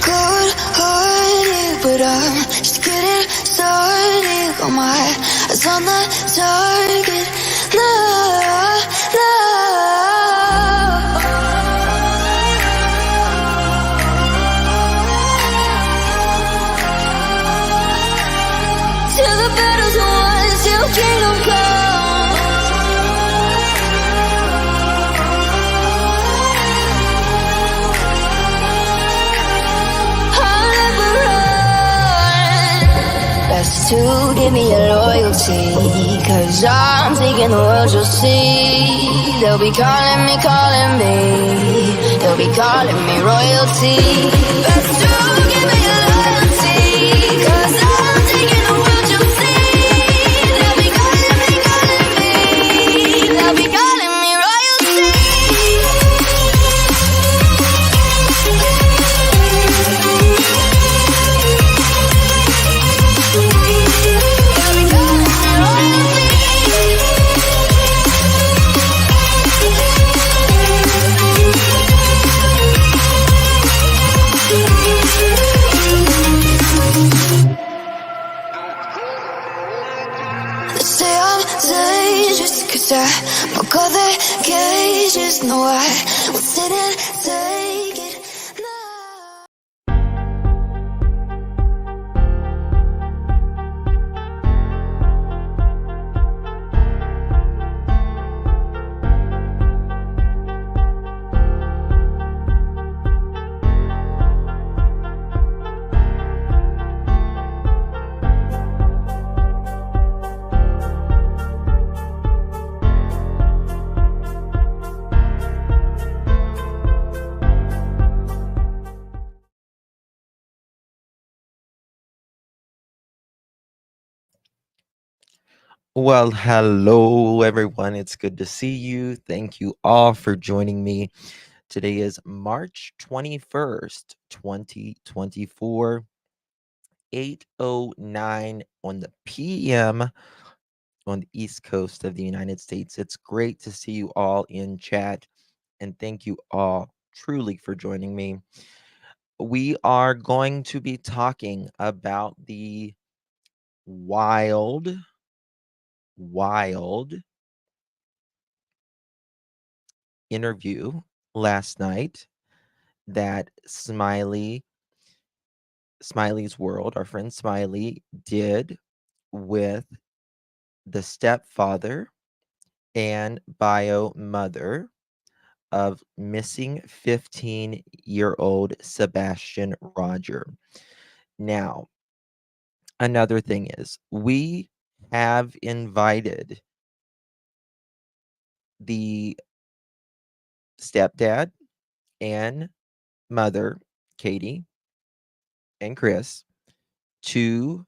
Cold-hearted, but I'm just getting started. Got my eyes on the target. No, no. Till the battle's won, till kingdom come. I'll never run. Best to give me your loyalty, 'cause I'm taking the world, you'll see. They'll be calling me, they'll be calling me royalty. Best to give me your loyalty, 'cause I'm taking the world, you'll see. They'll be calling me, they'll be calling me royalty. They say I'm dangerous, 'cause I broke all the cages. No, I will sit and take it. No. Well, hello everyone. It's good to see you. Thank you all for joining me. Today is March 21st, 2024, 8:09 on the PM on the East Coast of the United States. It's great to see you all in chat, and thank you all truly for joining me. We are going to be talking about the wild interview last night that Smiley's World, our friend Smiley, did with the stepfather and bio mother of missing 15-year-old Sebastian Roger. Now, another thing is, we have invited the stepdad and mother, Katie and Chris, to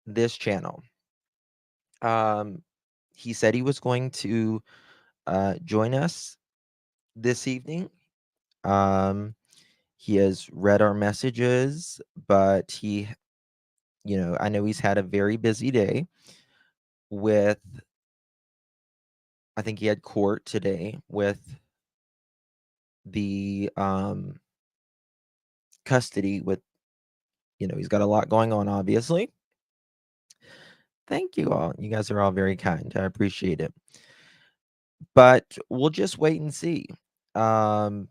this channel. He said he was going to join us this evening. He has read our messages, but I know he's had a very busy day with, I think he had court today with the custody with, he's got a lot going on, obviously. Thank you all. You guys are all very kind. I appreciate it. But we'll just wait and see. We'll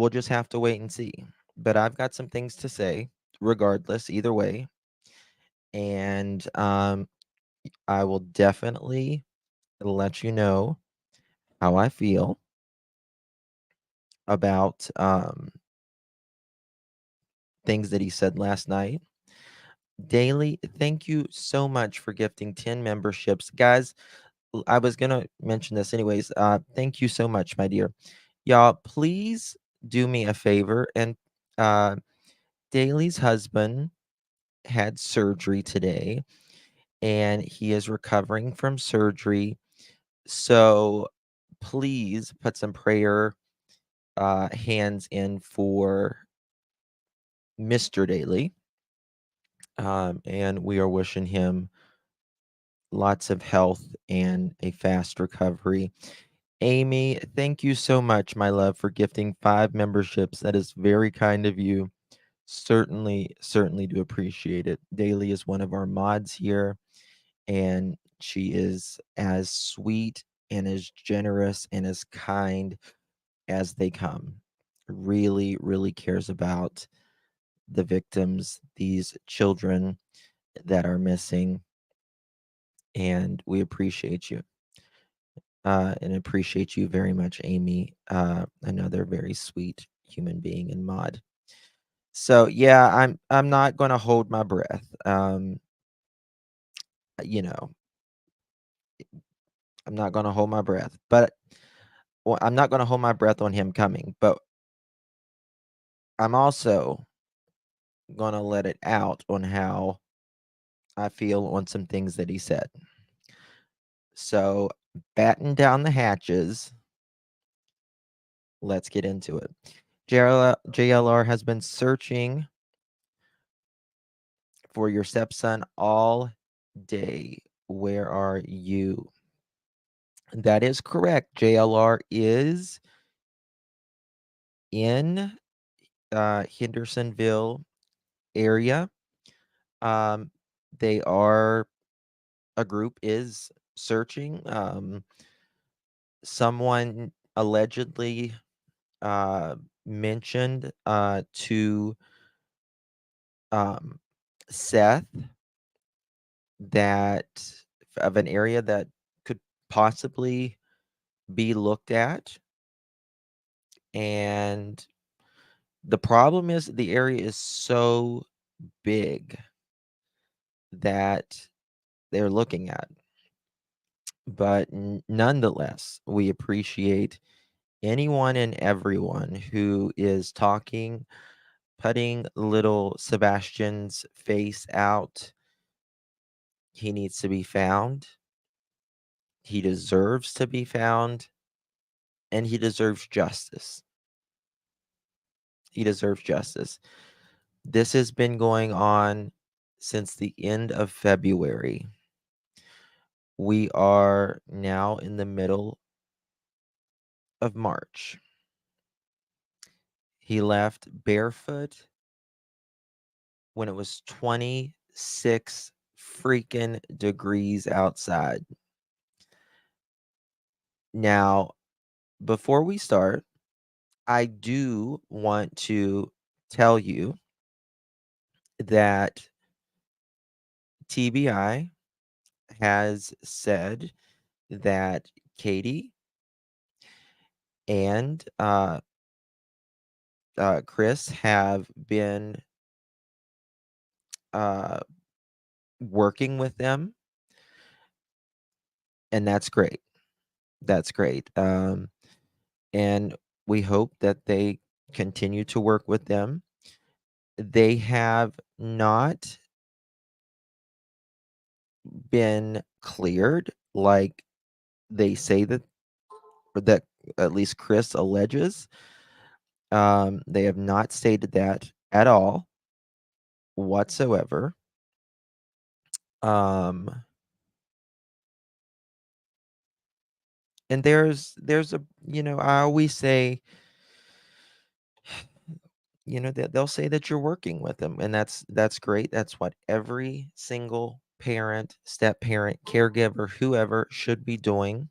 just have to wait and see. But I've got some things to say, regardless, either way. And I will definitely let you know how I feel about things that he said last night. Daily, thank you so much for gifting 10 memberships. Guys, I was going to mention this anyways. Thank you so much, my dear. Y'all, please do me a favor. And Daly's husband had surgery today, and he is recovering from surgery. So please put some prayer hands in for Mr. Daly. And we are wishing him lots of health and a fast recovery. Amy, thank you so much, my love, for gifting 5 memberships. That is very kind of you. Certainly do appreciate it. Daly is one of our mods here, and she is as sweet and as generous and as kind as they come. Really cares about the victims, these children that are missing, and we appreciate you. And appreciate you very much, Amy. Another very sweet human being and mod. So yeah, I'm not going to hold my breath. You know, I'm not going to hold my breath, but well, I'm not going to hold my breath on him coming, but I'm also going to let it out on how I feel on some things that he said. So, batten down the hatches. Let's get into it. JLR has been searching for your stepson all day. Where are you? That is correct. JLR is in Hendersonville area. Um, they are a group is searching. Someone allegedly mentioned to um, Seth that of an area that could possibly be looked at. And the problem is the area is so big that they're looking at. But nonetheless, we appreciate anyone and everyone who is talking, putting little Sebastian's face out. He needs to be found. He deserves to be found, and he deserves justice. He deserves justice. This has been going on since the end of February. We are now in the middle of March. He left barefoot when it was 26 freaking degrees outside. Now, before we start, I do want to tell you that TBI has said that Katie and Chris have been uh, working with them, and that's great. That's great. And we hope that they continue to work with them. They have not been cleared like they say that, or that at least Chris alleges. They have not stated that at all whatsoever. Um, and there's a I always say that they'll say that you're working with them, and that's great. That's what every single parent, step parent, caregiver, whoever should be doing.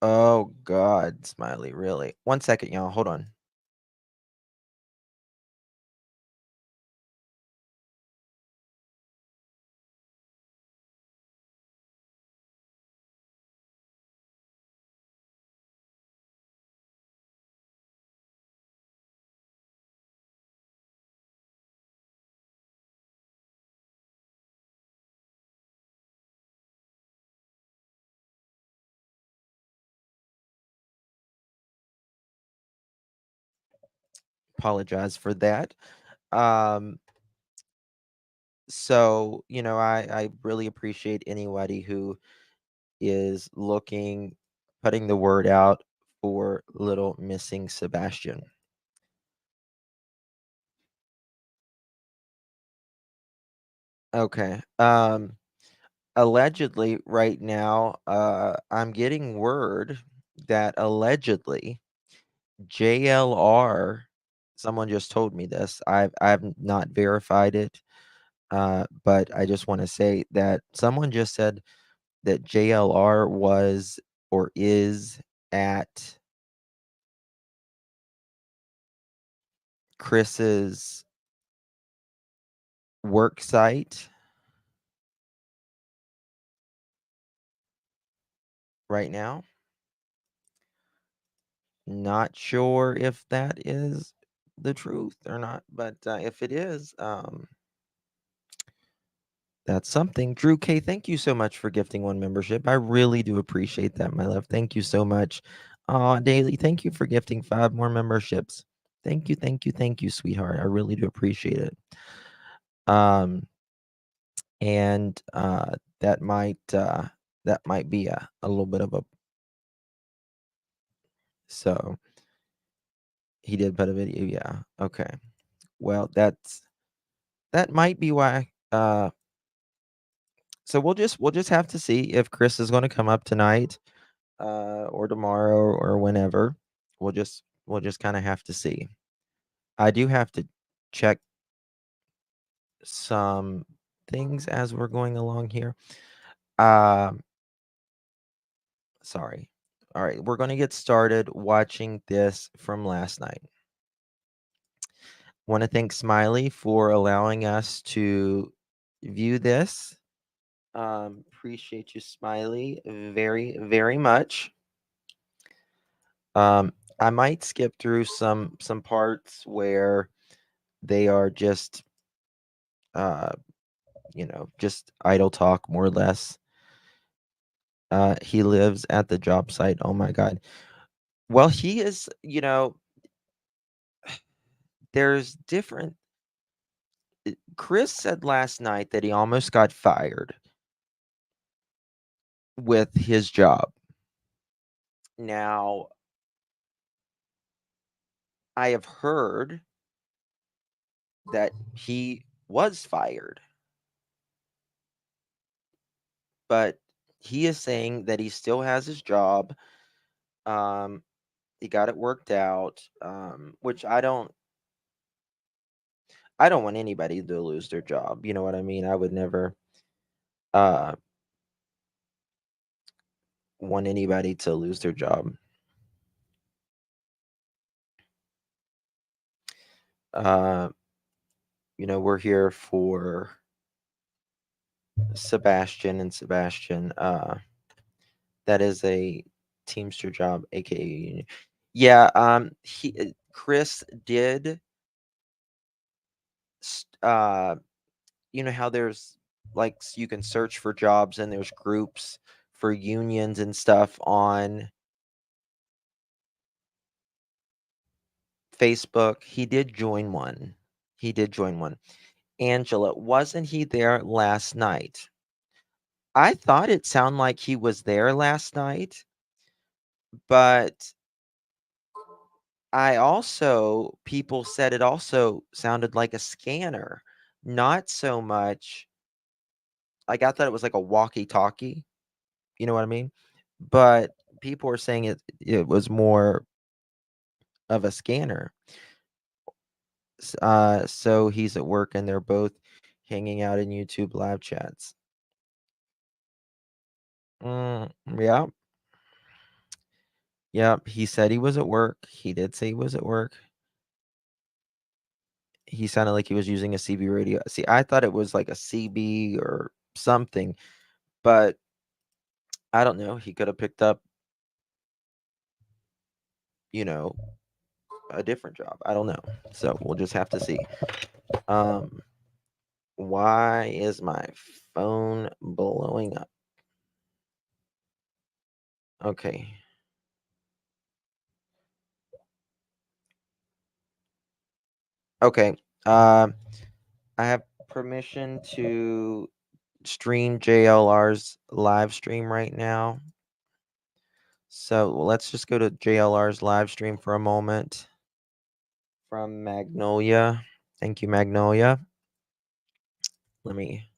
Oh God, Smiley, really? 1 second, y'all. Hold on. Apologize for that. Um, so I really appreciate anybody who is looking, putting the word out for little missing Sebastian. Okay. Allegedly, right now, I'm getting word that allegedly JLR, someone just told me this. I've not verified it, but I just want to say that someone just said that JLR was or is at Chris's work site right now. Not sure if that is the truth or not, but if it is, that's something. Drew K, thank you so much for gifting one membership. I really do appreciate that, my love. Thank you so much. Daily, thank you for gifting 5 more memberships. Thank you, sweetheart. I really do appreciate it. Um, and that might be a little bit of a so he did put a video, yeah. Okay. Well, that might be why. So we'll just have to see if Chris is going to come up tonight, or tomorrow or whenever. We'll just kind of have to see. I do have to check some things as we're going along here. Um, Sorry. All right, we're going to get started watching this from last night. Want to thank Smiley for allowing us to view this. Appreciate you, Smiley, very, very much. I might skip through some parts where they are just uh just idle talk, more or less. He lives at the job site. Oh my god. Well, he is, there's different. Chris said last night that he almost got fired with his job. Now, I have heard that he was fired, but he is saying that he still has his job. Um, he got it worked out, which I don't want anybody to lose their job. You know what I mean? I would never uh want anybody to lose their job. Uh, we're here for Sebastian and Sebastian. That is a Teamster job, aka union. Yeah, Chris did you know how there's like you can search for jobs and there's groups for unions and stuff on Facebook. He did join one. He did join one. Angela, wasn't he there last night? I thought it sounded like he was there last night, but people said it also sounded like a scanner, not so much. Like I thought it was like a walkie-talkie, you know what I mean? But people were saying it was more of a scanner. So he's at work and they're both hanging out in YouTube live chats. Yeah. Yep, he said he was at work. He did say he was at work. He sounded like he was using a CB radio. See, I thought it was like a CB or something, but I don't know. He could have picked up, you know, a different job. I don't know. So we'll just have to see. Um, why is my phone blowing up? Okay. Okay. I have permission to stream JLR's live stream right now. So let's just go to JLR's live stream for a moment from Magnolia. Thank you, Magnolia. Let me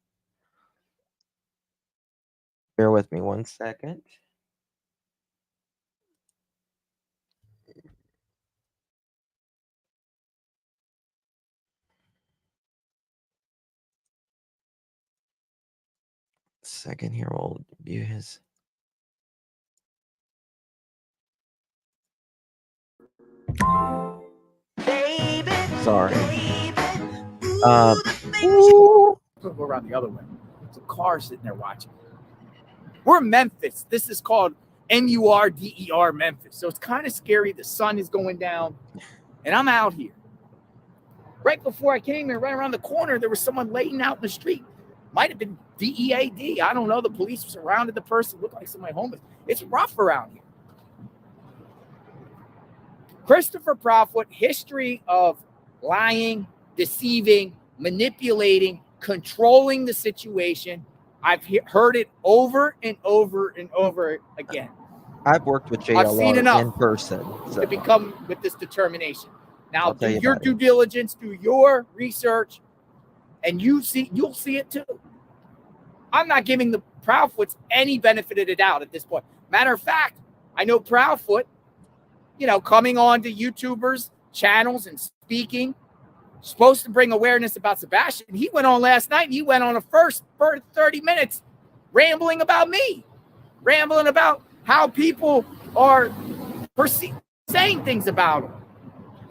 Bear with me 1 second. Second here, we'll view his. Sorry. Go around the other way. There's a car sitting there watching. We're in Memphis. This is called MURDER Memphis. So it's kind of scary. The sun is going down, and I'm out here. Right before I came here, right around the corner, there was someone laying out in the street. Might have been DEAD. I don't know. The police surrounded the person. Looked like somebody homeless. It's rough around here. Christopher Proudfoot, history of lying, deceiving, manipulating, controlling the situation. I've heard it over and over and over again. I've worked with I've seen JLR enough in person. to become with this determination. Now, I'll do tell you your about due it. diligence, do your research, and you'll see it too. I'm not giving the Proudfoots any benefit of the doubt at this point. Matter of fact, I know Proudfoot, coming on to YouTubers' channels and speaking, supposed to bring awareness about Sebastian. He went on last night and he went on a first 30 minutes rambling about me, rambling about how people are saying things about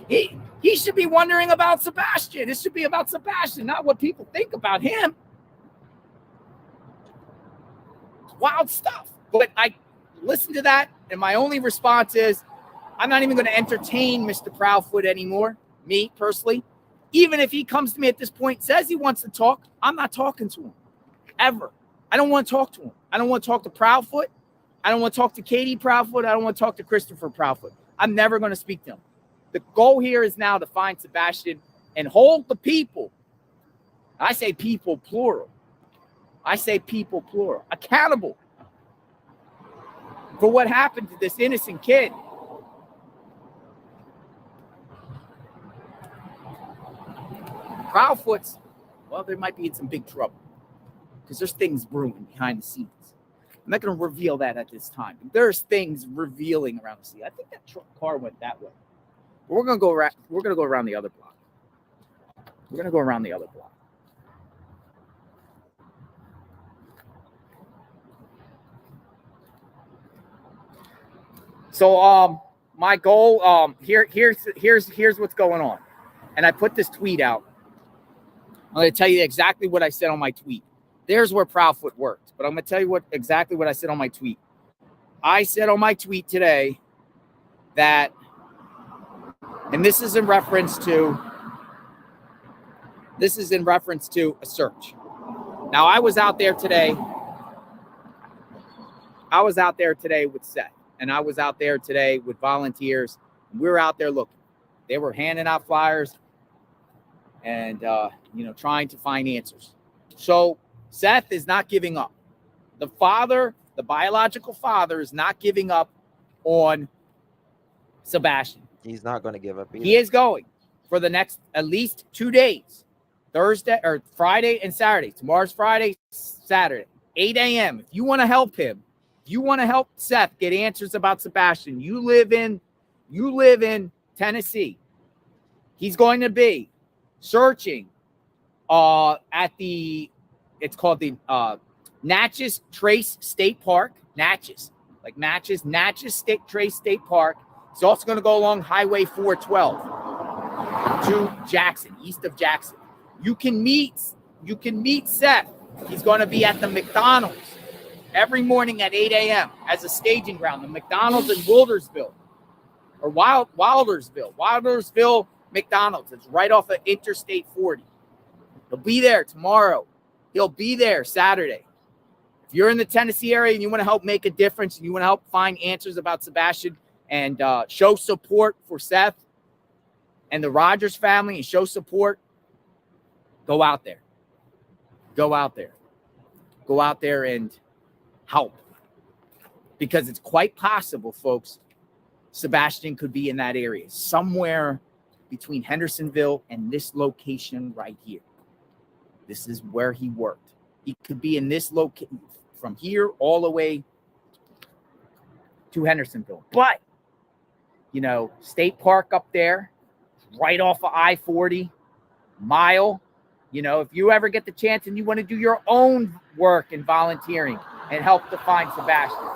him. He should be wondering about Sebastian. This should be about Sebastian, not what people think about him. It's wild stuff. But I listened to that, and my only response is, I'm not even going to entertain Mr. Proudfoot anymore, me personally. Even if he comes to me at this point, says he wants to talk, I'm not talking to him, ever. I don't want to talk to him. I don't want to talk to Proudfoot. I don't want to talk to Katie Proudfoot. I don't want to talk to Christopher Proudfoot. I'm never going to speak to him. The goal here is now to find Sebastian and hold the people. I say people, plural. I say people, plural. Accountable for what happened to this innocent kid. Proudfoot's, well, they might be in some big trouble because there's things brewing behind the scenes. I'm not going to reveal that at this time. There's things revealing around the scene. I think that car went that way. But we're going to go around. We're going to go around the other block. We're going to go around the other block. So, my goal, here's what's going on, and I put this tweet out. I'm going to tell you exactly what I said on my tweet. There's where Proudfoot worked, but I'm going to tell you exactly what I said on my tweet. I said on my tweet today that, and this is in reference to a search. Now, I was out there today with Seth, and I was out there today with volunteers. We were out there looking. They were handing out flyers and, trying to find answers. So Seth is not giving up. The father, the biological father, is not giving up on Sebastian. He's not going to give up either. He is going for the next at least 2 days, Thursday or Friday and Saturday. Tomorrow's Friday, Saturday, 8 a.m. If you want to help him, if you want to help Seth get answers about Sebastian, you live in Tennessee. He's going to be searching at it's called the Natchez Trace State Park. Natchez Trace State Park. He's also going to go along Highway 412 to Jackson, east of Jackson. You can meet Seth. He's going to be at the McDonald's every morning at 8 a.m. as a staging ground. The McDonald's in Wildersville or Wildersville McDonald's. It's right off of Interstate 40. He'll be there tomorrow. He'll be there Saturday. If you're in the Tennessee area and you want to help make a difference and you want to help find answers about Sebastian and show support for Seth and the Rogers family and show support, go out there. Go out there. Go out there and help. Because it's quite possible, folks, Sebastian could be in that area, somewhere between Hendersonville and this location right here. This is where he worked. He could be in this location. from here all the way to Hendersonville. But, State Park up there, right off of I-40, mile. If you ever get the chance and you want to do your own work and volunteering and help to find Sebastian,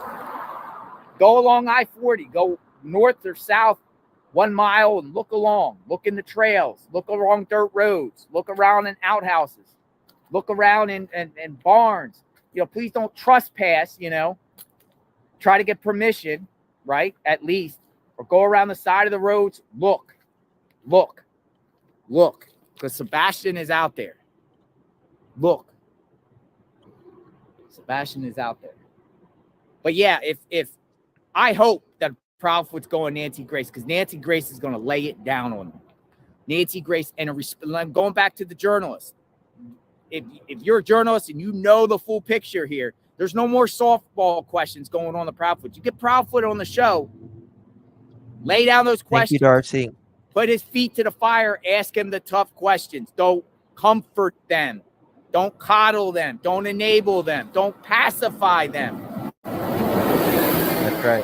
go along I-40, go north or south 1 mile and look along, look in the trails, look along dirt roads, look around in outhouses, look around in barns. Please don't trespass, try to get permission, right? At least, or go around the side of the roads, look, because Sebastian is out there. Look, Sebastian is out there. But yeah, if I hope that Proudfoot's going Nancy Grace, because Nancy Grace is going to lay it down on them. Nancy Grace, and I'm going back to the journalist. If you're a journalist and you know the full picture here, there's no more softball questions going on the Proudfoot. You get Proudfoot on the show, lay down those questions. Thank you, Darcy. Put his feet to the fire, ask him the tough questions. Don't comfort them. Don't coddle them. Don't enable them. Don't pacify them. That's right.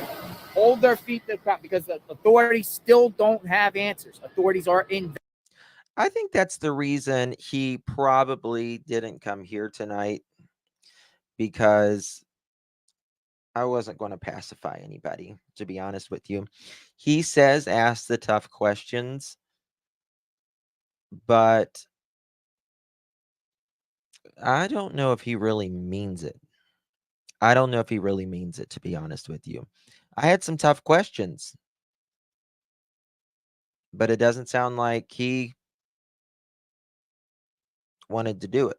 Hold their feet to the ground, because the authorities still don't have answers. Authorities are in. I think that's the reason he probably didn't come here tonight, because I wasn't going to pacify anybody, to be honest with you. He says ask the tough questions, but I don't know if he really means it. I don't know if he really means it, to be honest with you. I had some tough questions, but it doesn't sound like he wanted to do it.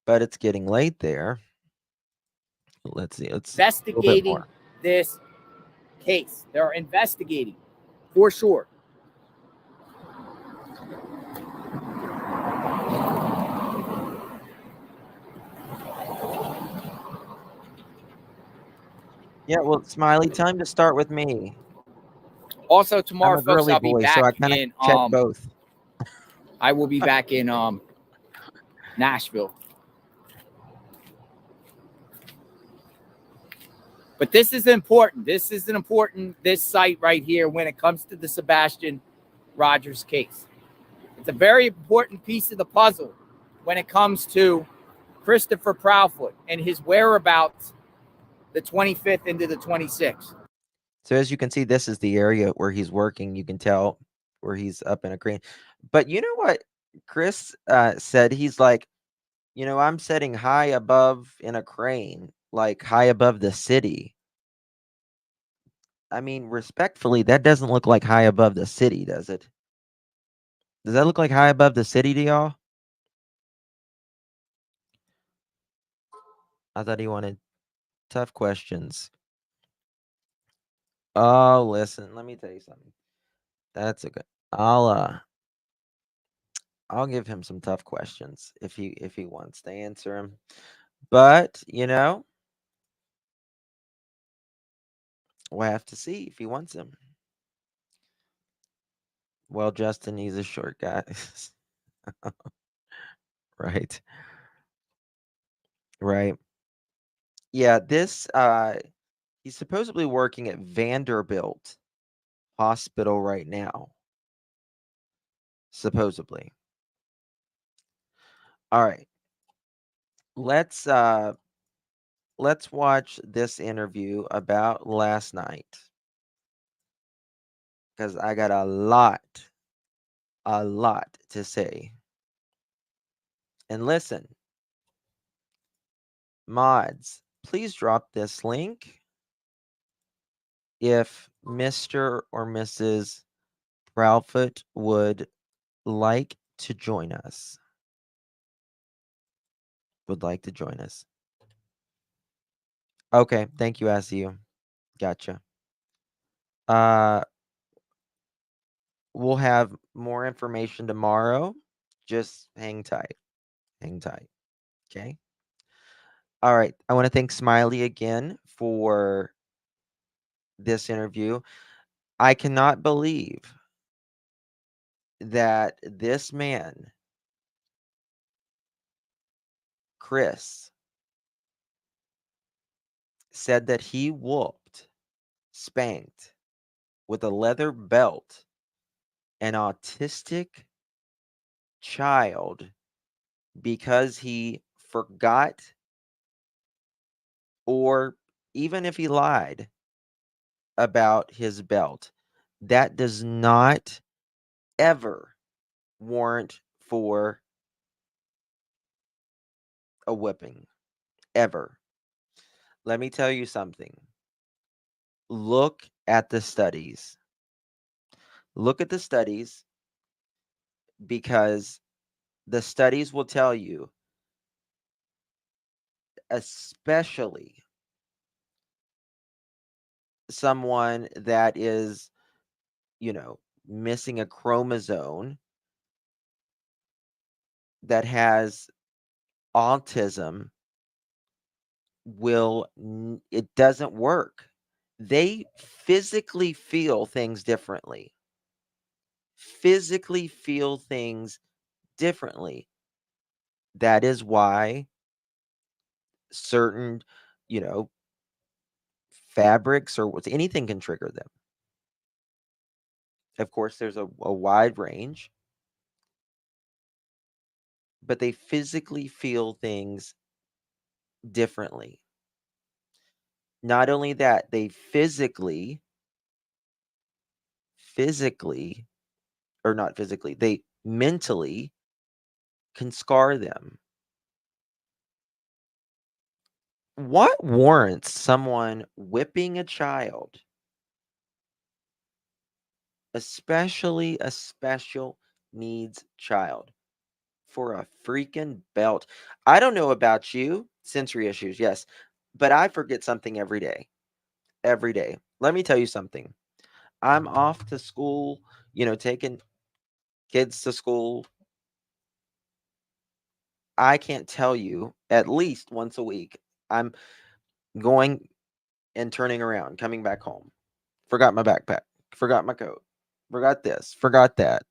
But it's getting late there. Let's see. Let's investigating this case. They're investigating for sure. Yeah, well, Smiley, time to start with me. Also tomorrow, I'm a folks, girly I'll be boy, back so I kind in of check both. I will be back in Nashville. But this is important. This site right here when it comes to the Sebastian Rogers case. It's a very important piece of the puzzle when it comes to Christopher Proudfoot and his whereabouts the 25th into the 26th. So as you can see, this is the area where he's working. You can tell where he's up in a crane. But you know what Chris said? He's like, I'm sitting high above in a crane, like high above the city. I mean, respectfully, that doesn't look like high above the city, does it? Does that look like high above the city to y'all? I thought he wanted tough questions. Oh, listen, let me tell you something. That's a good. I'll give him some tough questions if he wants to answer them. But, we'll have to see if he wants him. Well, Justin, he's a short guy. Right. Right. Yeah, this he's supposedly working at Vanderbilt Hospital right now. Supposedly. All right. Let's watch this interview about last night, because I got a lot to say. And listen, mods, please drop this link if Mr. or Mrs. Proudfoot would like to join us. Would like to join us. Okay, thank you, SU. Gotcha. We'll have more information tomorrow. Just hang tight. Hang tight. Okay. All right. I want to thank Smiley again for this interview. I cannot believe that this man, Chris, said that he whooped, spanked with a leather belt an autistic child because he forgot, or even if he lied about his belt, that does not ever warrant for a whipping, ever. Let me tell you something. Look at the studies. Look at the studies, because the studies will tell you, especially someone that is, missing a chromosome, that has autism, it doesn't work. They physically feel things differently. Physically feel things differently. That is why certain, you know, fabrics or anything can trigger them. Of course, there's a wide range, but they physically feel things differently. Not only that, they physically, or not physically, they mentally can scar them. What warrants someone whipping a child, especially a special needs child, for a freaking belt? I don't know about you, sensory issues, yes, but I forget something every day. Every day. Let me tell you something. I'm off to school, taking kids to school. I can't tell you, at least once a week, I'm going and turning around, coming back home. Forgot my backpack, forgot my coat, forgot this, forgot that,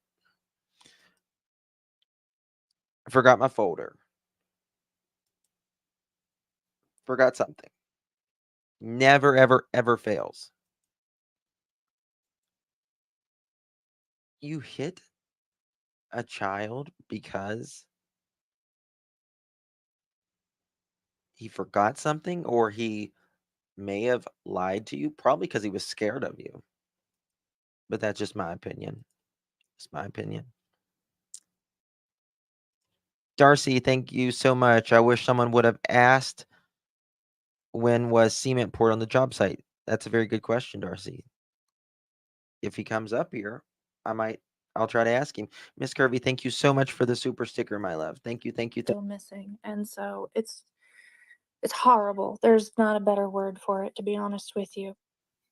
forgot my folder, forgot something. Never, ever, ever fails. You hit a child because he forgot something, or he may have lied to you, probably because he was scared of you. But that's just my opinion. It's my opinion. Darcy, thank you so much. I wish someone would have asked, when was cement poured on the job site? That's a very good question, Darcy. If he comes up here, I'll try to ask him. Miss Kirby, thank you so much for the super sticker, my love. Thank you, thank you. Still missing, and so it's horrible. There's not a better word for it, to be honest with you.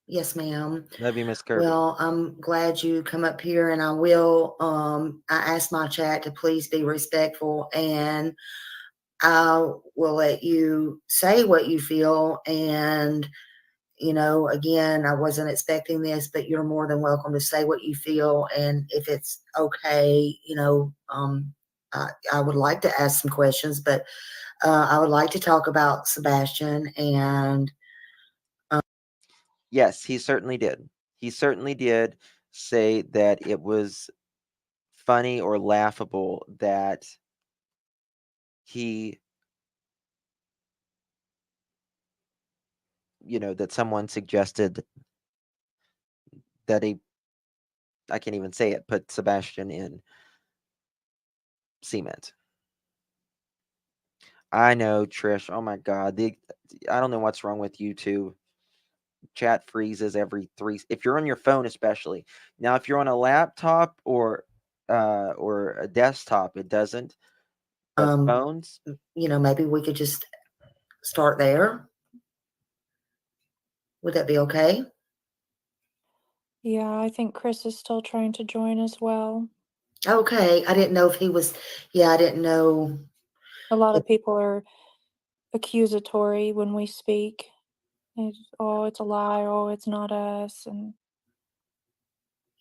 Yes, ma'am. Love you, Miss Kirby. Well, I'm glad you come up here, and I will. I asked my chat to please be respectful, and I will let you say what you feel. And again, I wasn't expecting this, but you're more than welcome to say what you feel, and if it's okay, I would like to ask some questions, but I would like to talk about Sebastian and. Yes, he certainly did. He certainly did say that it was funny or laughable that he, that someone suggested that I can't even say it, put Sebastian in cement. I know, Trish. Oh my God. I don't know what's wrong with YouTube. Chat freezes every if you're on your phone, especially. Now, if you're on a laptop or a desktop, it doesn't. But phones, Maybe we could just start there. Would that be okay? Yeah, I think Chris is still trying to join as well. Okay. I didn't know if he was. Yeah, I didn't know. A lot of people are accusatory when we speak. Oh, it's a lie. Oh, it's not us. And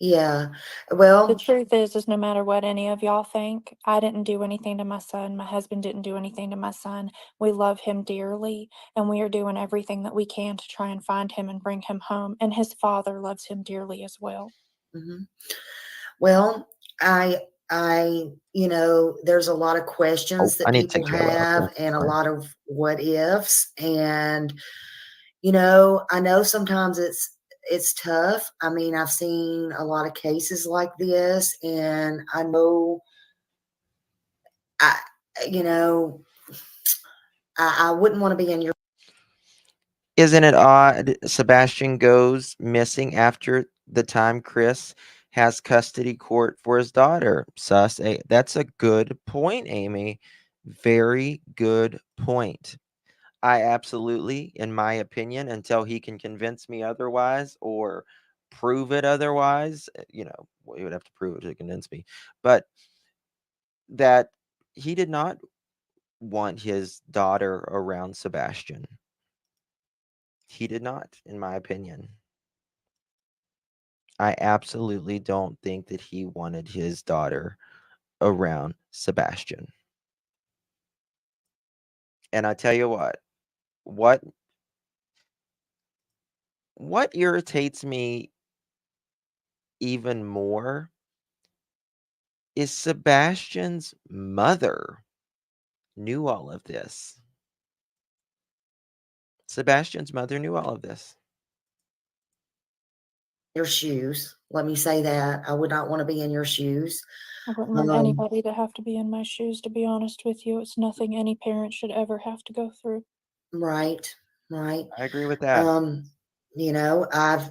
Yeah. The Well, truth is no matter what any of y'all think, I didn't do anything to my son. My husband didn't do anything to my son. We love him dearly, and we are doing everything that we can to try and find him and bring him home. And his father loves him dearly as well. mhm. Well, there's a lot of Oh, questions I that need to people take care of that. have Okay, and a fine. lot of what ifs. And, I know sometimes it's tough. I mean, I've seen a lot of cases like this, and I know I, you know, I wouldn't want to be in your Isn't it odd Sebastian goes missing after the time Chris has custody court for his daughter? That's a good point, Amy. Very good point. I absolutely, in my opinion, until he can convince me otherwise or prove it otherwise, well, he would have to prove it to convince me, but that he did not want his daughter around Sebastian. He did not, in my opinion. I absolutely don't think that he wanted his daughter around Sebastian. And I tell you what what irritates me even more is Sebastian's mother knew all of this. Sebastian's mother knew all of this. shoes. Let me say that. I would not want to be in your shoes. I wouldn't want anybody to have to be in my shoes, to be honest with you. It's nothing any parent should ever have to go through. Right, right. I agree with that. Um, I've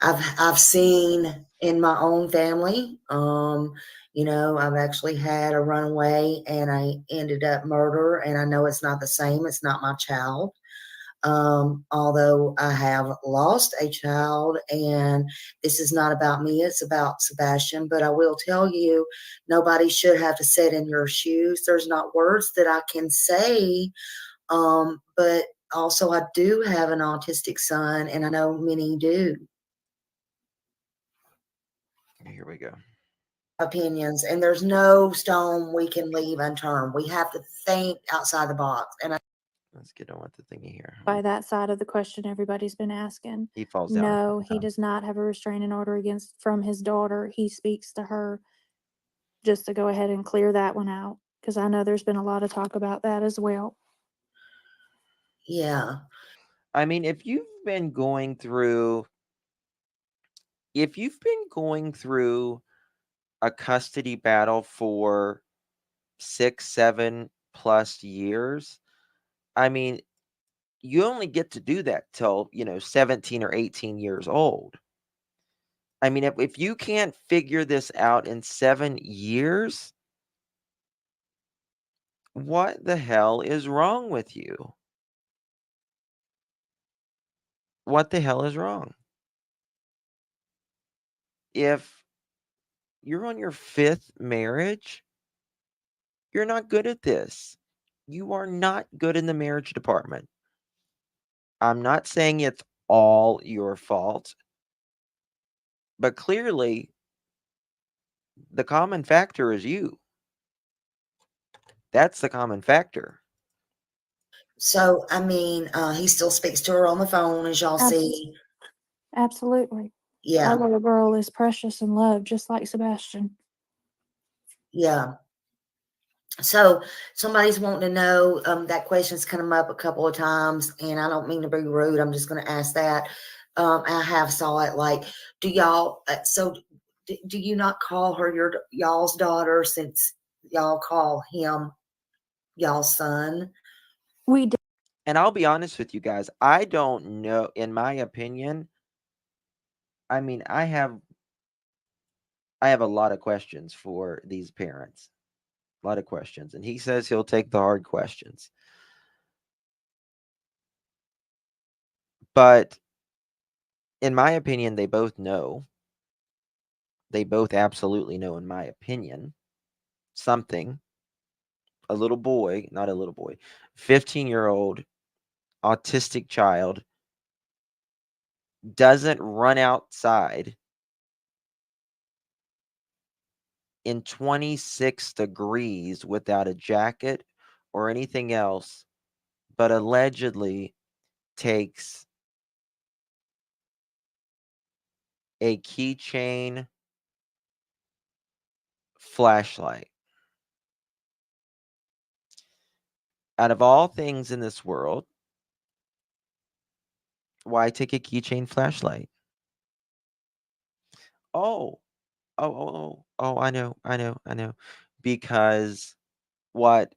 I've seen in my own family, I've actually had a runaway and I ended up murder, and I know it's not the same. It's not my child. Although I have lost a child, and this is not about me, it's about Sebastian. But I will tell you, nobody should have to sit in your shoes. There's not words that I can say. But also, I do have an autistic son, and I know many do. Here we go. Opinions, and there's no stone we can leave unturned. We have to think outside the box. And Let's get on with the thingy here. By that side of the question everybody's been asking. He falls down. No, he does not have a restraining order from his daughter. He speaks to her, just to go ahead and clear that one out, because I know there's been a lot of talk about that as well. yeah, I mean, if you've been going through a custody battle for 6, 7+ years, I mean, you only get to do that till, 17 or 18 years old. I mean, if you can't figure this out in 7 years, what the hell is wrong with you? What the hell is wrong? If you're on your 5th marriage, you're not good at this. You are not good in the marriage department. I'm not saying it's all your fault, but clearly the common factor is you. That's the common factor. so I mean, he still speaks to her on the phone, as y'all see. Absolutely. Yeah, Our little girl is precious and loved, just like Sebastian. yeah. So somebody's wanting to know, that question's come up a couple of times, and I don't mean to be rude. I'm just going to ask that. I have saw it, like, do y'all, do you not call her y'all's daughter, since y'all call him y'all's son? We did. And I'll be honest with you guys, I don't know, in my opinion, I mean, I have a lot of questions for these parents. A lot of questions. And he says he'll take the hard questions. But in my opinion, they both know. They both absolutely know, in my opinion, something. A little boy, not a little boy, 15-year-old autistic child doesn't run outside in 26 degrees without a jacket or anything else, but allegedly takes a keychain flashlight. Out of all things in this world, why take a keychain flashlight? Oh, I know. Because what?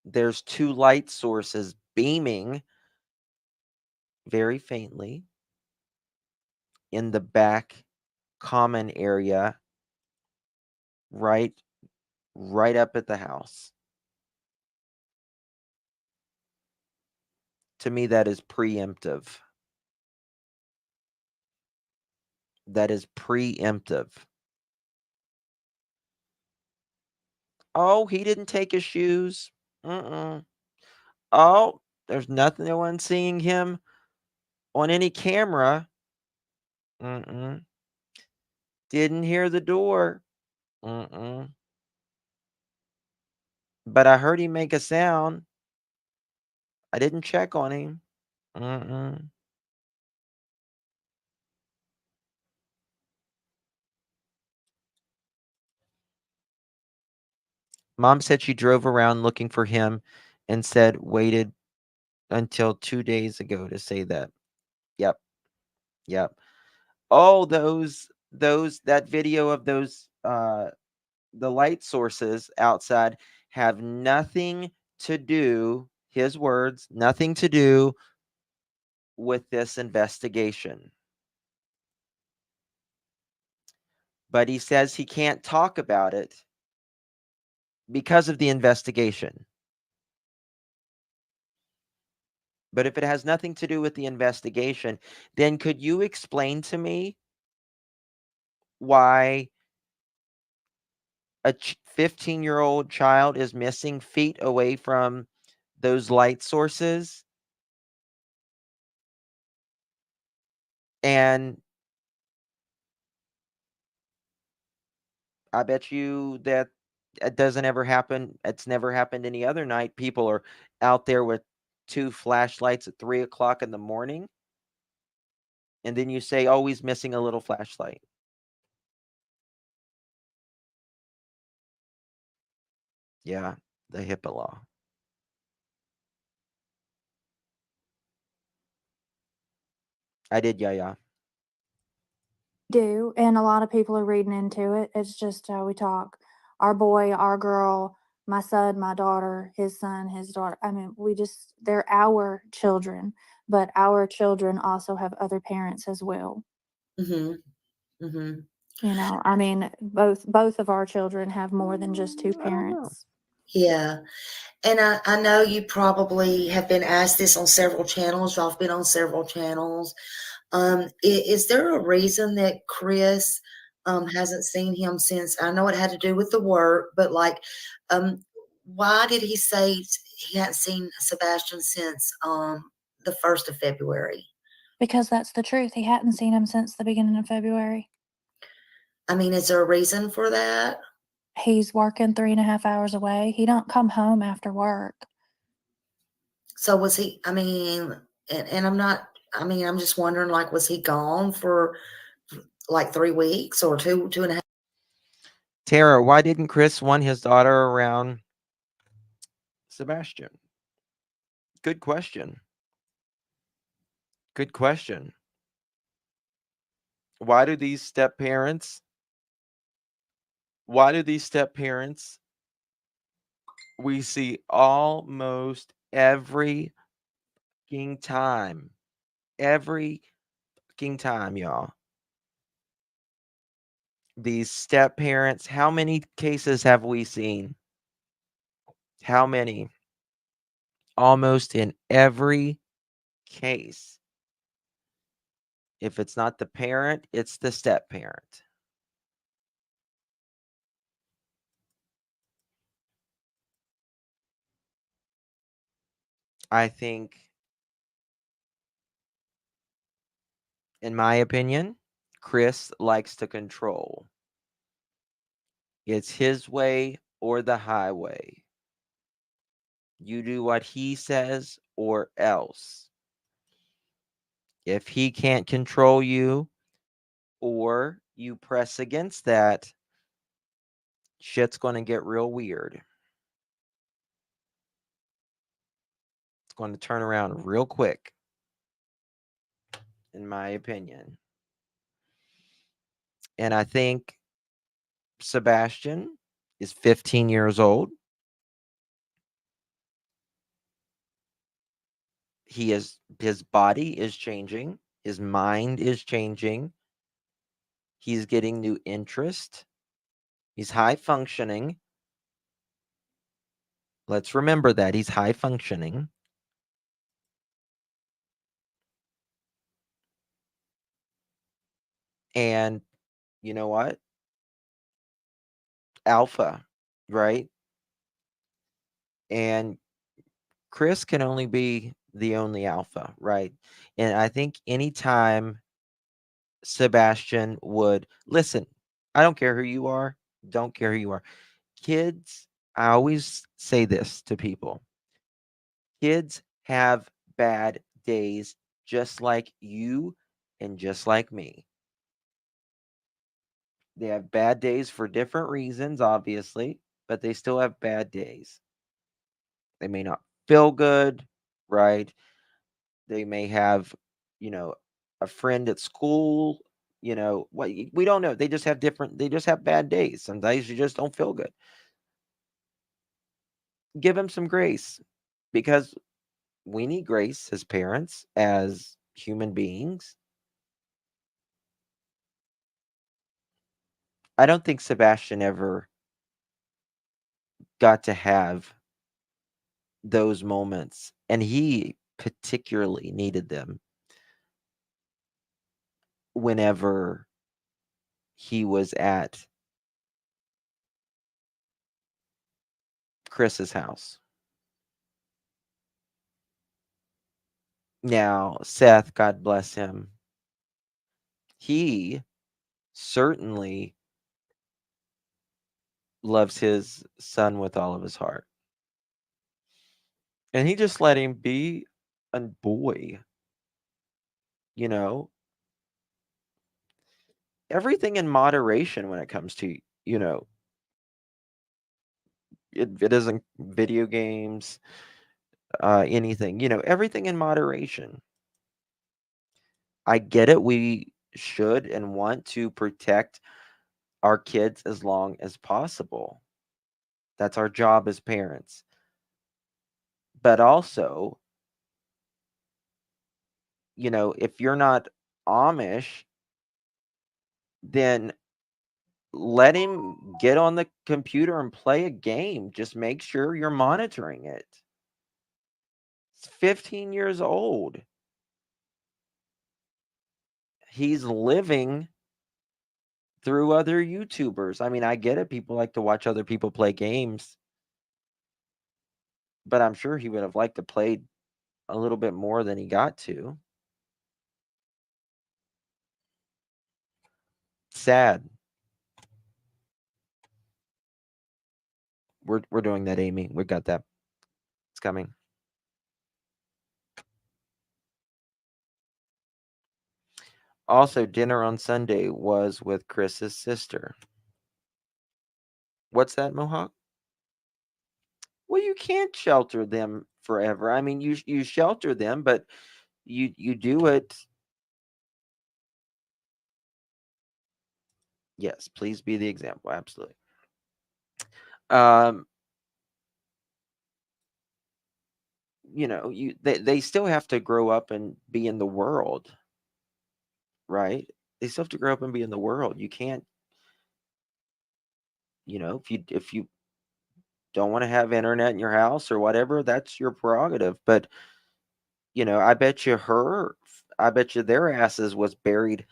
There's two light sources beaming very faintly in the back common area, right up at the house. To me, that is preemptive. That is preemptive. Oh, he didn't take his shoes. Oh, there's nothing, no one seeing him on any camera. Didn't hear the door. But I heard him make a sound. I didn't check on him. Mom said she drove around looking for him and said waited until 2 days ago to say that. Yep. Oh, that video of those the light sources outside have nothing to do, his words, nothing to do with this investigation. But he says he can't talk about it because of the investigation. But if it has nothing to do with the investigation, then could you explain to me why a 15-year-old child is missing feet away from those light sources? And I bet you that it doesn't ever happen. It's never happened any other night. People are out there with 2 flashlights at 3:00 in the morning. And then you say, oh, he's missing a little flashlight. Yeah, the HIPAA law. I did, yeah. Do, and a lot of people are reading into it. It's just how we talk. Our boy, our girl, my son, my daughter, his son, his daughter. I mean, they're our children, but our children also have other parents as well. You know, I mean, both of our children have more than just two parents. Yeah. And I know you probably have been asked this on several channels. Y'all have been on several channels. Is there a reason that Chris hasn't seen him since? I know it had to do with the work, but why did he say he hadn't seen Sebastian since the 1st of February? Because that's the truth. He hadn't seen him since the beginning of February. I mean, is there a reason for that? He's working 3.5 hours away. He don't come home after work. So was he, I mean, and I'm just wondering, like, was he gone for like 3 weeks or two and a half? Tara, why didn't Chris want his daughter around Sebastian? Good question. Why do these step parents we see almost every time, y'all? These step parents, how many cases have we seen? How many? Almost in every case. If it's not the parent, it's the step parent. I think, in my opinion, Chris likes to control. It's his way or the highway. You do what he says or else. If he can't control you or you press against that, shit's going to get real weird. It's going to turn around real quick, in my opinion. And I think Sebastian is 15 years old. His body is changing. His mind is changing. He's getting new interest. He's high functioning. Let's remember that he's high functioning. And you know what? Alpha, right? And Chris can only be the only alpha, right? And I think anytime Sebastian would listen, I don't care who you are, don't care who you are. Kids, I always say this to people. Kids have bad days just like you and just like me. They have bad days for different reasons, obviously, but they still have bad days. They may not feel good, right? They may have, you know, a friend at school, what we don't know. They just have bad days. Some days you just don't feel good. Give them some grace because we need grace as parents, as human beings. I don't think Sebastian ever got to have those moments, and he particularly needed them whenever he was at Chris's house. Now, Seth, God bless him, he certainly loves his son with all of his heart. And he just let him be a boy, you know, everything in moderation when it comes to, it isn't video games, anything, everything in moderation. I get it. We should and want to protect our kids as long as possible. That's our job as parents. But also, if you're not Amish, then let him get on the computer and play a game. Just make sure you're monitoring it. He's 15 years old. He's living through other YouTubers. I mean, I get it. People like to watch other people play games. But I'm sure he would have liked to play a little bit more than he got to. Sad. We're doing that, Amy. We got that. It's coming. Also, dinner on Sunday was with Chris's sister. What's that, Mohawk? Well, you can't shelter them forever. I mean, you shelter them, but you do it. Yes, please be the example. Absolutely. They still have to grow up and be in the world, right? They still have to grow up and be in the world. You can't, if you don't want to have internet in your house or whatever, that's your prerogative. But I bet you their asses was buried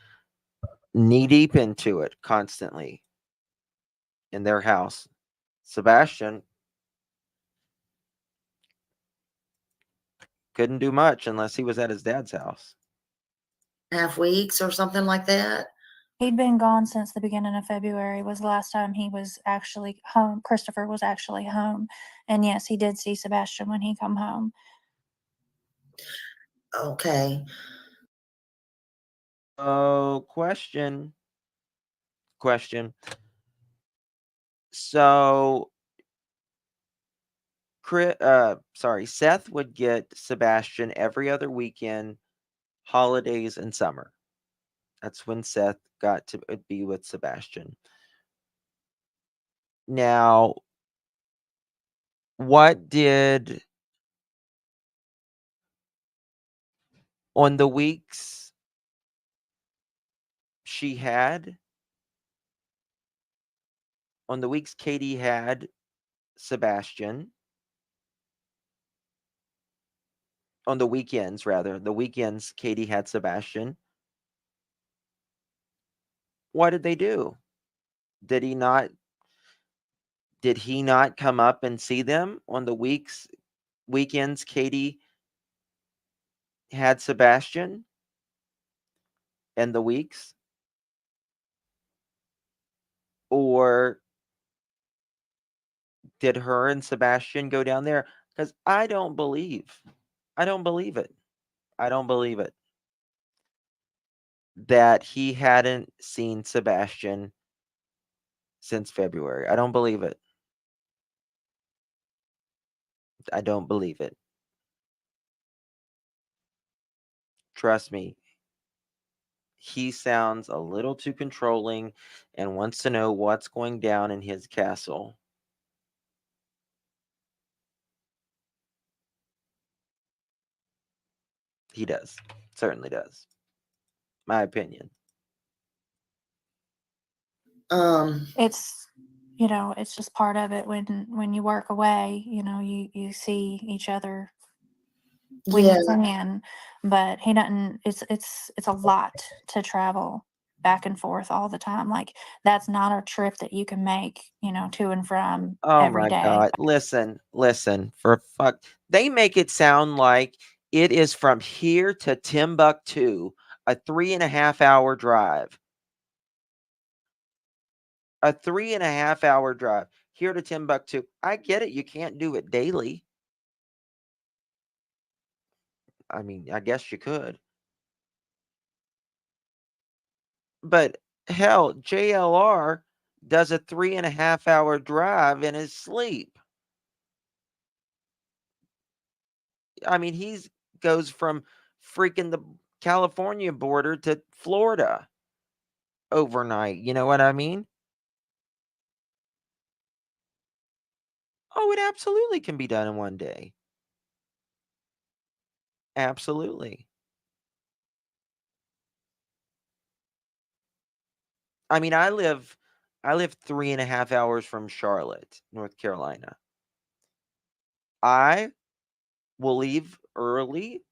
knee deep into it constantly in their house. Sebastian couldn't do much unless he was at his dad's house. Half weeks or something like that. He'd been gone since the beginning of February was the last time he was actually home. Christopher was actually home. And yes, he did see Sebastian when he come home. Okay. Oh, question. So, Seth would get Sebastian every other weekend, holidays and summer. That's when Seth got to be with Sebastian. Now, what did on the weeks she had, on the weeks Katie had Sebastian, on the weekends Katie had Sebastian, what did they do? Did he not come up and see them on the weekends Katie had Sebastian and the weeks? Or did her and Sebastian go down there? Because I don't believe it. I don't believe it that he hadn't seen Sebastian since February. I don't believe it. I don't believe it. Trust me. He sounds a little too controlling and wants to know what's going down in his castle. He does. Certainly does. My opinion. It's it's just part of it when you work away, you see each other when Yeah. you can, but he doesn't. It's a lot to travel back and forth all the time. Like, that's not a trip that you can make, to and from Oh every my day. God. Listen, for fuck. They make it sound like it is from here to Timbuktu, a 3.5 hour drive. A 3.5 hour drive here to Timbuktu. I get it. You can't do it daily. I mean, I guess you could. But hell, JLR does a 3.5 hour drive in his sleep. I mean, he's goes from freaking the California border to Florida overnight. You know what I mean? Oh, it absolutely can be done in one day. Absolutely. I mean, I live 3.5 hours from Charlotte, North Carolina. I will leave early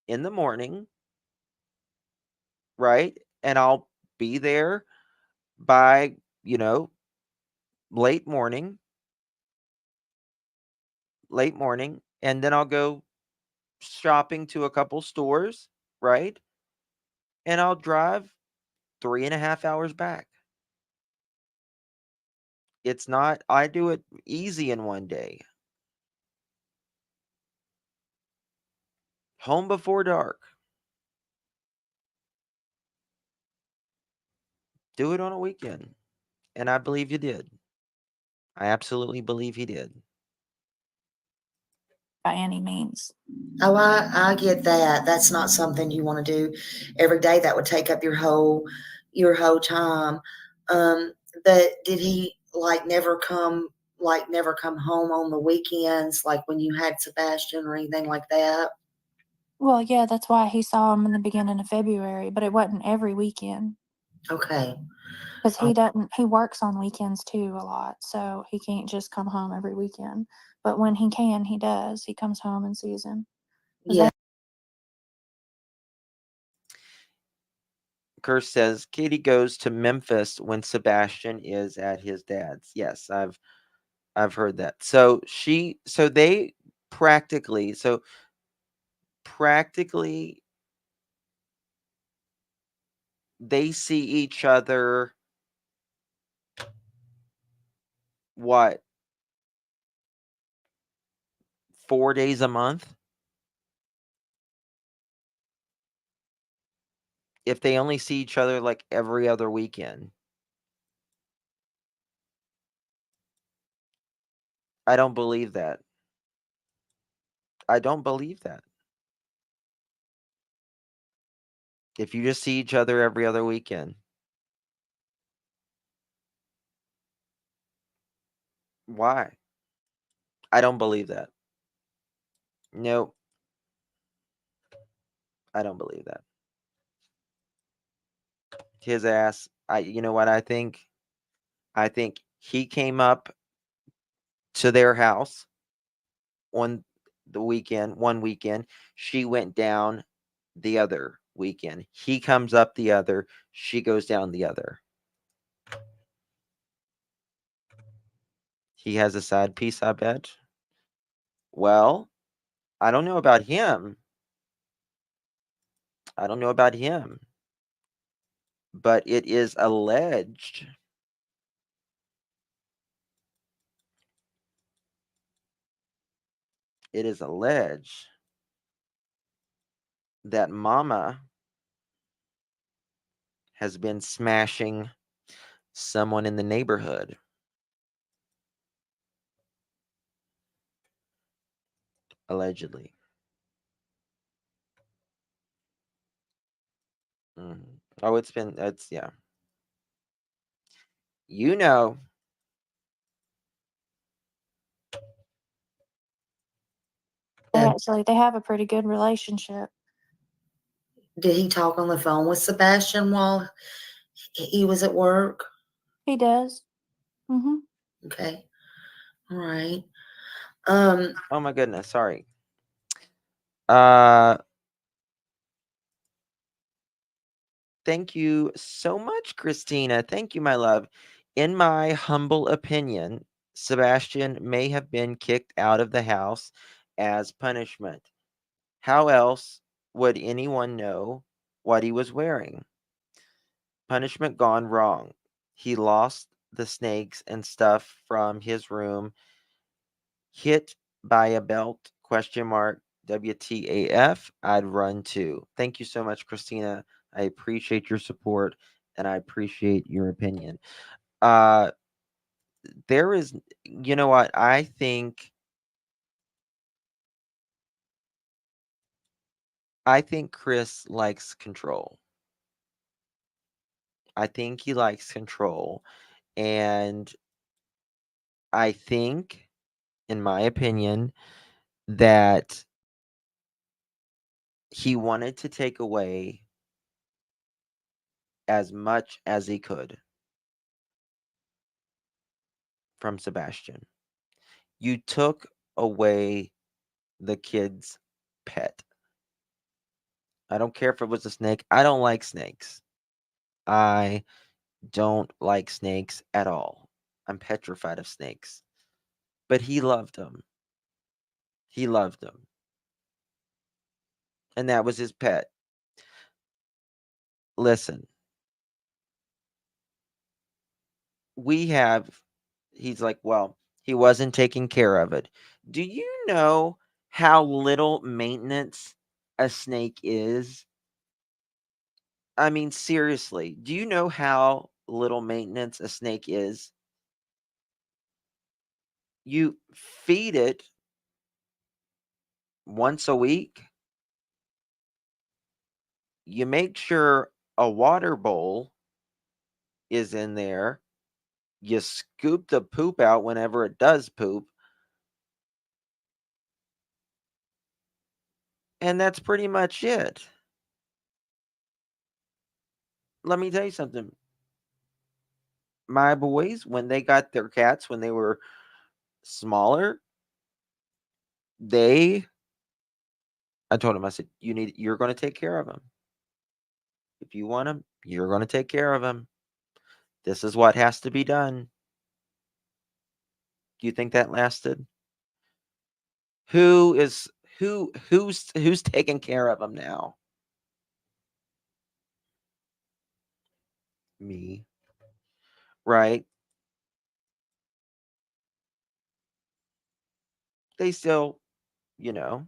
in the morning, right? And I'll be there by, late morning, and then I'll go shopping to a couple stores, right? And I'll drive 3.5 hours back. It's not, I do it easy in one day. Home before dark. Do it on a weekend. And I believe you did. I absolutely believe he did. By any means. Oh, I get that. That's not something you want to do every day. That would take up your whole time. But did he never come home on the weekends, like when you had Sebastian or anything like that? Well, yeah, that's why he saw him in the beginning of February, but it wasn't every weekend. Okay. Because he works on weekends too a lot, so he can't just come home every weekend. But when he can, he does. He comes home and sees him. Yeah. Kirst says Katie goes to Memphis when Sebastian is at his dad's. Yes, I've heard that. They practically they see each other, what, 4 days a month? If they only see each other like every other weekend. I don't believe that. I don't believe that. If you just see each other every other weekend. Why? I don't believe that. No, I don't believe that. His ass, you know what I think? I think he came up to their house on the weekend, one weekend. She went down the other weekend. He comes up the other, she goes down the other. He has a side piece, I bet. Well, I don't know about him. I don't know about him. But it is alleged. It is alleged that Mama has been smashing someone in the neighborhood. Allegedly. Oh, it's, yeah. You know, And They have a pretty good relationship. did he talk on the phone with Sebastian while he was at work? He does. Mm-hmm. Okay. All right. oh my goodness, sorry. Uh Thank you so much, Christina. Thank you, my love. In my humble opinion, Sebastian may have been kicked out of the house as punishment. How else would anyone know what he was wearing? Punishment gone wrong. He lost the snakes and stuff from his room. Hit by a belt? Question mark. WTAF? I'd run too. Thank you so much, Christina. I appreciate your support and I appreciate your opinion. Uh there is, you know what? I think Chris likes control. I think he likes control, and I think, in my opinion, that he wanted to take away as much as he could from Sebastian. You took away the kid's pet. I don't care if it was a snake. I don't like snakes. I don't like snakes at all. I'm petrified of snakes. But he loved them. He loved them. And that was his pet. Listen, he's like, well, he wasn't taking care of it. Do you know how little maintenance a snake is? I mean, seriously, do you know how little maintenance a snake is? You feed it once a week. You make sure a water bowl is in there. You scoop the poop out whenever it does poop. And that's pretty much it. Let me tell you something. My boys, when they got their cats when they were smaller, I told them, I said, you're going to take care of them. If you want them, you're going to take care of them. This is what has to be done. Do you think that lasted? Who's taking care of them now? me, right? They still, you know,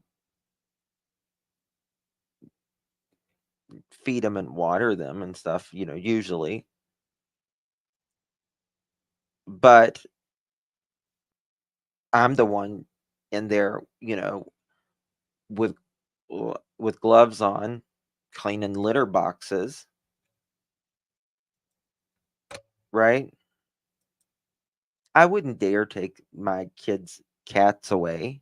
feed them and water them and stuff, usually. But I'm the one in there, with with gloves on, cleaning litter boxes, right? I wouldn't dare take my kids' cats away.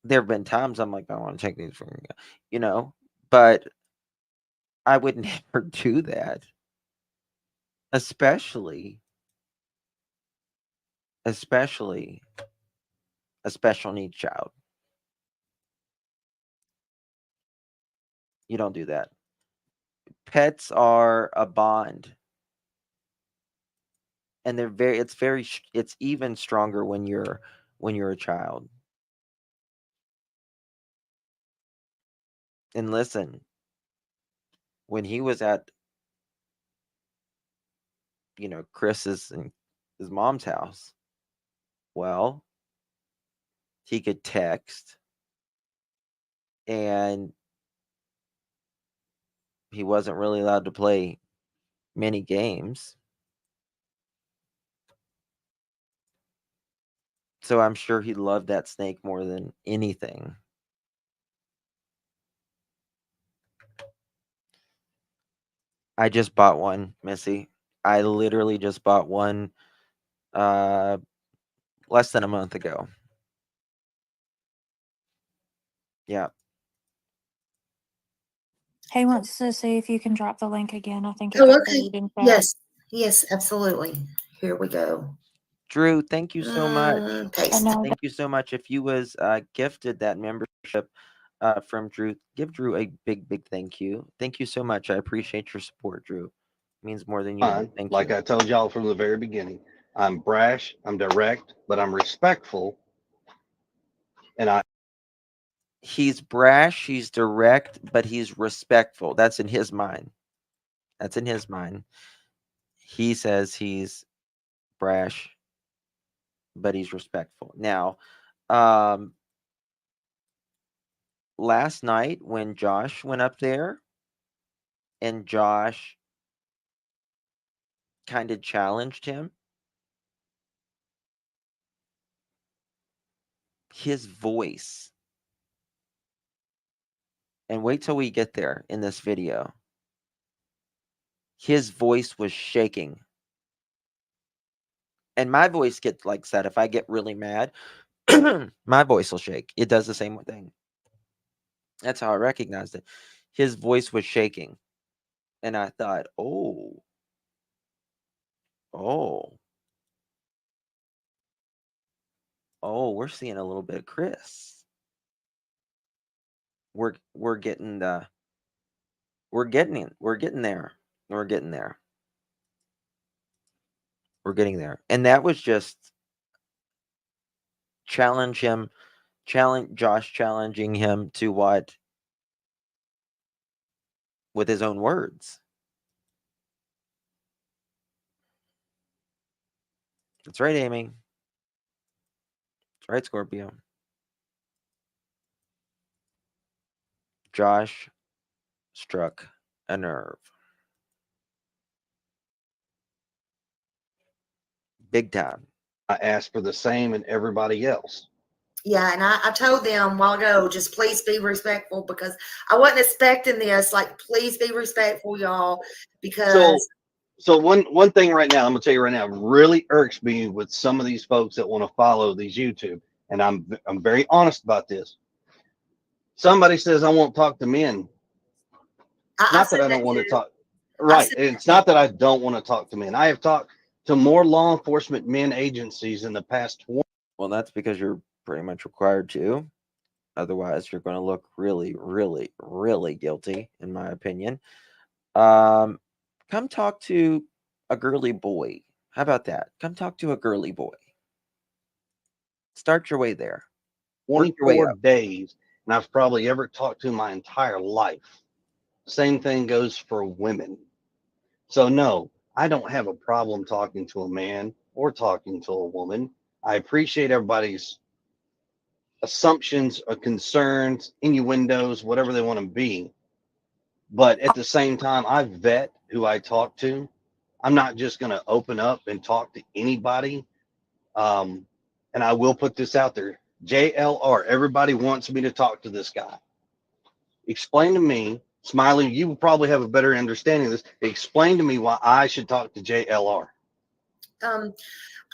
There have been times I'm like, I want to take these from you, but I would never do that, especially a special needs child. You don't do that. Pets are a bond, and it's even stronger when you're a child. And listen, when he was at Chris's and his mom's house, well, he could text, and he wasn't really allowed to play many games. So I'm sure he loved that snake more than anything. I just bought one, Missy. I literally just bought one less than a month ago. Yeah. He wants to see if you can drop the link again. I think it Oh, got okay. buried in chat. Yes. Yes, absolutely. Here we go. Drew, thank you so much. Paste. Thank you so much. If you was gifted that membership from Drew, give Drew a big, big thank you. Thank you so much. I appreciate your support, Drew. It means more than you know. Thank Like you. I told y'all from the very beginning, I'm brash, I'm direct, but I'm respectful. And He's brash, he's direct, but he's respectful. That's in his mind. That's in his mind. He says he's brash, but he's respectful. Now, last night when Josh went up there and Josh kind of challenged him, his voice, and wait till we get there in this video, his voice was shaking. And my voice gets like that. If I get really mad, my voice will shake. It does the same thing. That's how I recognized it. His voice was shaking. And I thought, oh, we're seeing a little bit of Chris. We're getting there. We're getting there. And that was just Josh challenging him to what? With his own words. That's right, Amy. That's right, Scorpio. Josh struck a nerve. Big time. I asked for the same and everybody else. Yeah, and I told them a while ago, just please be respectful, because I wasn't expecting this. Like, please be respectful, y'all, because So one thing right now, I'm gonna tell you right now, really irks me with some of these folks that want to follow these YouTube, and I'm very honest about this. Somebody says I won't talk to men. I Not said that I that don't want to too. talk. I Right. said It's not that I don't want to talk to men. I have talked to more law enforcement men agencies in the past 20. Well, that's because you're pretty much required to. Otherwise, you're going to look really, really, really guilty, in my opinion. Come talk to a girly boy. How about that? Come talk to a girly boy. Start your way there. Work your way 24 up. days, and I've probably ever talked to my entire life. Same thing goes for women. So, no, I don't have a problem talking to a man or talking to a woman. I appreciate everybody's assumptions or concerns, innuendos, whatever they want to be. But at the same time, I vet who I talk to. I'm not just going to open up and talk to anybody. Um, and I will put this out there. JLR, everybody wants me to talk to this guy. Explain to me, Smiley, you will probably have a better understanding of this. Explain to me why I should talk to JLR. Um,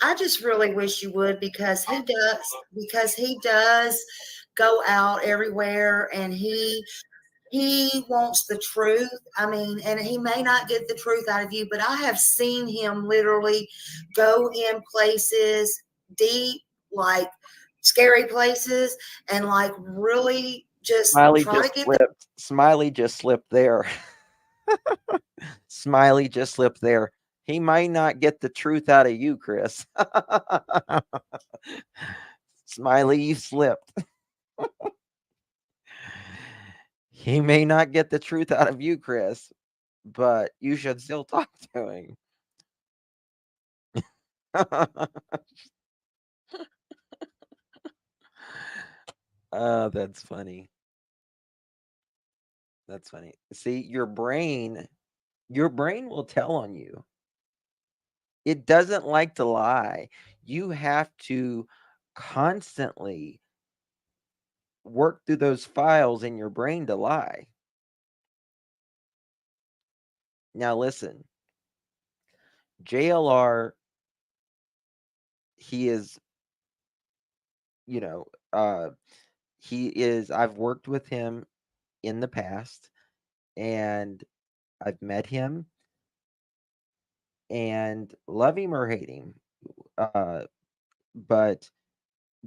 I just really wish you would, because he does go out everywhere, and he wants the truth. I mean, and he may not get the truth out of you, but I have seen him literally go in places deep, like scary places, and like really just Smiley try to just get the slipped. Smiley just slipped there. Smiley just slipped there. He might not get the truth out of you, Chris. Smiley, you slipped. He may not get the truth out of you, Chris, but you should still talk to him. That's funny. That's funny. See, your brain will tell on you. It doesn't like to lie. You have to constantly work through those files in your brain to lie. Now listen, JLR, he is, you know, I've worked with him in the past, and I've met him, and love him or hate him. But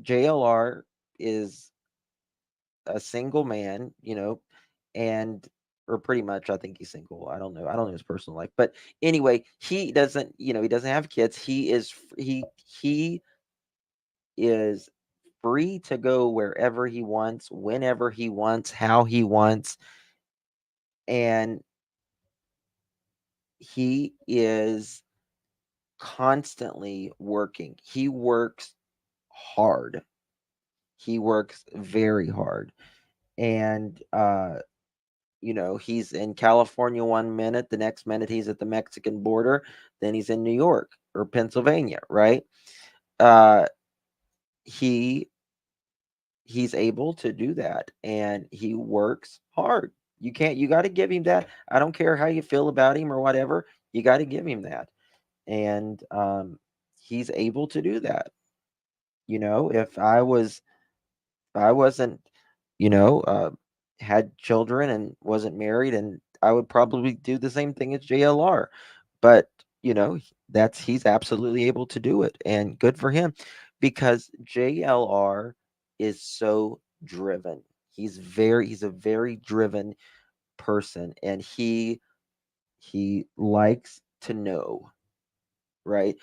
JLR is a single man, and or pretty much I think he's single. I don't know. I don't know his personal life. But anyway, he doesn't, he doesn't have kids. He is free to go wherever he wants, whenever he wants, how he wants, and he is constantly working. He works hard. He works very hard. And he's in California one minute, the next minute he's at the Mexican border, then he's in New York or Pennsylvania, right? He he's able to do that, and he works hard. You got to give him that. I don't care how you feel about him or whatever. You got to give him that. And he's able to do that. If I wasn't, had children and wasn't married, and I would probably do the same thing as JLR. But, he's absolutely able to do it, and good for him, because JLR is so driven. He's a very driven person, and he likes to know, right?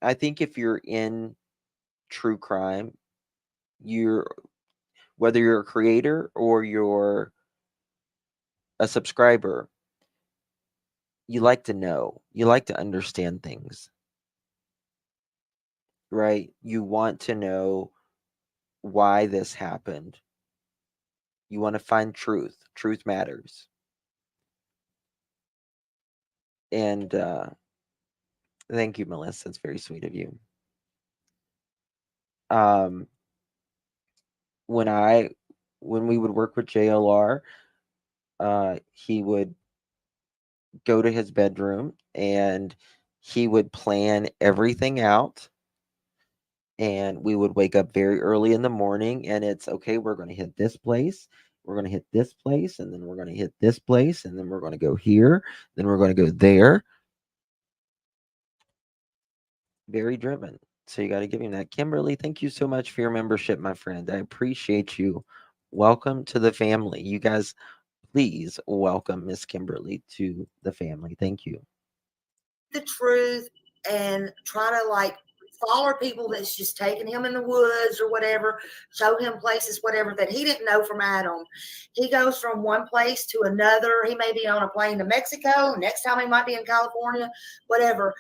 I think if you're in true crime, you're whether you're a creator or you're a subscriber, you like to know, you like to understand things, right? You want to know why this happened. You want to find truth. Truth matters. And thank you, Melissa. It's very sweet of you. Um, when we would work with JLR, he would go to his bedroom and he would plan everything out, and we would wake up very early in the morning, and it's okay, we're going to hit this place, we're going to hit this place, and then we're going to hit this place, and then we're going to go here, then we're going to go there. Very driven. So you got to give him that. Kimberly, thank you so much for your membership, my friend. I appreciate you. Welcome to the family. You guys, please welcome Miss Kimberly to the family. Thank you. truth and try to like follow people that's just taking him in the woods or whatever, show him places, whatever, that he didn't know from Adam. He goes from one place to another. He may be on a plane to Mexico. Next time he might be in California, whatever.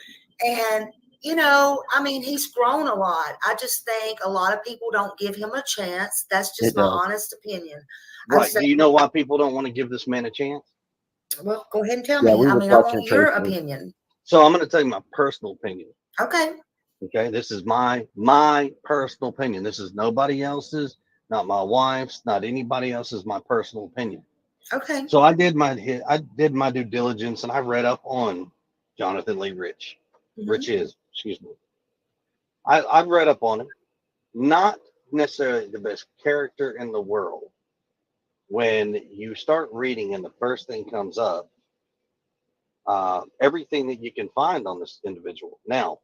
And, you know, I mean, he's grown a lot. I just think a lot of people don't give him a chance. That's just my honest opinion. Right. Do you know why people don't want to give this man a chance? Well, go ahead and tell Yeah, me. we I were mean, I want talking your Tracy. opinion. So I'm going to tell you my personal opinion. Okay. Okay. This is my personal opinion. This is nobody else's, not my wife's, not anybody else's, my personal opinion. Okay. So I did my due diligence, and I read up on Jonathan Lee Rich. Excuse me. I've read up on him. Not necessarily the best character in the world. When you start reading and the first thing comes up, everything that you can find on this individual. Now,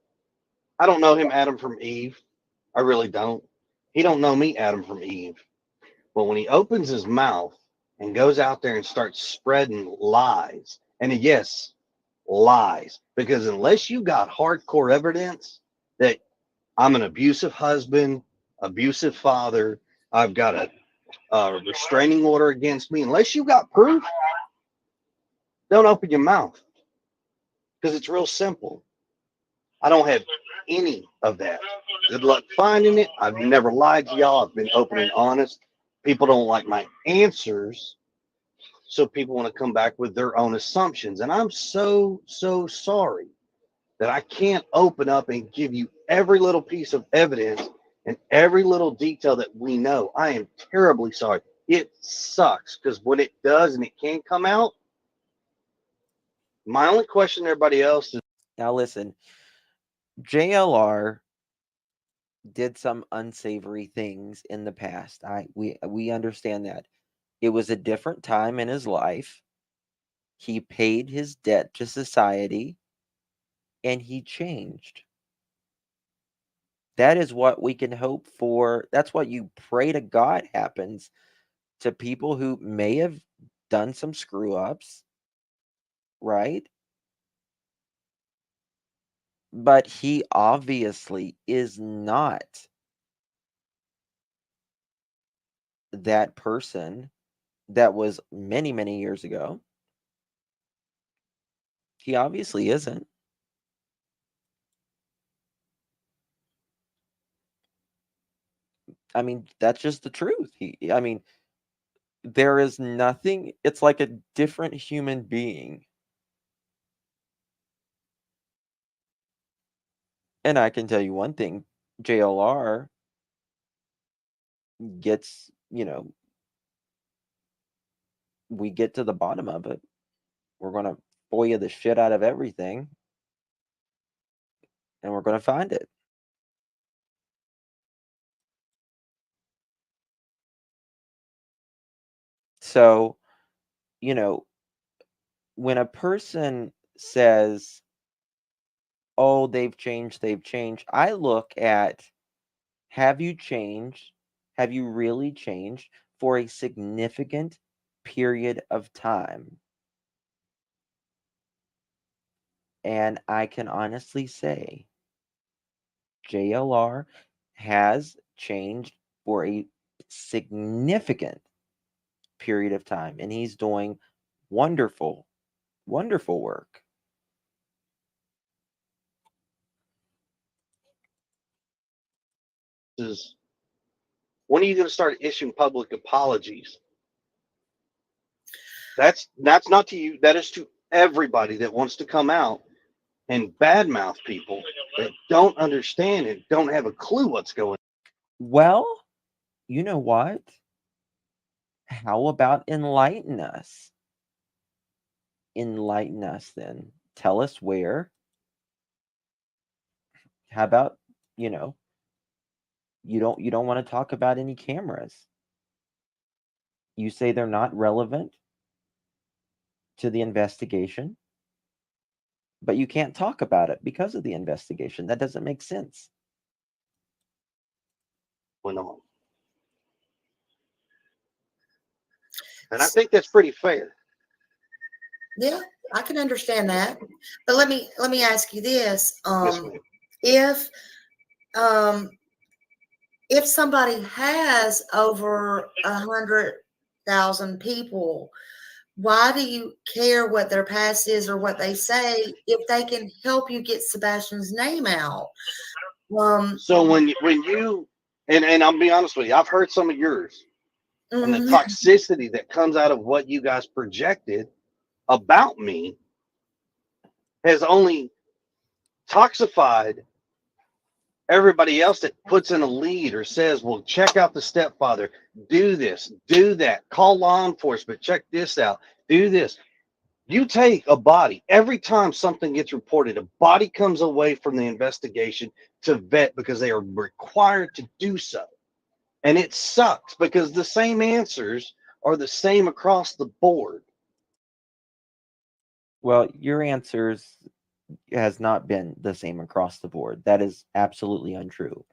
I don't know him, Adam from Eve. I really don't. He don't know me, Adam from Eve. But when he opens his mouth and goes out there and starts spreading lies, and yes, lies, because unless you got hardcore evidence that I'm an abusive husband, abusive father, I've got a restraining order against me, unless you got proof, don't open your mouth, because it's real simple. I don't have any of that. Good luck finding it. I've never lied to y'all. I've been open and honest. People don't like my answers, so people want to come back with their own assumptions. And I'm so sorry that I can't open up and give you every little piece of evidence and every little detail that we know. I am terribly sorry. It sucks, because when it does and it can come out, my only question to everybody else is, Now listen, JLR did some unsavory things in the past. We understand that. It was a different time in his life. He paid his debt to society and he changed. That is what we can hope for. That's what you pray to God happens to people who may have done some screw ups, right? But he obviously is not that person that was many years ago. He obviously isn't. I mean, that's just the truth. I mean, there is nothing, it's like a different human being. And I can tell you one thing, JLR gets, we get to the bottom of it. We're going to FOIA the shit out of everything. And we're going to find it. So, when a person says, oh, they've changed, I look at, have you changed? Have you really changed for a significant period of time? And I can honestly say JLR has changed for a significant period of time, and he's doing wonderful work. is when are you going to start issuing public apologies? That's not to you. That is to everybody that wants to come out and badmouth people that don't understand and don't have a clue what's going on. Well, you know what? How about enlighten us? Enlighten us then. Tell us where. How about, you don't want to talk about any cameras. You say they're not relevant to the investigation, but you can't talk about it because of the investigation. That doesn't make sense. And I think that's pretty fair. Yeah, I can understand that. But let me ask you this. Yes, ma'am. If if somebody has over 100,000 people, why do you care what their past is or what they say if they can help you get Sebastian's name out? So when you and I'll be honest with you, I've heard some of yours, and the Mhm. toxicity that comes out of what you guys projected about me has only toxified everybody else that puts in a lead or says, well, check out the stepfather, do this, do that, call law enforcement, check this out, do this. You take a body, every time something gets reported, a body comes away from the investigation to vet because they are required to do so. And it sucks because the same answers are the same across the board. Well, your answers has not been the same across the board. That is absolutely untrue.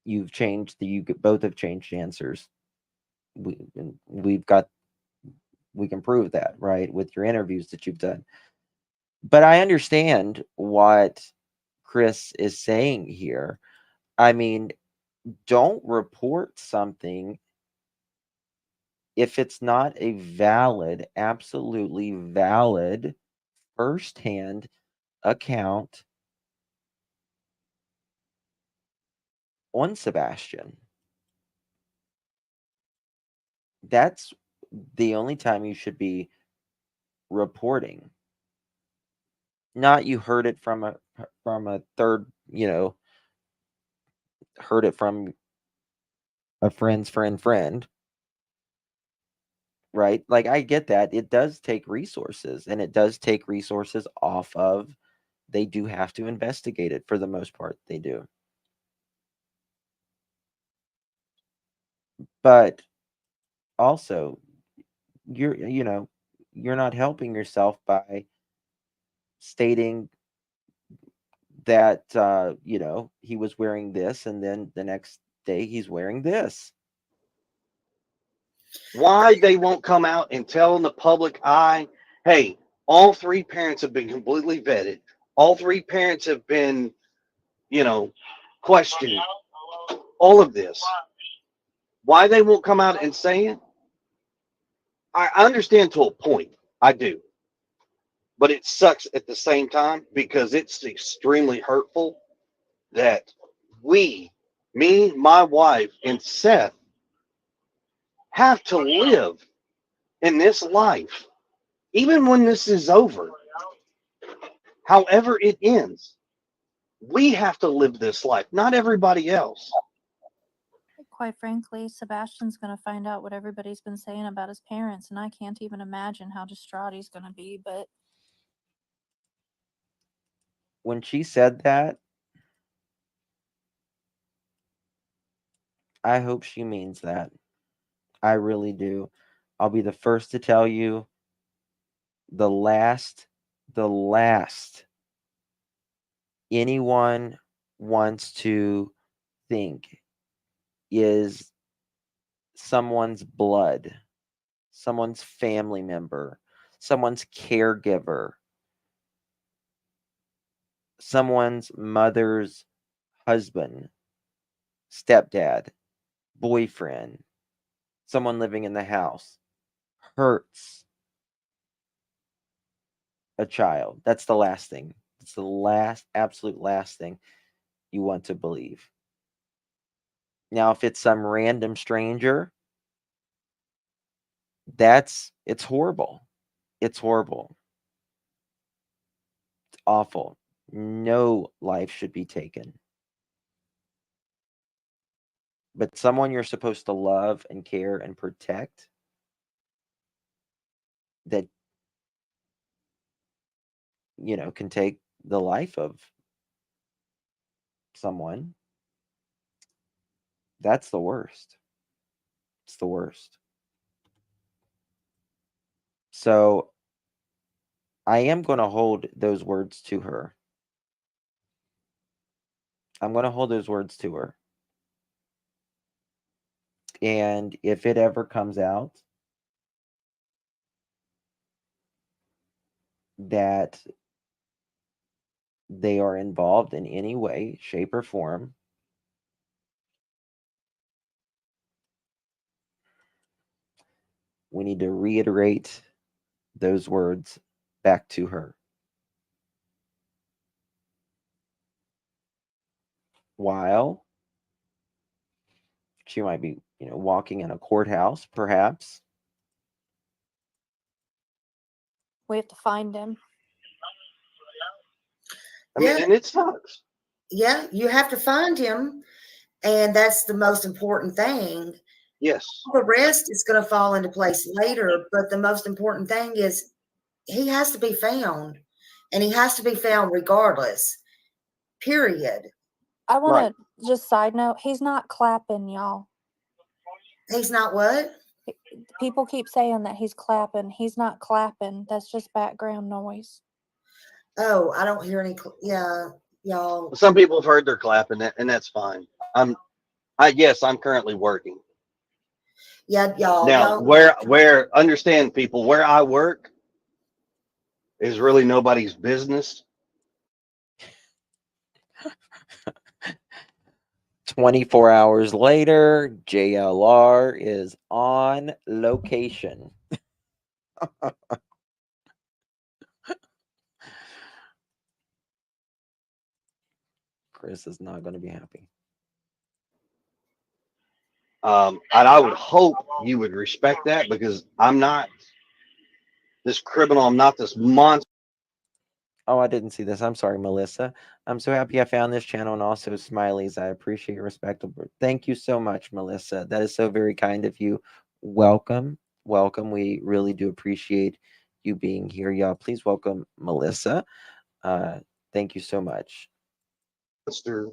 You've changed you both have changed answers. We've got we can prove that, right, with your interviews that you've done. But I understand what Chris is saying here. I mean, don't report something if it's not a valid, absolutely valid firsthand account on Sebastian. That's the only time you should be reporting. Not you heard it from a third, heard it from a friend's friend, right? Like I get that. It does take resources, and it does take resources off of, they do have to investigate it for the most part. They do. But also, you're not helping yourself by stating that he was wearing this and then the next day he's wearing this. Why they won't come out and tell in the public eye, hey, all three parents have been completely vetted. All three parents have been, you know, questioned. All of this. Why they won't come out and say it? I understand to a point. I do. But it sucks at the same time because it's extremely hurtful that we, me, my wife, and Seth have to live in this life, even when this is over, however it ends. We have to live this life, not everybody else. Quite frankly, Sebastian's going to find out what everybody's been saying about his parents, and I can't even imagine how distraught he's going to be. But When she said that, I hope she means that. I really do. I'll be the first to tell you, the last anyone wants to think is someone's blood, someone's family member, someone's caregiver, someone's mother's husband, stepdad, boyfriend, someone living in the house hurts a child. That's the last thing. It's the last, absolute last thing you want to believe. Now, if it's some random stranger, it's horrible. It's horrible. It's awful. No life should be taken. But someone you're supposed to love and care and protect, that can take the life of someone, that's the worst. It's the worst. So I am going to hold those words to her. I'm going to hold those words to her. And if it ever comes out that they are involved in any way, shape, or form, we need to reiterate those words back to her. While she might be, walking in a courthouse, perhaps. We have to find him. I mean, Yeah. and it sucks. Yeah, you have to find him, and that's the most important thing. Yes. The rest is going to fall into place later, but the most important thing is he has to be found, and he has to be found regardless. Period. I want Right. to just side note, he's not clapping, y'all. He's not what? People keep saying that he's clapping. He's not clapping. That's just background noise. Oh, I don't hear any. Yeah, y'all. Some people have heard they're clapping, and that's fine. Yes, I'm currently working. Yeah, y'all. Now, where understand people, where I work is really nobody's business. 24 hours later, JLR is on location. Chris is not going to be happy. And I would hope you would respect that, because I'm not this criminal. I'm not this monster. Oh, I didn't see this. I'm sorry, Melissa. I'm so happy I found this channel, and also Smileys. I appreciate your respect. Thank you so much, Melissa. That is so very kind of you. Welcome. Welcome. We really do appreciate you being here. Y'all, please welcome Melissa. Thank you so much. That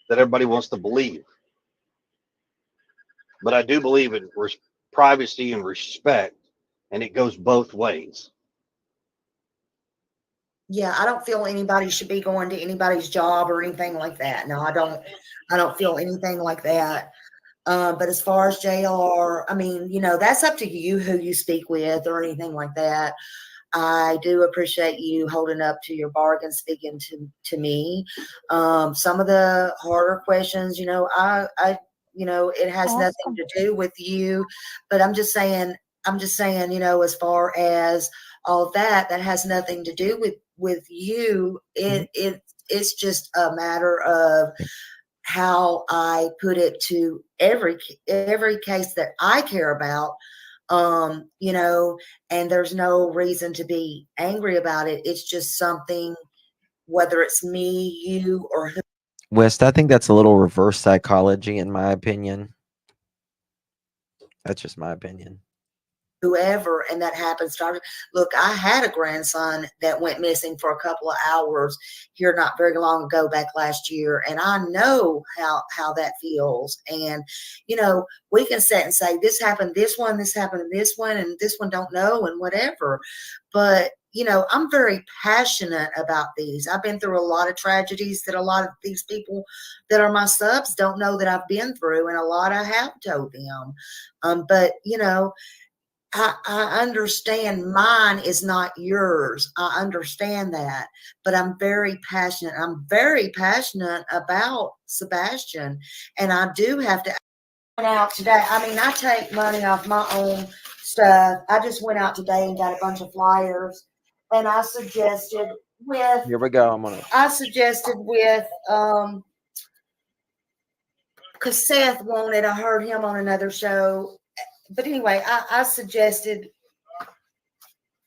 everybody wants to believe. But I do believe in privacy and respect, and it goes both ways. Yeah, I don't feel anybody should be going to anybody's job or anything like that. No, I don't. I don't feel anything like that. But as far as JLR, I mean, that's up to you who you speak with or anything like that. I do appreciate you holding up to your bargain, speaking to me. Some of the harder questions, it has Ask nothing him. to do with you, but I'm just saying, as far as all of that has nothing to do with you. It's just a matter of how I put it to every case that I care about. And there's no reason to be angry about it. It's just something, whether it's me, you, or West, I think that's a little reverse psychology, in my opinion. That's just my opinion. whoever, and that happens. Look, I had a grandson that went missing for a couple of hours here not very long ago, back last year, and I know how that feels. And we can sit and say this happened, this one, this happened, this one, and this one don't know, and whatever. But I'm very passionate about these. I've been through a lot of tragedies that a lot of these people that are my subs don't know that I've been through, and a lot I have told them. But I understand mine is not yours. I understand that, but I'm very passionate. I'm very passionate about Sebastian, and I do have to went out today. I mean, I take money off my own stuff. I just went out today and got a bunch of flyers, and I suggested Here we go. because Seth wanted. I heard him on another show. But anyway, I suggested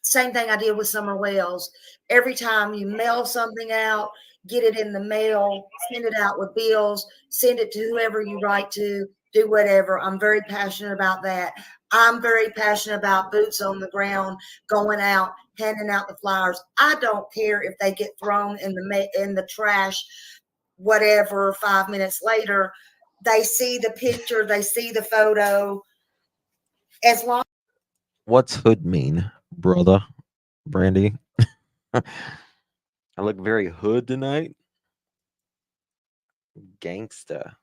same thing I did with Summer Wells. Every time you mail something out, get it in the mail, send it out with bills, send it to whoever you write to, do whatever. I'm very passionate about that. I'm very passionate about boots on the ground, going out, handing out the flyers. I don't care if they get thrown in the trash, whatever, 5 minutes later. They see the picture, they see the photo. As long What's hood mean, brother? Brandy? I look very hood tonight. Gangsta.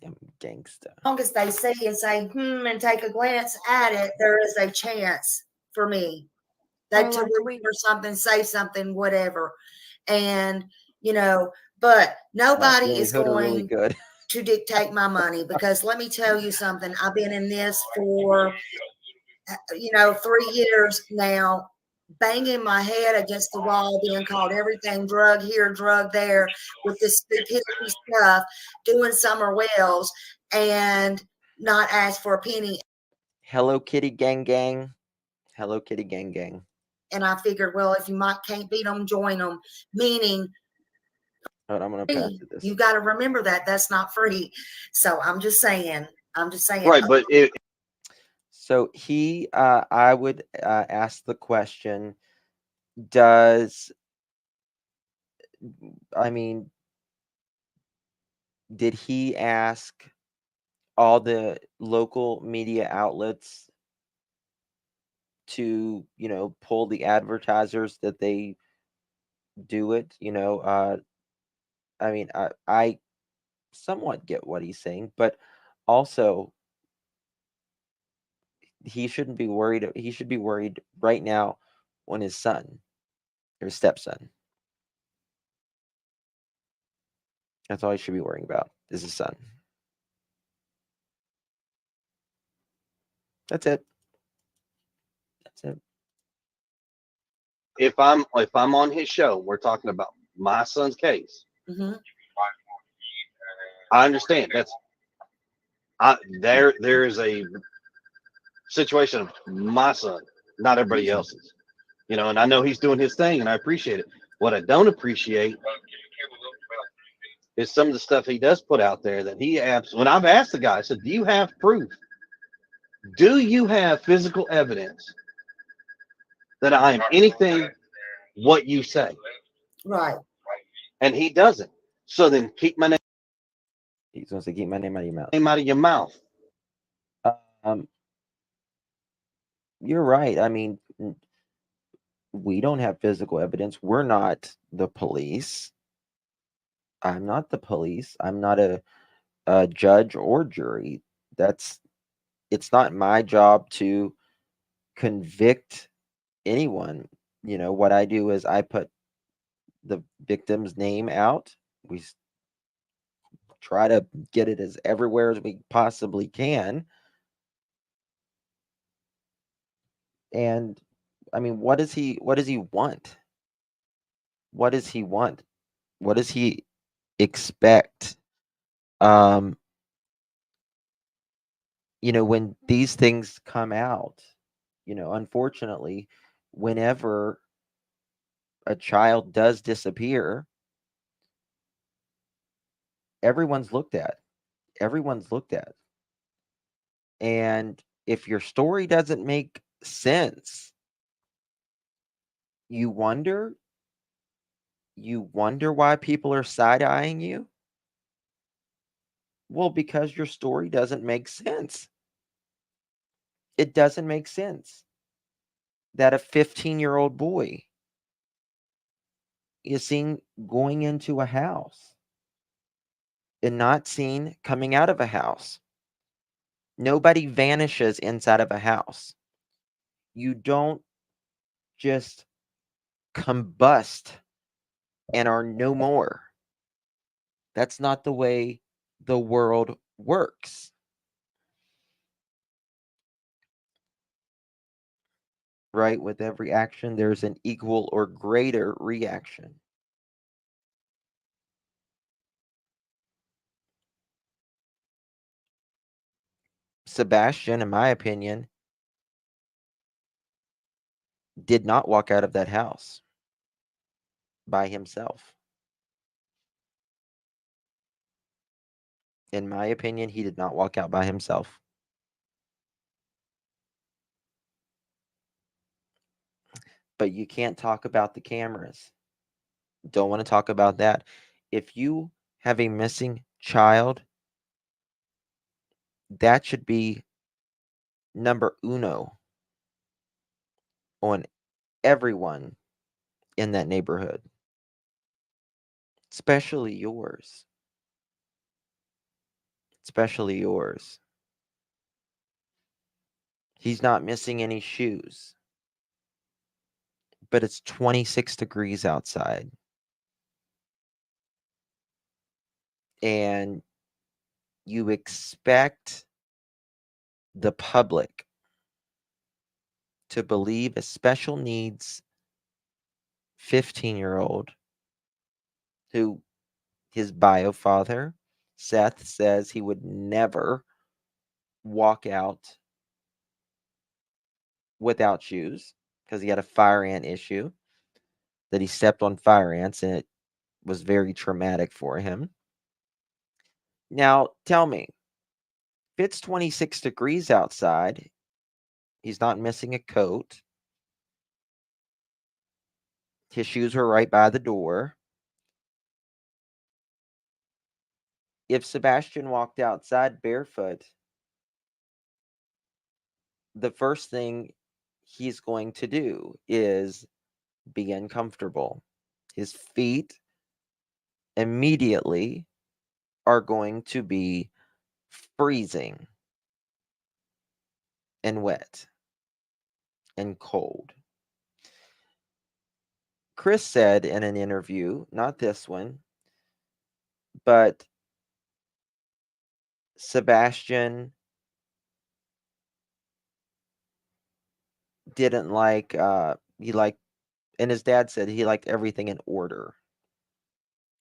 I'm gangsta. as they see and say, and take a glance at it, there is a chance for me. They Or to like remember something, say something, whatever. And, but nobody Really is hood or really going good. to dictate my money, because let me tell you something. I've been in this for 3 years now, banging my head against the wall, being called everything, drug here, drug there, with this stupidity stuff, doing summer wells, and not ask for a penny. Hello Kitty gang gang. Hello Kitty gang gang. And I figured, well, if you can't beat them, join them. Meaning, But I'm gonna pass you this. you got to remember that that's not free. So I'm just saying. Right, but So I would ask the question: Does I mean, did he ask all the local media outlets to pull the advertisers that they do it? I somewhat get what he's saying, but also he shouldn't be worried. He should be worried right now on his son or his stepson. That's all he should be worrying about is his son. That's it. That's it. if I'm on his show, we're talking about my son's case. Mhm. I understand there is a situation of my son, not everybody else's. And I know he's doing his thing, and I appreciate it. What I don't appreciate is some of the stuff he does put out there that he abs. When I've asked the guy, I said, "Do you have proof? Do you have physical evidence that I am anything what you say?" Right. And he doesn't. So then keep my He's going to say, keep my name out of your mouth. name out of your mouth. Um, you're right. I mean, we don't have physical evidence. We're not the police. I'm not the police. I'm not a judge or jury. It's not my job to convict anyone. What I do is I put the victim's name out. We try to get it as everywhere as we possibly can. And I mean, what does he want? What does he want? What does he expect? Um, when these things come out, unfortunately, whenever a child does disappear, everyone's looked at. Everyone's looked at. And if your story doesn't make sense, you wonder why people are side-eyeing you. Well, because your story doesn't make sense. It doesn't make sense that a 15-year-old boy is seen going into a house and not seen coming out of a house. Nobody vanishes inside of a house. You don't just combust and are no more. That's not the way the world works. Right? With every action, there's an equal or greater reaction. Sebastian, in my opinion, did not walk out of that house by himself. In my opinion, he did not walk out by himself. But you can't talk about the cameras. Don't want to talk about that. If you have a missing child, that should be number uno on everyone in that neighborhood, especially yours. Especially yours. He's not missing any shoes. but it's 26 degrees outside. And you expect the public to believe a special needs 15-year-old who his bio father, Seth, says he would never walk out without shoes because he had a fire ant issue, that he stepped on fire ants and it was very traumatic for him. Now, tell me, if it's 26 degrees outside, he's not missing a coat. His shoes were right by the door. If Sebastian walked outside barefoot, the first thing he's going to do is be uncomfortable. His feet immediately are going to be freezing and wet and cold. Chris said in an interview, not this one, but Sebastian didn't like, he liked, and his dad said he liked everything in order.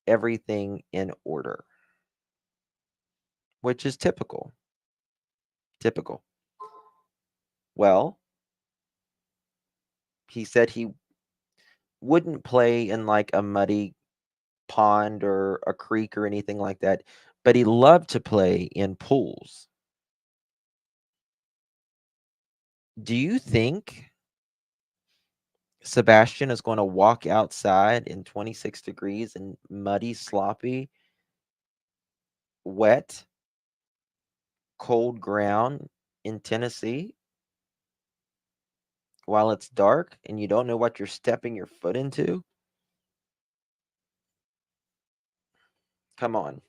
Everything in order. Which is typical. Typical. Well, he said he wouldn't play in like a muddy pond or a creek or anything like that, but he loved to play in pools. Do you think Sebastian is going to walk outside in 26 degrees and muddy, sloppy, wet, cold ground in Tennessee while it's dark and you don't know what you're stepping your foot into? Come on.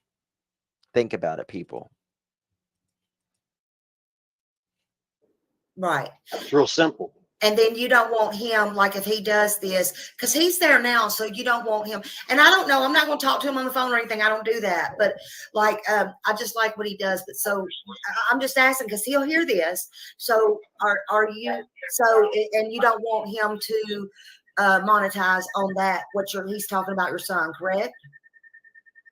Think about it, people. Right. It's real simple. And then you don't want him, like if he does this, because he's there now, so you don't want him. And I don't know, I'm not going to talk to him on the phone or anything. I don't do that. But like, I just like what he does. But so I'm just asking because he'll hear this. So are you, so, and you don't want him to monetize on that, he's talking about your son, correct?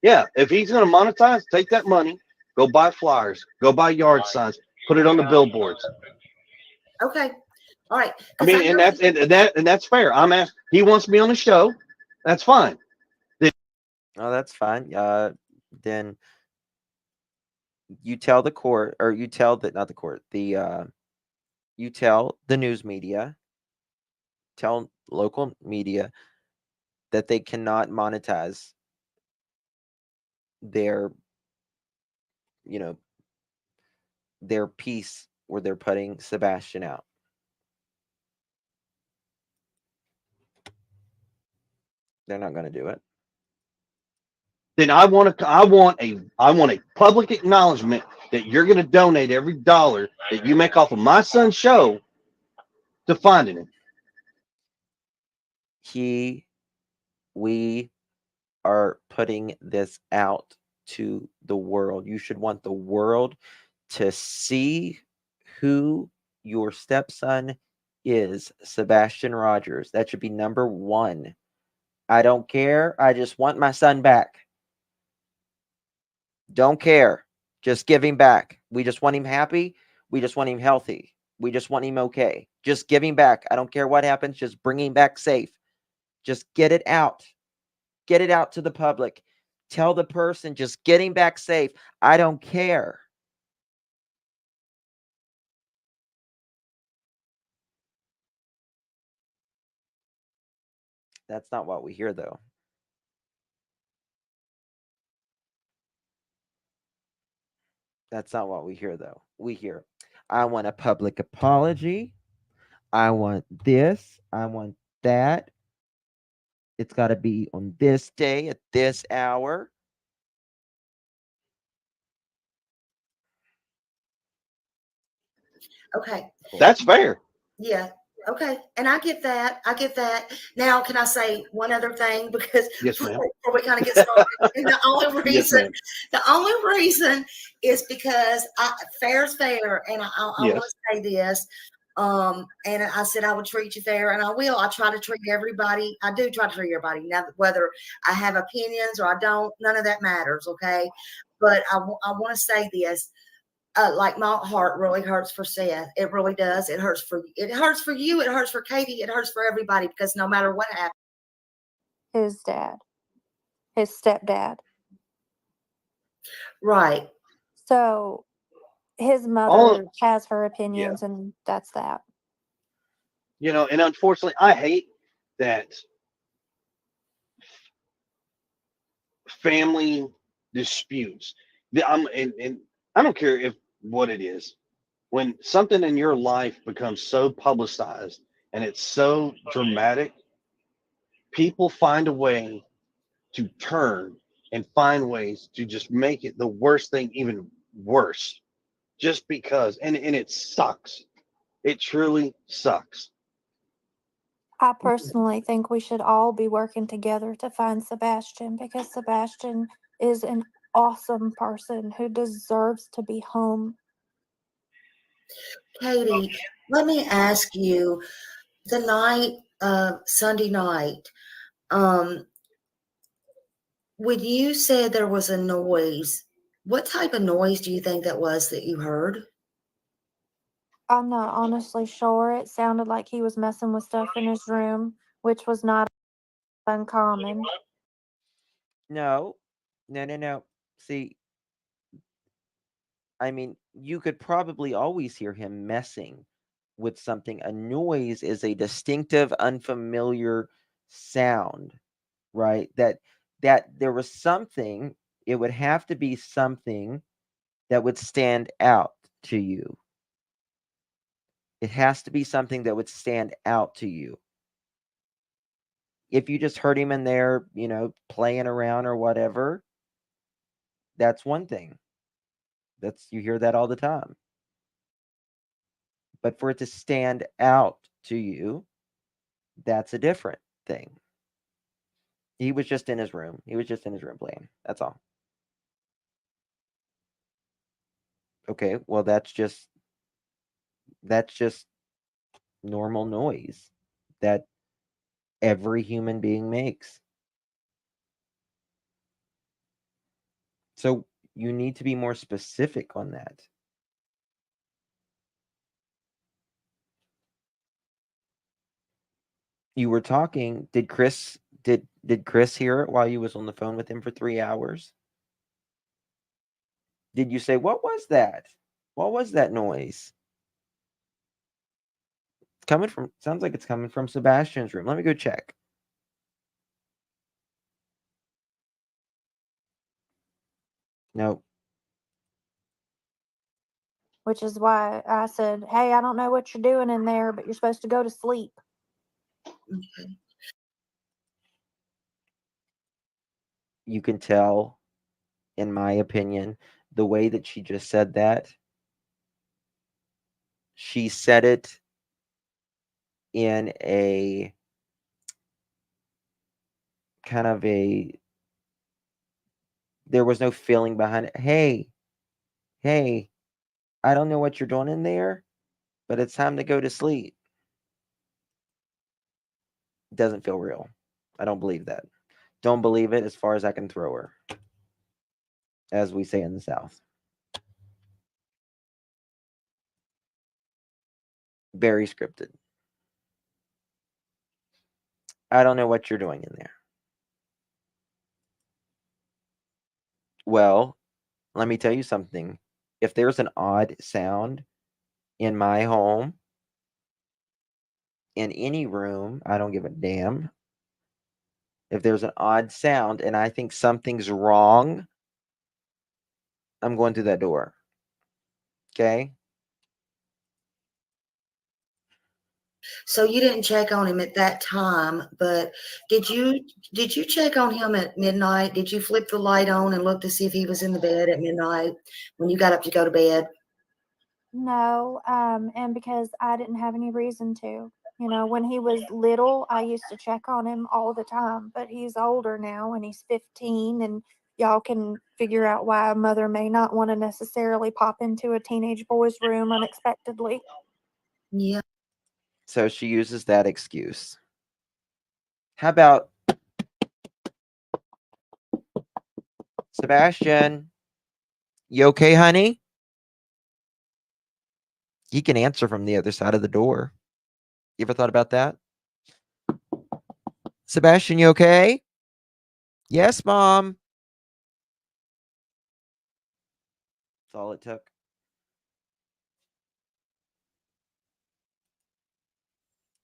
Yeah, if he's going to monetize, take that money, go buy flyers, go buy yard signs, put it on the billboards. Okay. All right. I mean, and that's fair. I'm asking. He wants to be on the show. That's fine. Oh, that's fine. Then you tell the court, or you tell the, not the court, you tell the news media, tell local media that they cannot monetize their, their piece where they're putting Sebastian out. They're not going to do it. Then I want a public acknowledgement that you're going to donate every dollar that you make off of my son's show to finding him. We are putting this out to the world. You should want the world to see who your stepson is, Sebastian Rogers. That should be number one. I don't care. I just want my son back. Don't care. Just give him back. We just want him happy. We just want him healthy. We just want him okay. Just give him back. I don't care what happens. Just bring him back safe. Just get it out. Get it out to the public. Tell the person, just get him back safe. I don't care. That's not what we hear, though. That's not what we hear, though. We hear, I want a public apology. I want this. I want that. It's got to be on this day at this hour. Okay. That's fair. Yeah. Okay, and I get that. I get that. Now, can I say one other thing? Because Yes, ma'am. before we kind of get started, and Yes, ma'am. the only reason is because fair is fair, and I want Yes. to say this. And I said I would treat you fair, and I will. I try to treat everybody. I do try to treat everybody. Now, whether I have opinions or I don't, none of that matters. Okay, but I want to say this. Like my heart really hurts for Seth. It really does. It hurts for you. It hurts for Katie. It hurts for everybody because no matter what happens. His dad, his stepdad. Right. So his All mother has her yeah. opinions, and that's that. And unfortunately, I hate that family disputes. And I don't care if what it is. When something in your life becomes so publicized and it's so dramatic, people find a way to turn and find ways to just make it the worst thing even worse. Just because, and it sucks. It truly sucks. I personally think we should all be working together to find Sebastian because Sebastian is an awesome person who deserves to be home. Katie, let me ask you, the night Sunday night, um, when you said there was a noise, what type of noise do you think that was that you heard? I'm not honestly sure. It sounded like he was messing with stuff in his room, which was not uncommon. No, no, no, no. See, I mean, you could probably always hear him messing with something. A noise is a distinctive, unfamiliar sound, right? That there was something, it would have to be something that would stand out to you. It has to be something that would stand out to you. If you just heard him in there, playing around or whatever, that's one thing. You hear that all the time. But for it to stand out to you, that's a different thing. He was just in his room. He was just in his room playing. That's all. Okay, well that's just normal noise that every human being makes. So you need to be more specific on that. You were talking, did Chris hear it while you was on the phone with him for 3 hours? Did you say, "What was that? What was that noise?" Sounds like it's coming from Sebastian's room. Let me go check. No. Which is why I said, hey, I don't know what you're doing in there, but you're supposed to go to sleep. Okay. You can tell, in my opinion, the way that she just said that. She said it in a kind of there was no feeling behind it. Hey, I don't know what you're doing in there, but it's time to go to sleep. It doesn't feel real. I don't believe that. Don't believe it as far as I can throw her, as we say in the South. Very scripted. I don't know what you're doing in there. Well, let me tell you something. If there's an odd sound in my home, in any room, I don't give a damn. If there's an odd sound and I think something's wrong, I'm going through that door. Okay? So you didn't check on him at that time, but did you check on him at midnight? Did you flip the light on and look to see if he was in the bed at midnight when you got up to go to bed? No, and because I didn't have any reason to. You know, when he was little, I used to check on him all the time, but he's older now and he's 15, and y'all can figure out why a mother may not want to necessarily pop into a teenage boy's room unexpectedly. Yeah. So she uses that excuse. How about Sebastian? You okay, honey? He can answer from the other side of the door. You ever thought about that? Sebastian, you okay? Yes, Mom. That's all it took.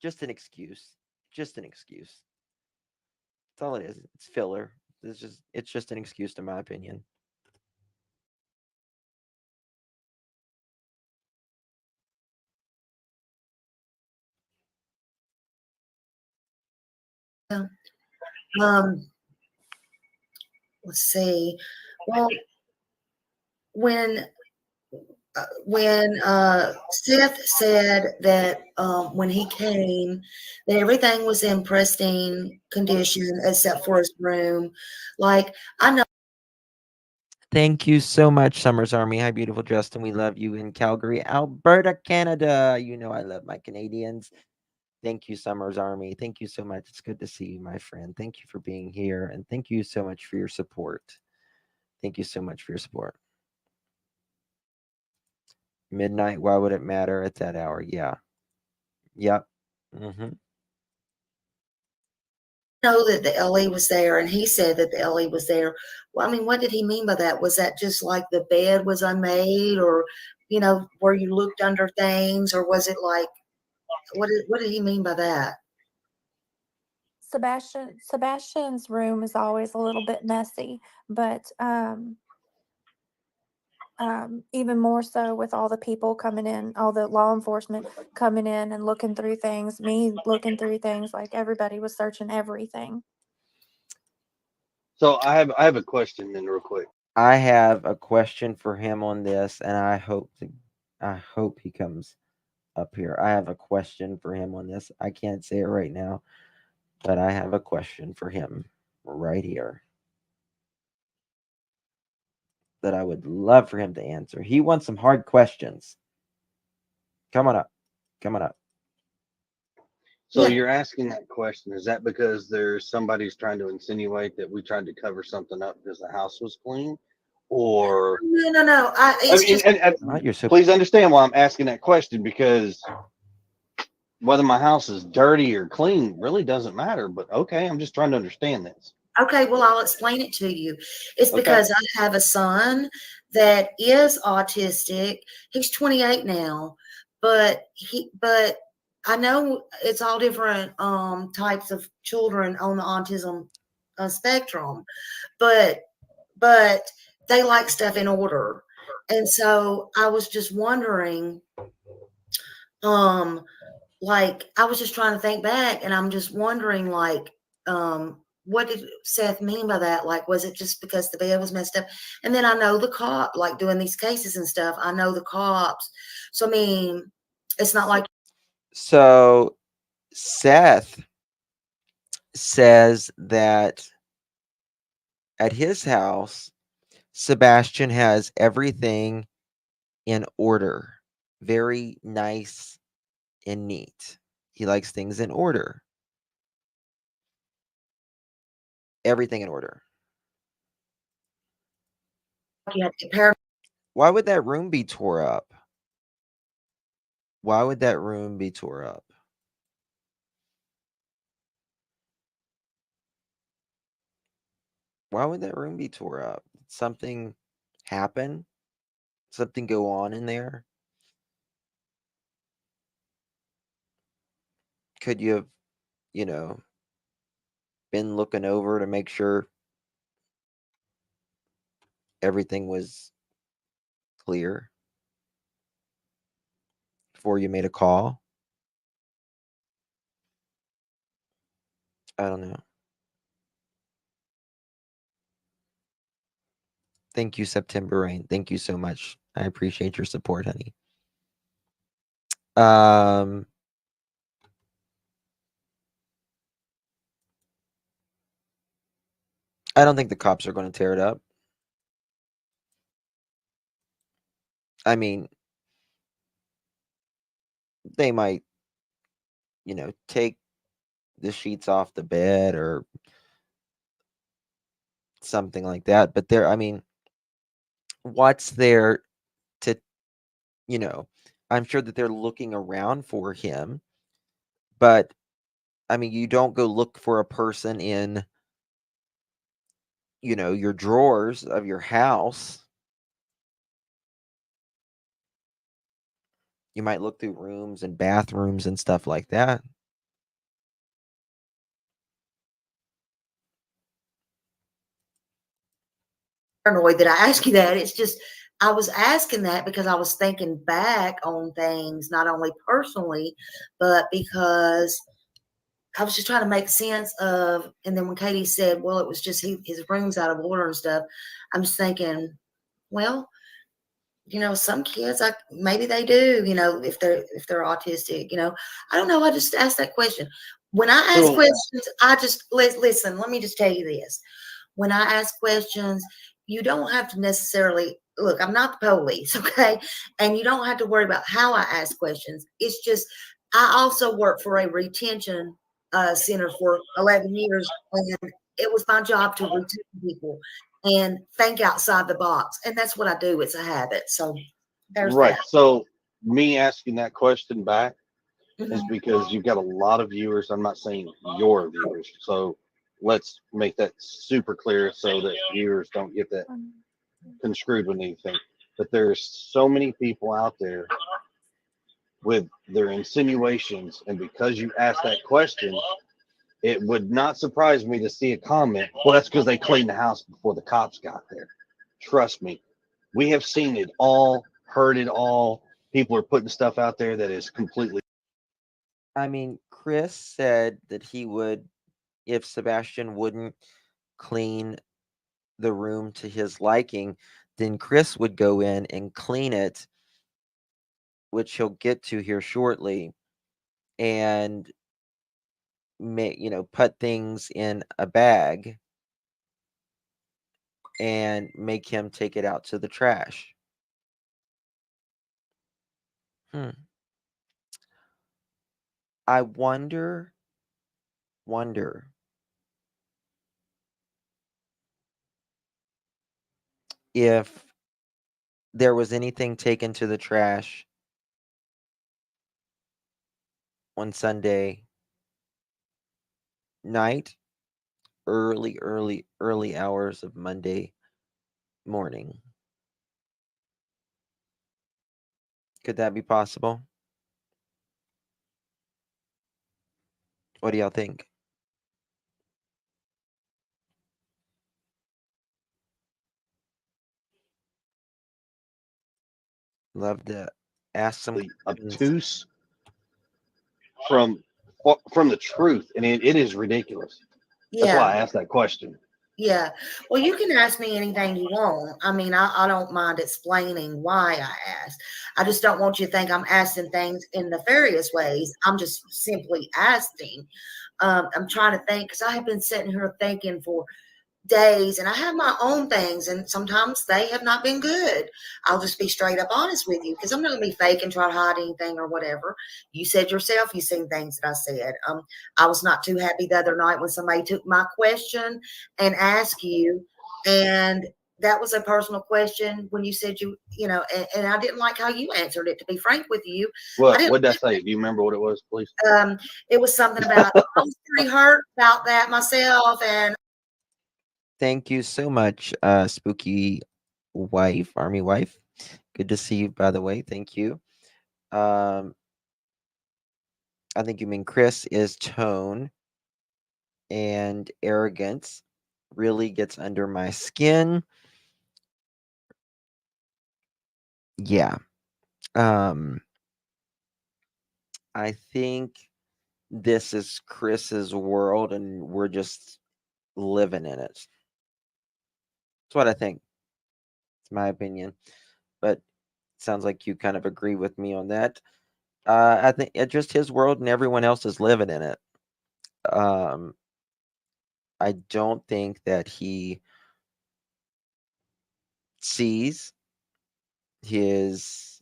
Just an excuse. Just an excuse. That's all it is. It's filler. It's just an excuse, in my opinion. Um, let's see. Well, when Seth said that when he came, that everything was in pristine condition except for his room. Like, I know. Thank you so much, Summers Army. Hi, beautiful Justin. We love you in Calgary, Alberta, Canada. You know I love my Canadians. Thank you, Summers Army. Thank you so much. It's good to see you, my friend. Thank you for being here, and thank you so much for your support. Thank you so much for your support. Midnight, why would it matter at that hour? Yeah. Yep. Know that the LE was there, and he said that the LE was there. Well, I mean, what did he mean by that? Was that just like the bed was unmade, or where you looked under things, or was it like what did he mean by that? Sebastian's room is always a little bit messy, but even more so with all the people coming in, all the law enforcement coming in and looking through things, me looking through things, like everybody was searching everything. So I have a question then, real quick. I have a question for him on this, and I hope he comes up here. I have a question for him on this. I can't say it right now, but I have a question for him right here that I would love for him to answer. He wants some hard questions. Come on up. Come on up. So Yeah. you're asking that question. Is that because there's somebody's trying to insinuate that we tried to cover something up because the house was clean? Or No. I It's mean, just Oh, you're so please understand why I'm asking that question, because whether my house is dirty or clean really doesn't matter. But okay, I'm just trying to understand this. okay. Well, I'll explain it to you. It's Okay. because I have a son that is autistic. He's 28 now, but I know it's all different types of children on the autism spectrum, but they like stuff in order. And so I was just wondering, like, I was just trying to think back, and I'm just wondering, like, what did Seth mean by that? Like, was it just because the bed was messed up? And then I know the cop, like doing these cases and stuff, I know the cops. So, I mean, it's not like. So Seth says that at his house, Sebastian has everything in order, very nice and neat. He likes things in order, everything in order. You have to compare. Why would that room be tore up? Why would that room be tore up? Why would that room be tore up? Did something happen? Something go on in there? Could you have, you know, been looking over to make sure everything was clear before you made a call? I don't know. Thank you, September Rain. Thank you so much. I appreciate your support, honey. I don't think the cops are going to tear it up. I mean, they might, take the sheets off the bed or something like that. But I mean, what's there to, I'm sure that they're looking around for him, but I mean, you don't go look for a person in, your drawers of your house. You might look through rooms and bathrooms and stuff like that. Paranoid that I asked you that. It's just I was asking that because I was thinking back on things, not only personally, but because I was just trying to make sense of. And then when Katie said, "Well, it was just his room's out of order and stuff," I'm just thinking, well, some kids, maybe they do, if they're autistic, I don't know. I just asked that question. When I ask questions, I just listen. Let me just tell you this: when I ask questions, you don't have to necessarily look. I'm not the police, okay? And you don't have to worry about how I ask questions. It's just I also worked for a retention center for 11 years, and it was my job to retain people and think outside the box. And that's what I do. It's a habit. So there's Right. that. So me asking that question back is Mhm. because you've got a lot of viewers. I'm not saying your viewers. So let's make that super clear so that viewers don't get that construed with anything. But there's so many people out there with their insinuations, and because you asked that question, it would not surprise me to see a comment. Well, that's because they cleaned the house before the cops got there. Trust me, we have seen it all, heard it all. People are putting stuff out there that is completely. I mean, Chris said that he would, if Sebastian wouldn't clean the room to his liking, then Chris would go in and clean it, which he'll get to here shortly, and put things in a bag and make him take it out to the trash. I wonder if there was anything taken to the trash on Sunday night, early hours of Monday morning. Could that be possible? What do y'all think? Love to ask some questions. Obtuse from the truth, and it is ridiculous. That's why I asked that question. Yeah. Well, you can ask me anything you want. I mean, I don't mind explaining why I asked. I just don't want you to think I'm asking things in nefarious ways. I'm just simply asking. I'm trying to think because I have been sitting here thinking for days, and I have my own things, and sometimes they have not been good. I'll just be straight up honest with you because I'm not going to be fake and try to hide anything or whatever. You said yourself you've seen things that I said. I was not too happy the other night when somebody took my question and asked you, and that was a personal question when you said and I didn't like how you answered it, to be frank with you. What did I say? Do you remember what it was, please? It was something about I was pretty hurt about that myself, and Thank you so much, spooky wife, army wife. Good to see you, by the way. Thank you. I think you mean Chris is tone and arrogance really gets under my skin. Yeah. I think this is Chris's world and we're just living in it. That's what I think. It's my opinion. But it sounds like you kind of agree with me on that. I think it's just his world and everyone else is living in it. I don't think that he sees his.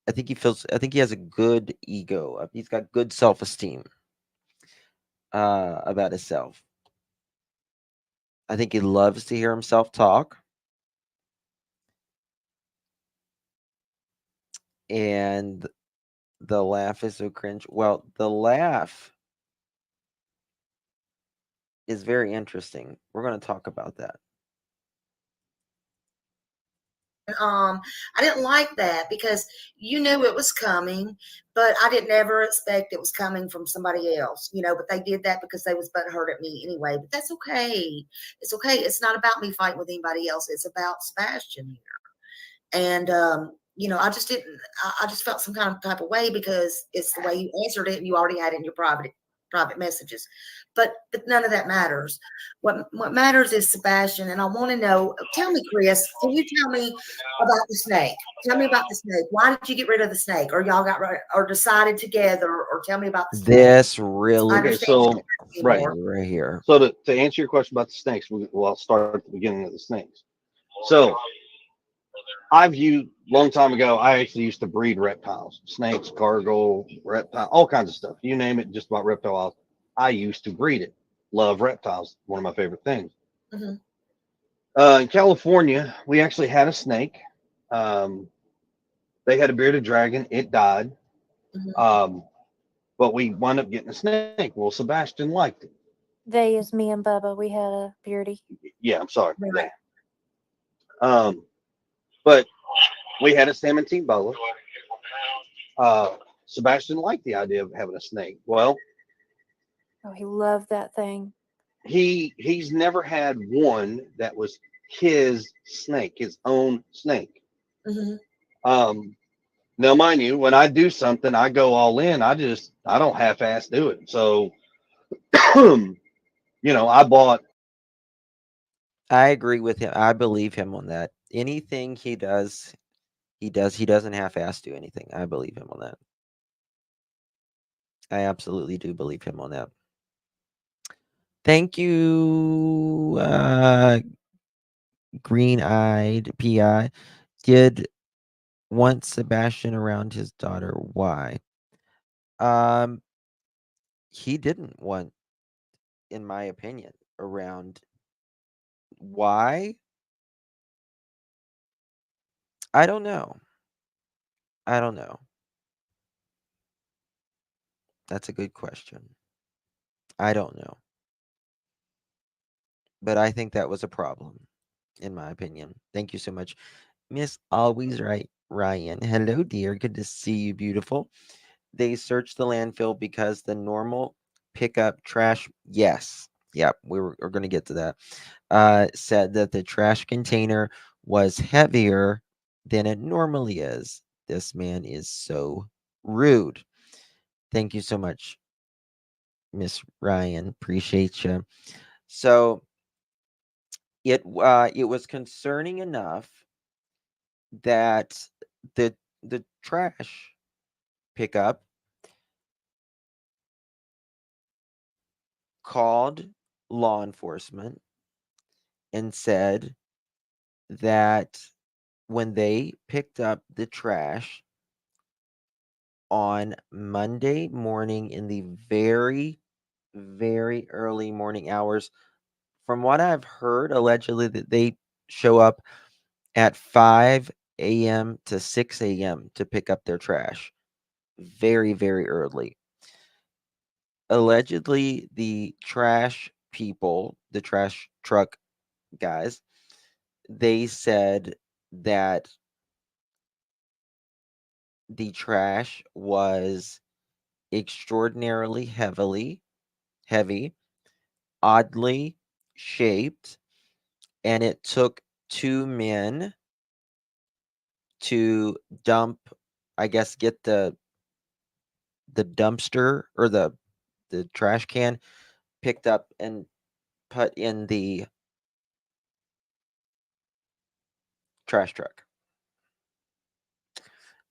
I think he has a good ego. He's got good self-esteem about himself. I think he loves to hear himself talk. And the laugh is so cringe. Well, the laugh is very interesting. We're going to talk about that. I didn't like that because you knew it was coming, but I didn't ever expect it was coming from somebody else, but they did that because they was butthurt at me anyway. But that's okay. It's okay. It's not about me fighting with anybody else. It's about Sebastian here. And I just didn't I just felt some kind of type of way because it's the way you answered it and you already had it in your private messages. But none of that matters. What matters is Sebastian, and I want to know. Tell me, Chris, can you tell me about the snake? Tell me about the snake. Why did you get rid of the snake, or y'all got or decided together, or tell me about the snake? This I really Okay, understand so you right. anymore. right here. So to answer your question about the snakes, I'll start at the beginning of the snakes. So I've used long time ago. I actually used to breed reptiles, snakes, gargoyle, reptile, all kinds of stuff. You name it, just about reptiles. I used to breed it. Love reptiles. One of my favorite things. Mhm. In California, we actually had a snake. Um, they had a bearded dragon. It died. Mhm. Um, but we wound up getting a snake. Well, Sebastian liked it. They is me and Bubba. We had a beardy. Yeah, I'm sorry. Right. But we had a Samontine boa. Sebastian liked the idea of having a snake. Well, Oh, he loved that thing. he's never had one that was his snake, his own snake. Mhm. Um, now, mind you, when I do something, I go all in. I don't half-ass do it. So, I bought. I agree with him. I believe him on that. Anything he does, he does. He doesn't half-ass do anything. I believe him on that. I absolutely do believe him on that. Thank you, green-eyed PI. Did want Sebastian around his daughter. Why? Um, he didn't want, in my opinion, around. Why? I don't know. I don't know. That's a good question. I don't know. But I think that was a problem, in my opinion. Thank you so much. Miss Always Right Ryan. Hello, dear. Good to see you, beautiful. They searched the landfill because the normal pickup trash. Yes. Yep. We're going to get to that. Said that the trash container was heavier than it normally is. This man is so rude. Thank you so much, Miss Ryan. Appreciate you. So it was concerning enough that the trash pickup called law enforcement and said that when they picked up the trash on Monday morning in the very, very early morning hours, from what I've heard, allegedly that they show up at 5 a.m. to 6 a.m. to pick up their trash. Very, very early. Allegedly, the trash people, the trash truck guys, they said that the trash was extraordinarily heavy, oddly shaped, and it took two men to dump, I guess, get the dumpster or the trash can picked up and put in the trash truck.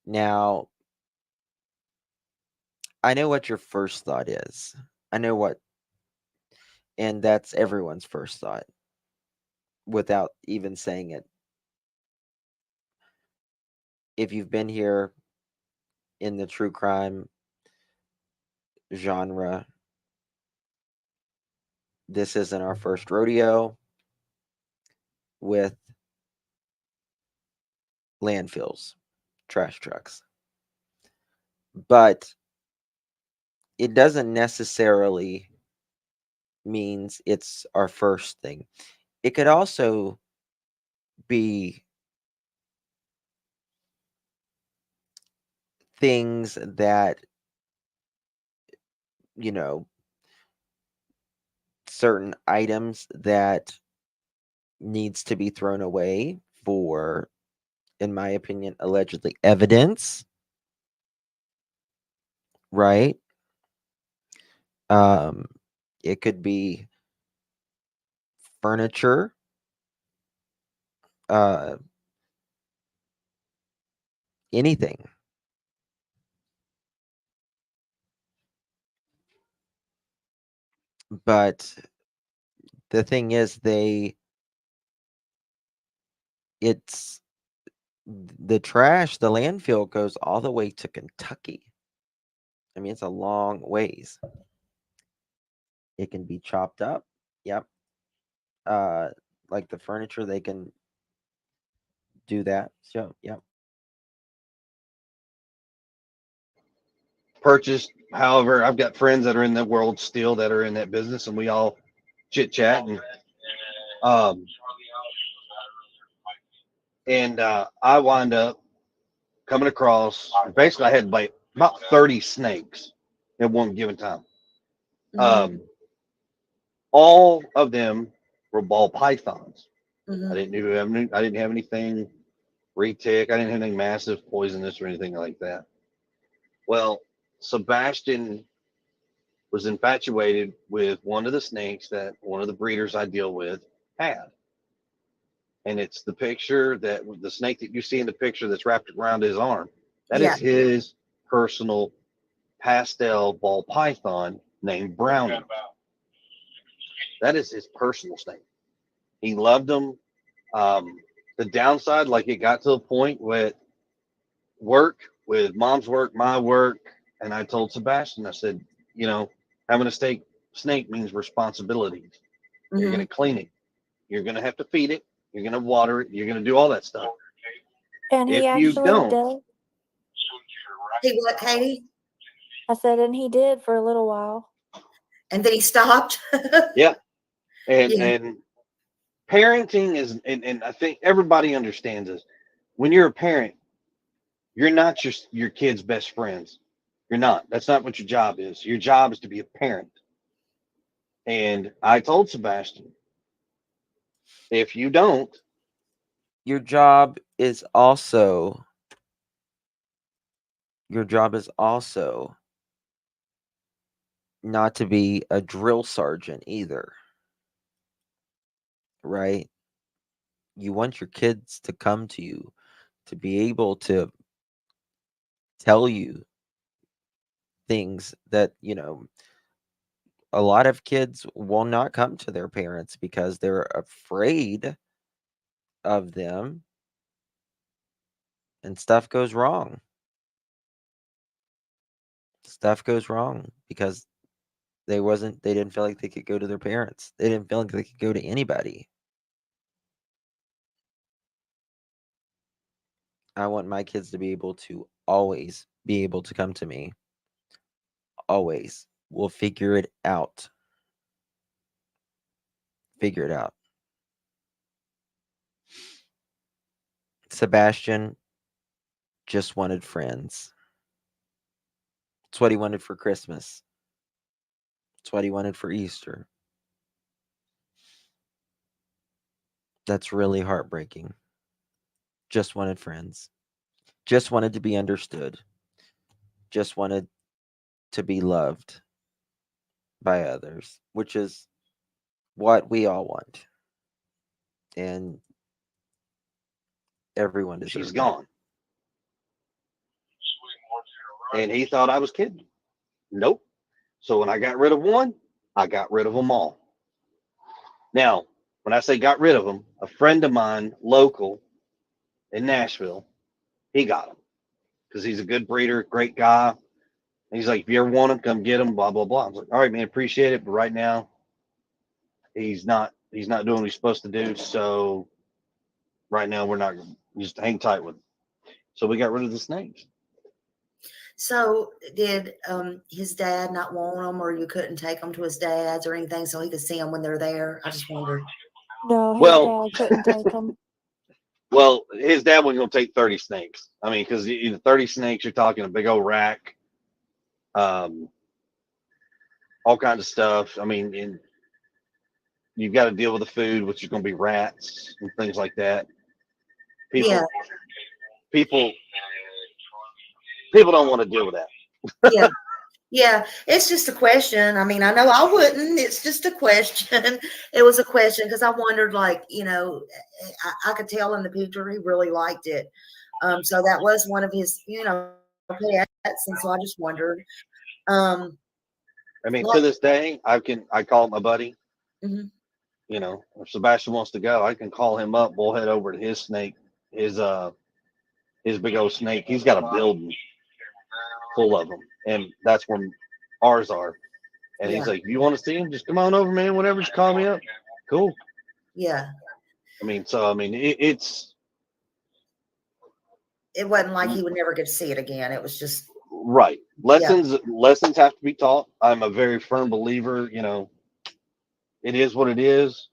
Now, I know what your first thought is. I know what And that's everyone's first thought without even saying it. If you've been here in the true crime genre, this isn't our first rodeo with landfills, trash trucks. But it doesn't necessarily means it's our first thing. It could also be things that, you know, certain items that needs to be thrown away for, in my opinion, allegedly evidence, right? Um, it could be furniture, uh, anything. But the thing is, it's the trash, the landfill goes all the way to Kentucky. I mean, it's a long ways. It can be chopped up. Yep. Like the furniture, they can do that. So, yep. Purchased. However, I've got friends that are in that world still that are in that business, and we all chit chat um, and I wind up coming across. Basically, I had like about 30 snakes at one given time. Um, all of them were ball pythons. I didn't have anything retic. I didn't have anything massive, poisonous, or anything like that. Well, Sebastian was infatuated with one of the snakes that one of the breeders I deal with had. And it's the picture that the snake that you see in the picture that's wrapped around his arm. That Yeah. is his personal pastel ball python named Brownie. That is his personal snake. He loved them. The downside, like it got to a point with mom's work, my work, and I told Sebastian, I said, you know, having a snake means responsibilities. You're going to clean it. You're going to have to feed it. You're going to water it. You're going to do all that stuff. And he If you actually don't, did. He what, Katie? I said, and he did for a little while. And then he stopped. yeah. And Yeah. and parenting is, and I think everybody understands this. When you're a parent, you're not your kid's best friends. You're not. That's not what your job is. Your job is to be a parent. And I told Sebastian, if you don't, Your job is also not to be a drill sergeant either, right? You want your kids to come to you, to be able to tell you things that, a lot of kids will not come to their parents because they're afraid of them and stuff goes wrong. Stuff goes wrong because they didn't feel like they could go to their parents. They didn't feel like they could go to anybody. I want my kids to be able to always be able to come to me. Always. We'll figure it out. Figure it out. Sebastian just wanted friends. It's what he wanted for Christmas. It's what he wanted for Easter. That's really heartbreaking. Just wanted friends. Just wanted to be understood. Just wanted to be loved by others, which is what we all want. And everyone deserves she's it. gone. And he thought I was kidding. Nope. So when I got rid of one, I got rid of them all. Now, when I say got rid of them, a friend of mine, local in Nashville, he got them because he's a good breeder, great guy. And he's like, if you ever want him, come get him. Blah blah blah. I was like, all right, man, appreciate it, but right now he's not doing what he's supposed to do. So right now we're not just hang tight with him. So we got rid of the snakes. So did his dad not want them, or you couldn't take them to his dad's or anything so he could see them when they're there? I just wondered. No, his Well, dad couldn't take them. well, his dad wasn't going to take 30 snakes. I mean, because 30 snakes, you're talking a big old rack, um, all kinds of stuff. I mean, and you've got to deal with the food, which is going to be rats and things like that. People, Yeah, people, people don't want to deal with that. yeah, yeah. It's just a question. I mean, I know I wouldn't. It's just a question. It was a question because I wondered, like, I could tell in the picture he really liked it. So that was one of his, pets, and so I just wondered. Um, I mean, to like, this day, I call him my buddy. mhm, If Sebastian wants to go, I can call him up. We'll head over to his snake, his his big old snake. He's got a building full of them, and that's where ours are. And yeah, he's like, "You want to see him? Just come on over, man. Whatever, just call me up." Cool. yeah. It's It wasn't like he would never get to see it again. It was just, right. yeah, Lessons have to be taught. I'm a very firm believer. It is what it is.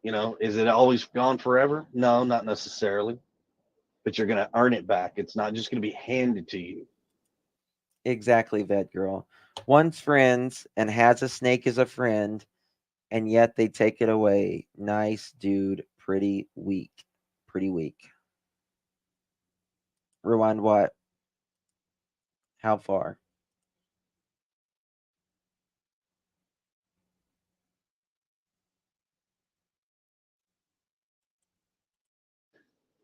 Is it always gone forever? No, not necessarily. But you're going to earn it back. It's not just going to be handed to you. Exactly, vet girl. One's friends and has a snake as a friend, and yet they take it away. Nice dude, pretty weak. Pretty weak. Rewind what? How far?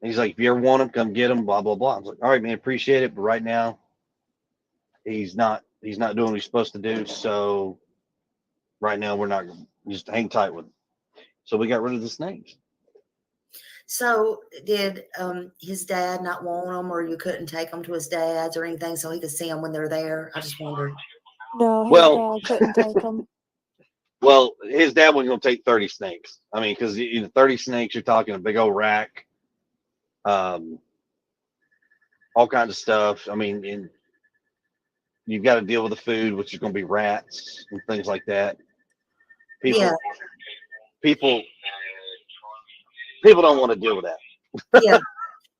And he's like, if you ever want him, come get him. Blah blah blah. I was like, all right, man, appreciate it, but right now he's not doing what he's supposed to do. So right now we're not just hang tight with him. So we got rid of the snakes. So did his dad not want them, or you couldn't take them to his dad's or anything so he could see them when they're there? I just wondered. No, his Well, dad couldn't take them. well, his dad wasn't going to take 30 snakes. I mean, because 30 snakes, you're talking a big old rack, um, all kinds of stuff. I mean, and you've got to deal with the food, which is going to be rats and things like that. Yeah, People, people, people don't want to deal with that. yeah,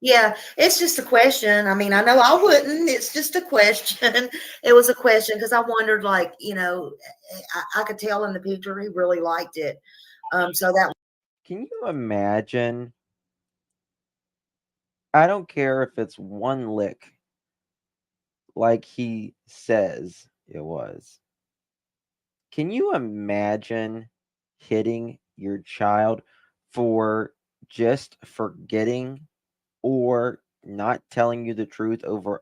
yeah. It's just a question. I mean, I know I wouldn't. It's just a question. It was a question because I wondered, like, I could tell in the picture he really liked it. So that, Can you imagine? I don't care if it's one lick, like he says it was. Can you imagine hitting your child for just forgetting or not telling you the truth over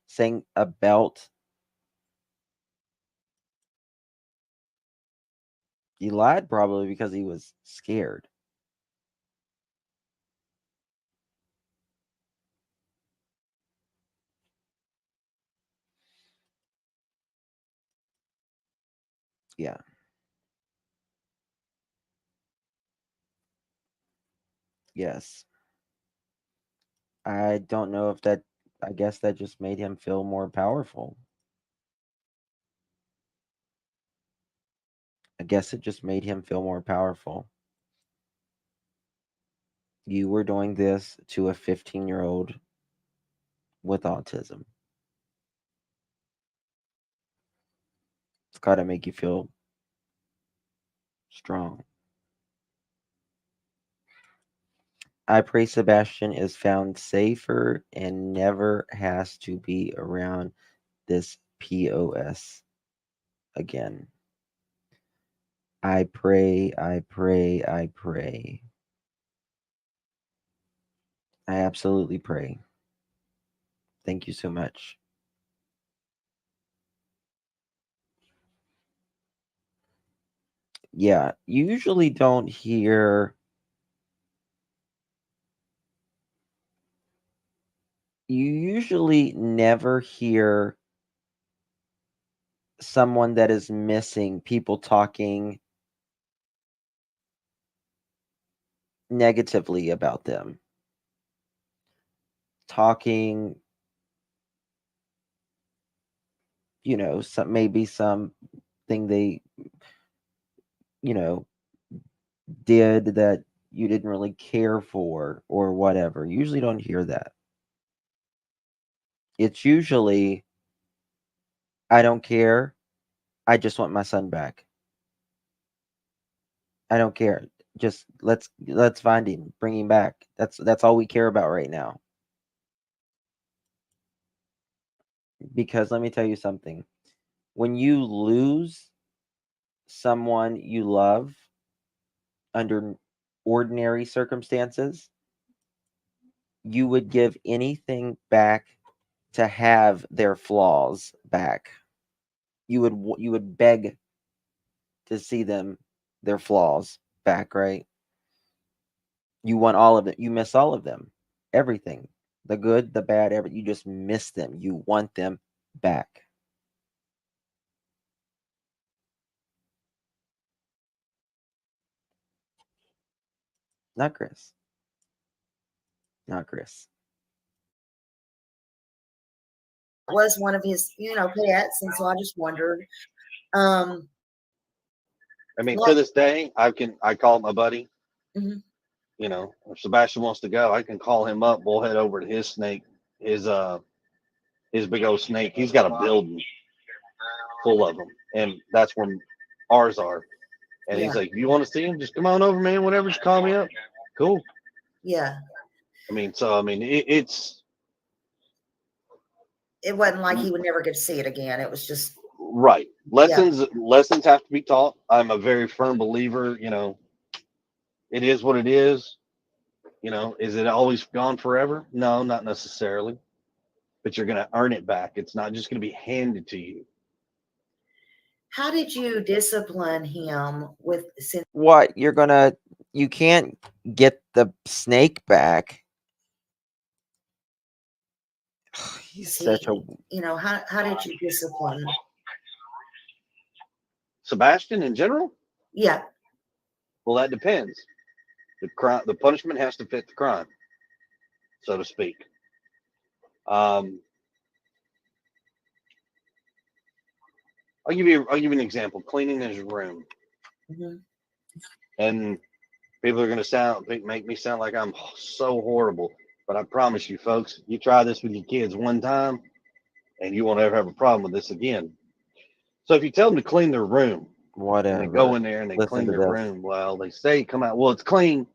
saying a belt? He lied probably because he was scared. Yeah. Yes. I don't know if that, I guess that just made him feel more powerful. I guess it just made him feel more powerful. You were doing this to a 15-year-old with autism. It's got to make you feel strong. I pray Sebastian is found safer and never has to be around this POS again. I pray, I pray, I pray. I absolutely pray. Thank you so much. Yeah, you usually don't hear. You usually never hear someone that is missing, people talking negatively about them, talking, maybe something they, you know, did that you didn't really care for or whatever. You usually don't hear that. It's usually, I don't care. I just want my son back. I don't care. Just let's find him, bring him back. That's all we care about right now. Because let me tell you something. When you lose someone you love under ordinary circumstances, you would give anything back to have their flaws back. You would beg to see their flaws back, right? You want all of it. You miss all of them. Everything. The good, the bad, you just miss them. You want them back. Not Chris. Not Chris. Was one of his, pets, and so I just wondered. Um, I mean, to what? this day, I call my buddy. Mhm. If Sebastian wants to go, I can call him up. We'll head over to his snake, his big old snake. He's got a building full of them, and that's where ours are. And Yeah, he's like, "You want to see him? Just come on over, man. Whatever, just call me up." Cool. yeah. It's It wasn't like he would never get to see it again. It was just, right. yeah, Lessons have to be taught. I'm a very firm believer. It is what it is. Is it always gone forever? No, not necessarily. But you're going to earn it back. It's not just going to be handed to you. How did you discipline him since What? You can't get the snake back. He's such a how did you discipline? Sebastian in general? Yeah. Well, that depends. The punishment has to fit the crime, so to speak. I'll give you an example. Cleaning his room, Mm-hmm. and people are going to make me sound like I'm so horrible. But I promise you, folks, you try this with your kids one time, and you won't ever have a problem with this again. So if you tell them to clean their room, and they go whatever. in there and they Listen clean to their this. room, well, they say come out, well, it's clean,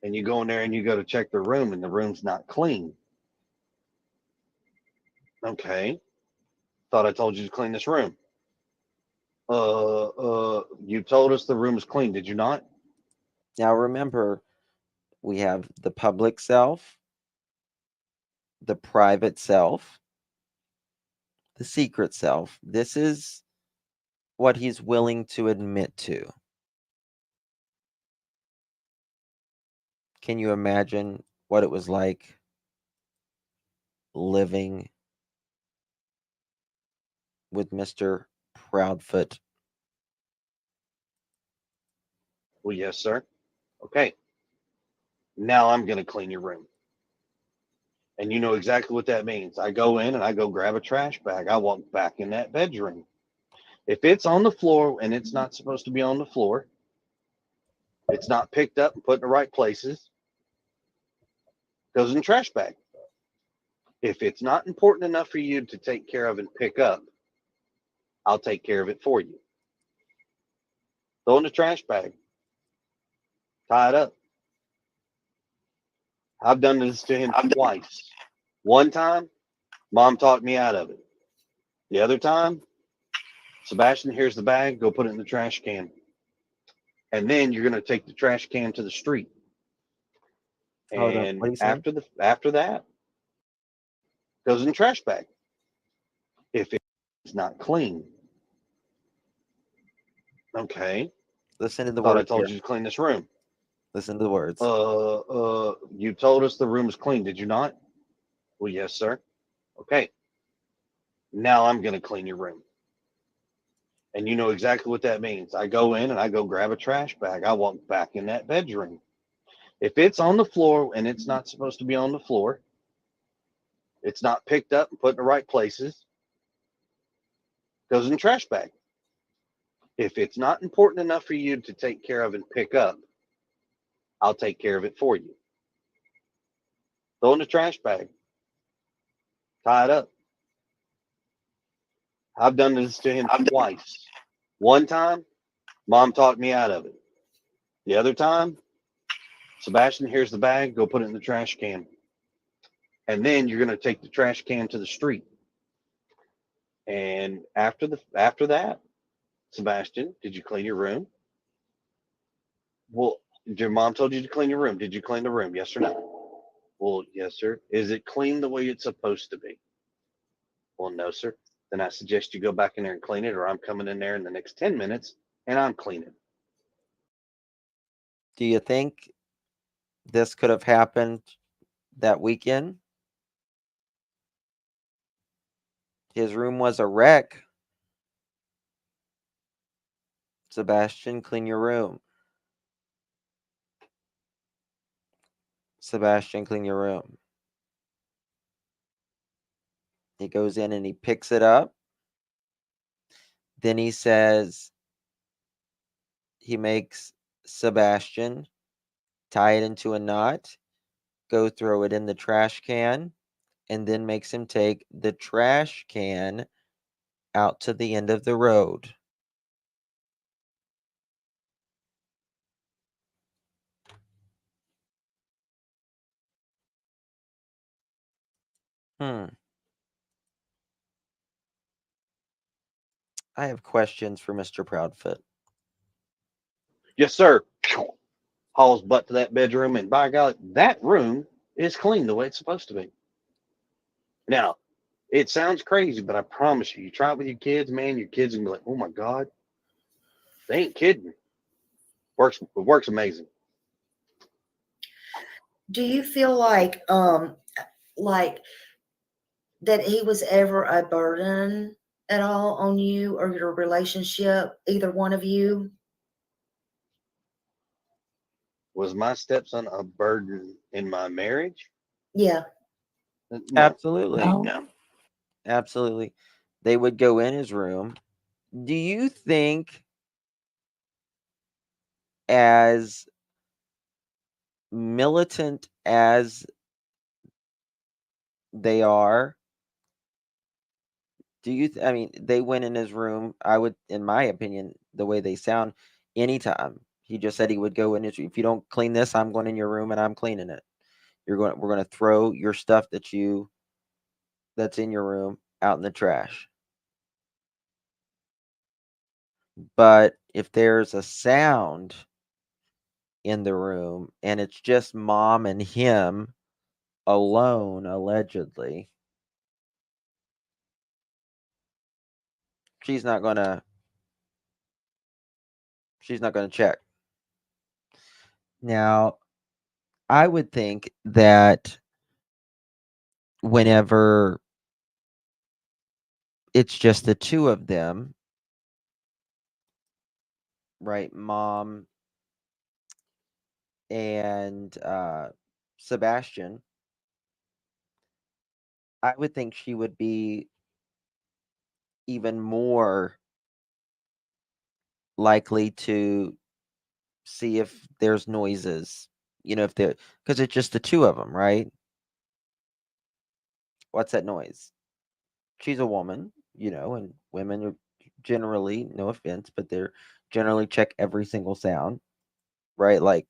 and you go in there and you go to check their room, and the room's not clean. Okay, thought I told you to clean this room. You told us the room is clean, did you not? Now remember, we have the public self, the private self, the secret self. This is what he's willing to admit to. Can you imagine what it was like living with Mr. Proudfoot? Well, yes, sir. Okay, now I'm going to clean your room. And you know exactly what that means. I go in and I go grab a trash bag. I walk back in that bedroom. If it's on the floor and it's not supposed to be on the floor, it's not picked up and put in the right places, goes in the trash bag. If it's not important enough for you to take care of and pick up, I'll take care of it for you. Throw in the trash bag. Tie it up. I've done this to him twice. One time, Mom talked me out of it. The other time, Sebastian, here's the bag. Go put it in the trash can. And then you're going to take the trash can to the street. Hold up. And What are you saying? after that, goes in the trash bag. If it's not clean, Okay. Listen to the Thought I words told here. you to clean this room. Listen to the words. You told us the room was clean, did you not? Well, yes, sir. Okay. Now I'm going to clean your room. And you know exactly what that means. I go in and I go grab a trash bag. I walk back in that bedroom. If it's on the floor and it's not supposed to be on the floor, it's not picked up and put in the right places, goes in the trash bag. If it's not important enough for you to take care of and pick up, I'll take care of it for you. Throw in the trash bag, tie it up. I've done this to him twice. One time, mom talked me out of it. The other time, Sebastian, here's the bag, go put it in the trash can. And then you're going to take the trash can to the street. And after that, Sebastian, did you clean your room? Well, your mom told you to clean your room. Did you clean the room? Yes or no? Well, yes, sir. Is it clean the way it's supposed to be? Well, no, sir. Then I suggest you go back in there and clean it, or I'm coming in there in the next 10 minutes and I'm cleaning. Do you think this could have happened that weekend? His room was a wreck. Sebastian, clean your room. Sebastian, clean your room. He goes in and he picks it up. Then he says, he makes Sebastian tie it into a knot, go throw it in the trash can, and then makes him take the trash can out to the end of the road. I have questions for Mr. Proudfoot. Yes, sir. Hauls butt to that bedroom, and by God, that room is clean the way it's supposed to be. Now, it sounds crazy, but I promise you, you try it with your kids, man, your kids will be like, oh my God, they ain't kidding. It works amazing. Do you feel like that he was ever a burden at all on you or your relationship, either one of you? Was my stepson a burden in my marriage? Yeah. No. Absolutely. No. Absolutely. They would go in his room. Do you think, as militant as they are, I mean, they went in his room, I would, in my opinion, the way they sound, anytime. He just said he would go in his, if you don't clean this, I'm going in your room and I'm cleaning it. We're going to throw your stuff that's in your room out in the trash. But if there's a sound in the room and it's just mom and him alone, allegedly, she's not gonna check. Now, I would think that whenever it's just the two of them, right, mom and Sebastian, I would think she would be even more likely to see if there's noises, if they're, because it's just the two of them, right? What's that noise? She's a woman, and women are generally, no offense, but they're generally check every single sound, right? Like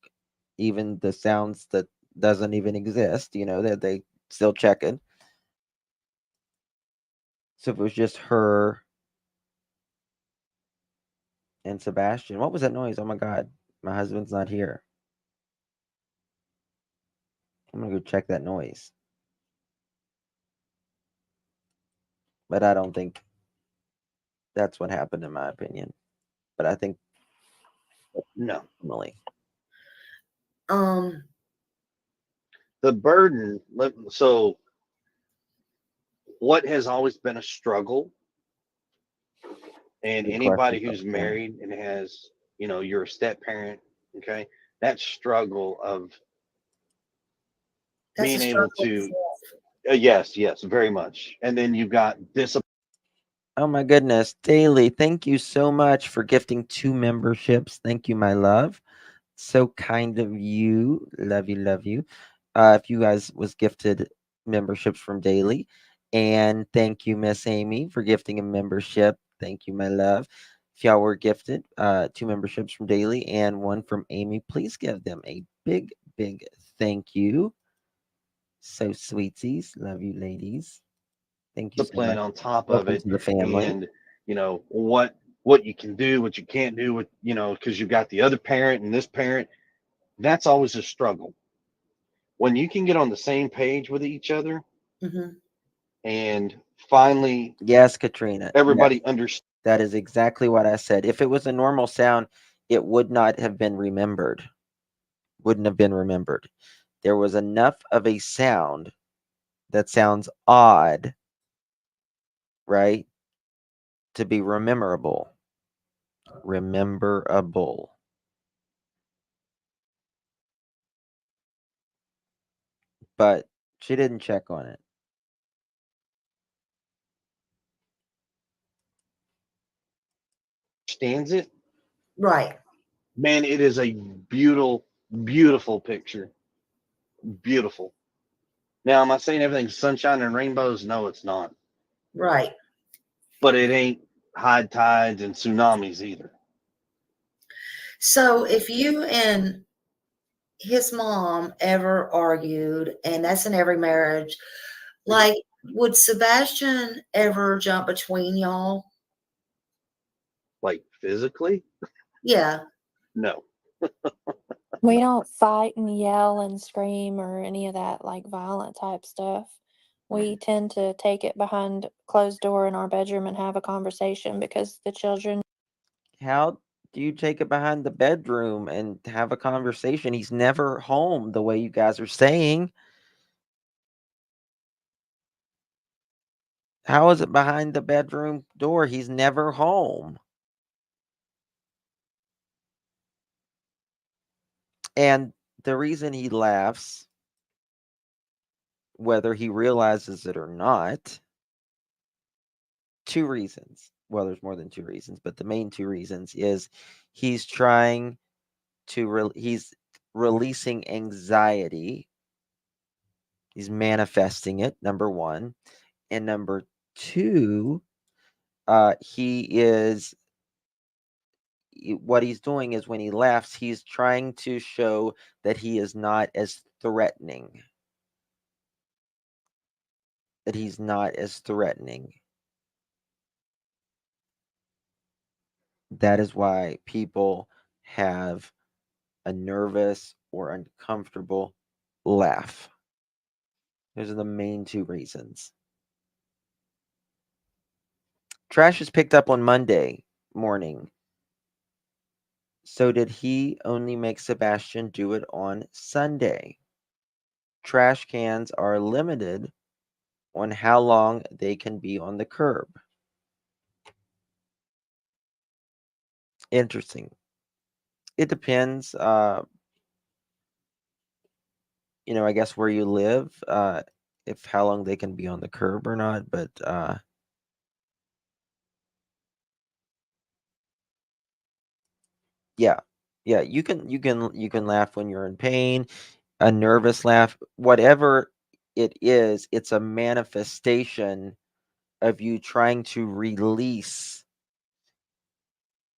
even the sounds that doesn't even exist, that they still check it. So if it was just her and Sebastian, what was that noise? Oh my God, my husband's not here. I'm gonna go check that noise. But I don't think that's what happened, in my opinion. But I think No. Emily. Um, The burden. So, what has always been a struggle, and Good question, anybody who's Sebastian. married and has, you're a step parent, okay, that struggle of that's a being able struggle to, itself. yes, very much. And then you've got discipline. Oh my goodness, Daily, thank you so much for gifting 2 memberships. Thank you, my love. So kind of you. Love you, love you. If you guys was gifted memberships from Daily. And thank you, Miss Amy, for gifting a membership. Thank you, my love. If y'all were gifted 2 memberships from Daily and 1 from Amy, please give them a big, big thank you. So sweeties. Love you, ladies. Thank you so much. On top of Welcome it, to the family. and what you can do, what you can't do, with because you've got the other parent and this parent. That's always a struggle. When you can get on the same page with each other, Hmm. and finally Yes, Katrina. Yes, everybody understands. that is exactly what I said. If it was a normal sound, it would not have been remembered. Wouldn't have been remembered. There was enough of a sound that sounds odd, right, to be rememberable. Rememberable. But she didn't check on it. It, Right. man, it is a beautiful picture. Beautiful. Now, am I saying everything's sunshine and rainbows? No, it's not. Right. But it ain't high tides and tsunamis either. So if you and his mom ever argued, and that's in every marriage, like, would Sebastian ever jump between y'all? Like physically? Yeah. No. We don't fight and yell and scream or any of that like violent type stuff. We tend to take it behind closed door in our bedroom and have a conversation because the children. How do you take it behind the bedroom and have a conversation? He's never home the way you guys are saying. How is it behind the bedroom door? He's never home. And the reason he laughs, whether he realizes it or not, 2 reasons. Well, there's more than 2 reasons, but the main 2 reasons is he's trying to he's releasing anxiety. He's manifesting it, number 1. And number 2, he is what he's doing is when he laughs, he's trying to show that he is not as threatening. That he's not as threatening. That is why people have a nervous or uncomfortable laugh. Those are the main 2 reasons. Trash is picked up on Monday morning. So did he only make Sebastian do it on Sunday? Trash cans are limited on how long they can be on the curb. Interesting. It depends, I guess where you live, if how long they can be on the curb or not, but yeah. Yeah, you can laugh when you're in pain, a nervous laugh, whatever it is, it's a manifestation of you trying to release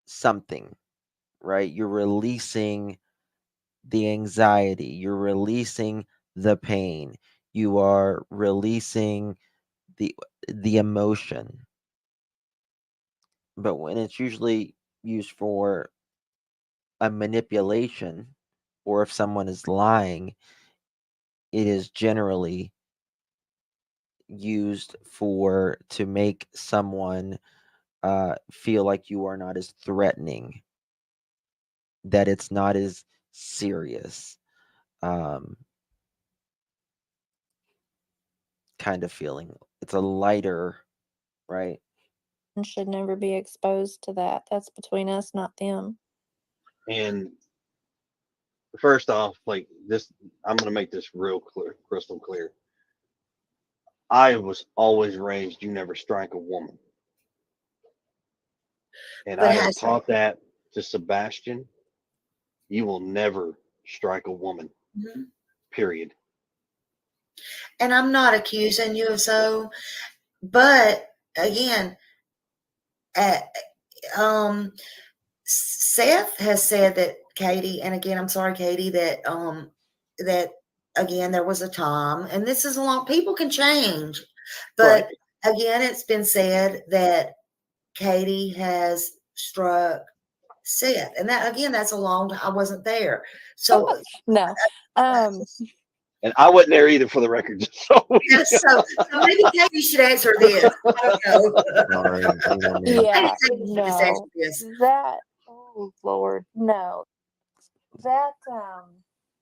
something, right? You're releasing the anxiety, you're releasing the pain, you are releasing the emotion. But when it's usually used for a manipulation, or if someone is lying, it is generally used for to make someone feel like you are not as threatening. that it's not as serious um, kind of feeling. It's a lighter, right? And should never be exposed to that. That's between us, not them. And first off, like this, I'm going to make this real clear, crystal clear. I was always raised, you never strike a woman. And But I have has taught that to Sebastian. You will never strike a woman, Mhm. period. And I'm not accusing you of so, but again, uh, um, Seth has said that Katie, and again, I'm sorry, Katie, that again there was a time, and this is a long. People can change, but Right. again, it's been said that Katie has struck Seth, and that again, that's a long time. I wasn't there, so No. And I wasn't there either, for the record. Just so yes, so maybe Katie should answer this. I don't know. Sorry, you know me. Maybe Yeah, Katie should just answer no. this. That, oh Lord, no. That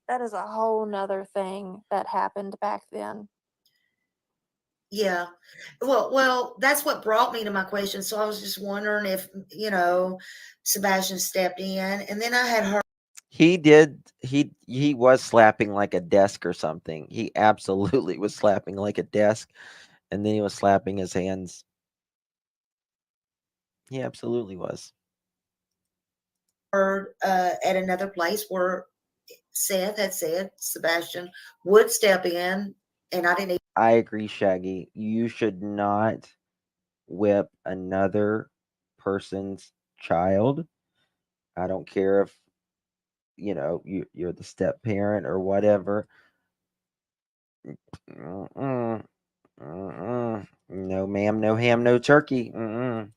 that is a whole nother thing that happened back then. Yeah. Well, that's what brought me to my question. So I was just wondering if, Sebastian stepped in, and then I had heard He did. He was slapping like a desk or something. He absolutely was slapping like a desk, and then he was slapping his hands. He absolutely was. at another place where Seth had said Sebastian would step in, and I didn't I agree, Shaggy. You should not whip another person's child. I don't care if you're the step parent or whatever. Mm-mm, mm-mm. No, ma'am, no ham, no turkey. Mm-mm.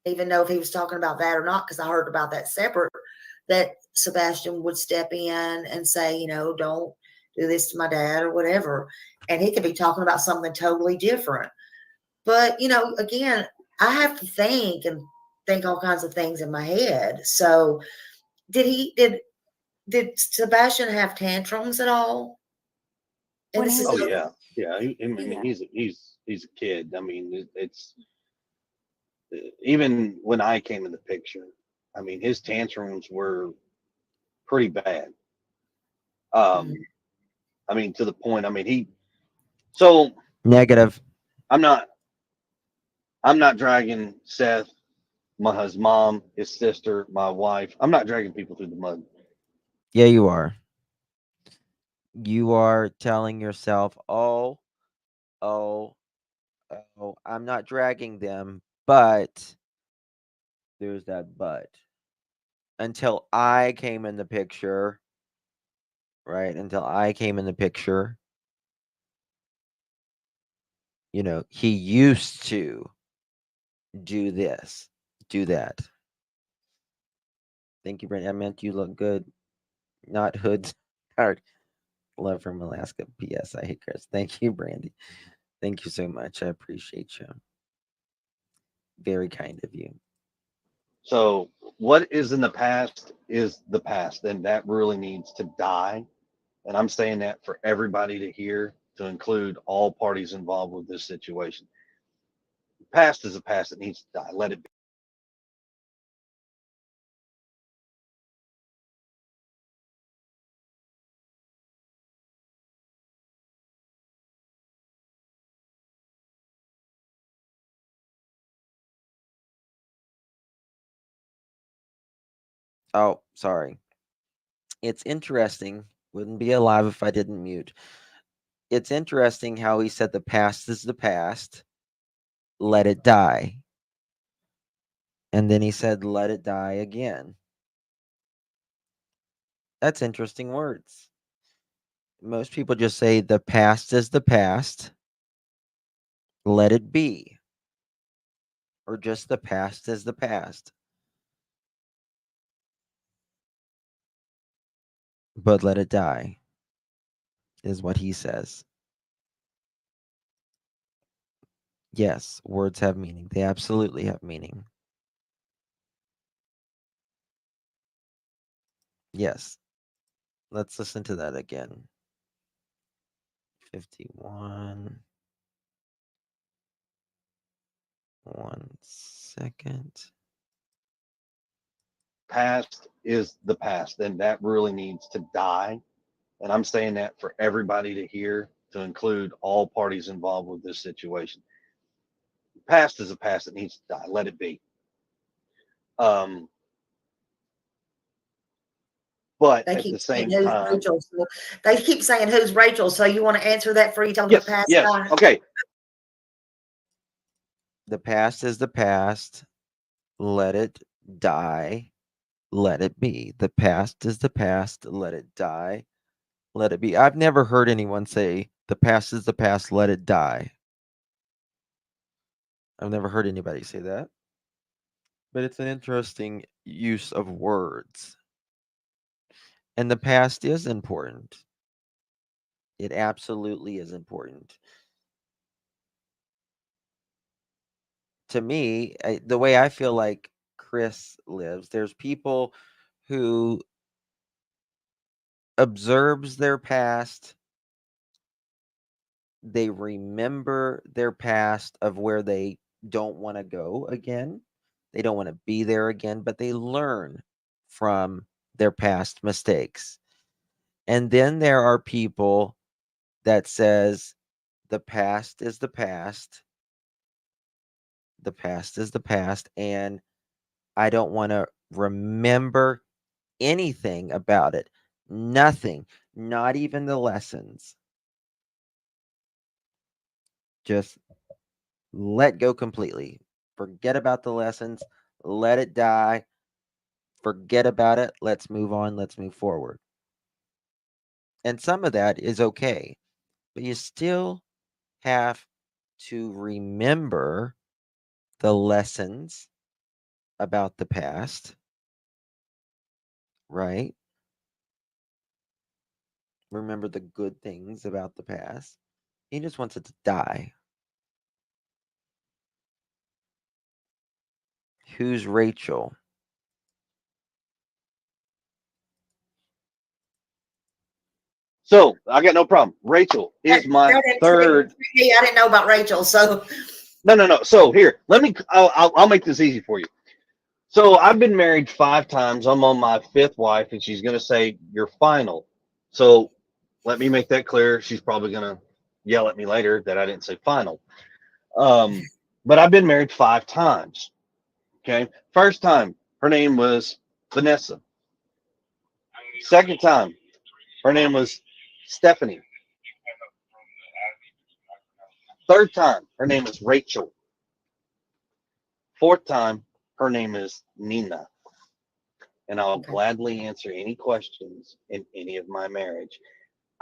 even know if he was talking about that or not, because I heard about that separate, that Sebastian would step in and say, don't do this to my dad or whatever. And he could be talking about something totally different. But, again, I have to think and think all kinds of things in my head. So did Sebastian have tantrums at all? And When this he is Oh was, yeah, yeah. I mean, yeah, he's a kid. I mean, it's even when I came in the picture. I mean, his tantrums were pretty bad. mm, Um, I mean, to the point. I mean, he. So Negative. I'm not. I'm not dragging Seth, his mom, his sister, my wife. I'm not dragging people through the mud. Yeah, you are. You are telling yourself, oh, oh, I'm not dragging them, but there's that but. Until I came in the picture, right? Until I came in the picture, he used to do this, do that. Thank you, Brent. I meant you look good, not hoods. Hard. Love from Alaska. P.S. I hate Chris. Thank you, Brandy. Thank you so much. I appreciate you. Very kind of you. So what is in the past is the past, and that really needs to die. And I'm saying that for everybody to hear, to include all parties involved with this situation. Past is a past. It needs to die. Let it be. Oh, sorry. It's interesting. Wouldn't be alive if I didn't mute. It's interesting how he said the past is the past. Let it die. And then he said, let it die again. That's interesting words. Most people just say the past is the past. Let it be. Or just the past is the past. But let it die, is what he says. Yes, words have meaning. They absolutely have meaning. Yes. Let's listen to that again. 51. 1 second. Past is the past, and that really needs to die. And I'm saying that for everybody to hear, to include all parties involved with this situation. Past is a past that needs to die. Let it be. Um, but They at keep the saying same who's time, Rachel. So they keep saying who's Rachel. So you want to answer that before you talk about yes, past yes, time? okay. The past is the past. Let it die. Let it be. The past is the past. Let it die. Let it be. I've never heard anyone say the past is the past. Let it die. I've never heard anybody say that. But it's an interesting use of words. And the past is important. It absolutely is important. To me, the way I feel like Chris lives, there's people who observes their past, they remember their past of where they don't want to go again. They don't want to be there again, but they learn from their past mistakes. And then there are people that says the past is the past. The past is the past, and I don't want to remember anything about it. Nothing, not even the lessons. Just let go completely. Forget about the lessons. Let it die. Forget about it. Let's move on. Let's move forward. And some of that is okay, but you still have to remember the lessons about the past, right? Remember the good things about the past. He just wants it to die. Who's Rachel? So I got no problem. Rachel is my That third. intrigued me. I didn't know about Rachel. So No. So here, let me. I'll make this easy for you. So I've been married 5 times. I'm on my fifth wife, and she's gonna say you're final. So let me make that clear. She's probably gonna yell at me later that I didn't say final. But I've been married 5 times. Okay. First time, her name was Vanessa. Second time, her name was Stephanie. Third time, her name is Rachel. Fourth time, her name is Nina. And I'll okay. gladly answer any questions in any of my marriage.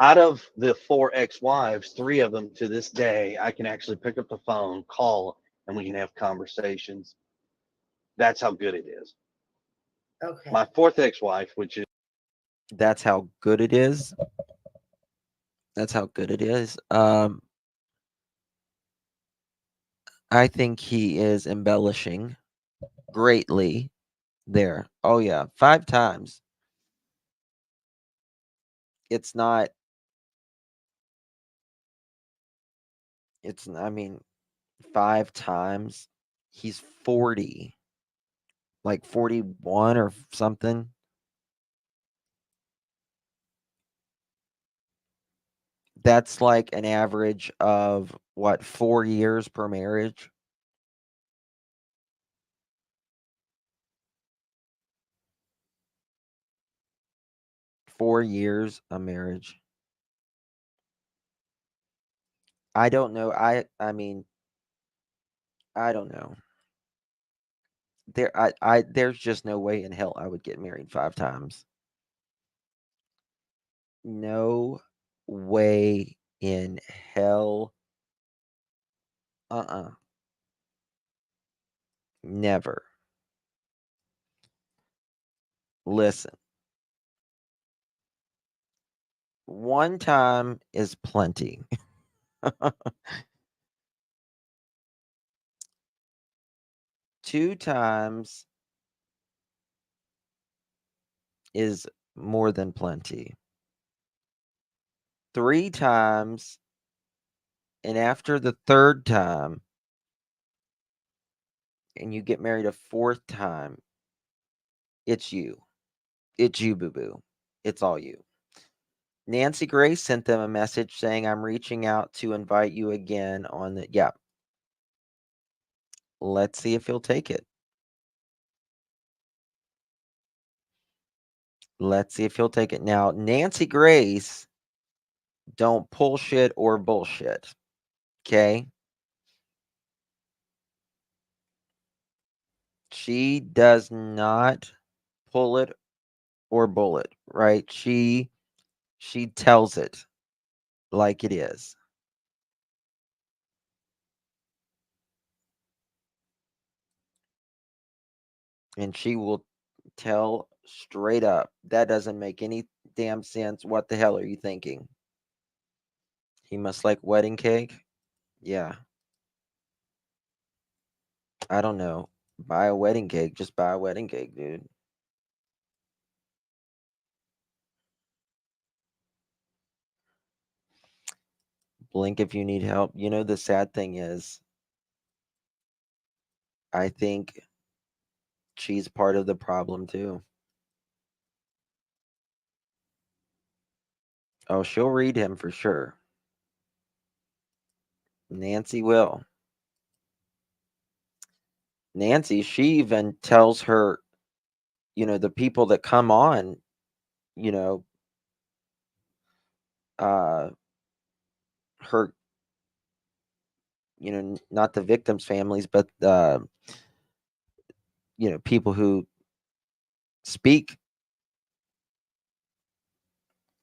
Out of the 4 ex-wives, 3 of them to this day, I can actually pick up the phone, call, and we can have conversations. That's how good it is. Okay. My fourth ex-wife, which is That's how good it is. That's how good it is. I think he is embellishing greatly there. Oh yeah, 5 times. It's not. It's. I mean, 5 times. He's 40, like 41 or something. That's like an average of what, 4 years per marriage. 4 years a marriage. I don't know. I mean, I don't know. There's just no way in hell I would get married 5 times. No way in hell. Uh-uh. Never. Listen. One time is plenty. 2 times is more than plenty. 3 times, and after the 3rd time, and you get married a 4th time, it's you. It's you, boo-boo. It's all you. Nancy Grace sent them a message saying, I'm reaching out to invite you again on the. Yeah. Let's see if he'll take it. Let's see if he'll take it. Now, Nancy Grace don't pull shit or bullshit. Okay? She does not pull it or bull it, right? She tells it like it is. And she will tell straight up, that doesn't make any damn sense. What the hell are you thinking? He must like wedding cake? Yeah. I don't know. Buy a wedding cake. Just buy a wedding cake, dude. Blink if you need help. You know, the sad thing is, I think she's part of the problem too. Oh, she'll read him for sure. Nancy will. Nancy, she even tells her, the people that come on, you know, her, not the victims' families, but people who speak,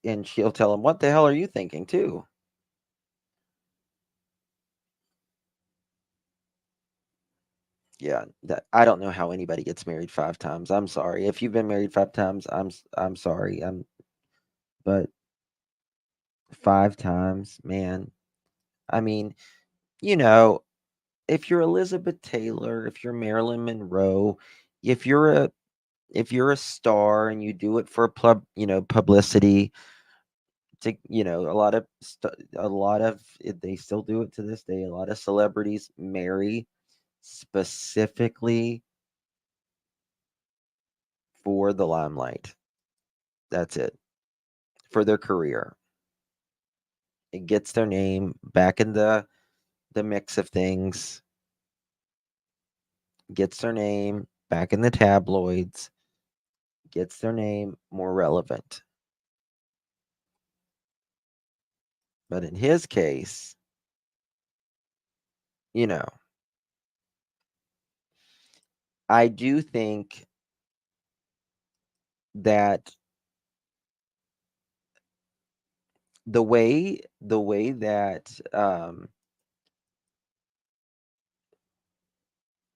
and she'll tell them, what the hell are you thinking too? Yeah, that I don't know how anybody gets married 5 times. I'm sorry. If you've been married 5 times, I'm sorry. But 5 times, man. I mean, you know, if you're Elizabeth Taylor, if you're Marilyn Monroe, if you're a star and you do it for publicity, to a lot of they still do it to this day. A lot of celebrities marry specifically for the limelight. That's it. For their career. It gets their name back in the mix of things. Gets their name back in the tabloids. Gets their name more relevant. But in his case, I do think that the way that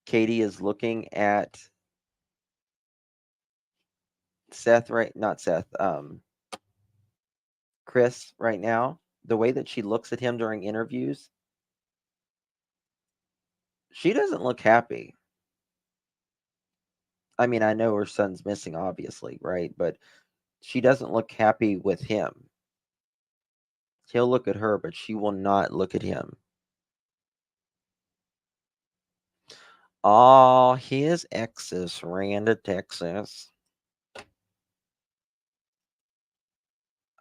Katie is looking at Seth, right? Not Seth, Chris right now, the way that she looks at him during interviews, she doesn't look happy. I mean, I know her son's missing, obviously, right? But she doesn't look happy with him. He'll look at her, but she will not look at him. All his exes ran to Texas.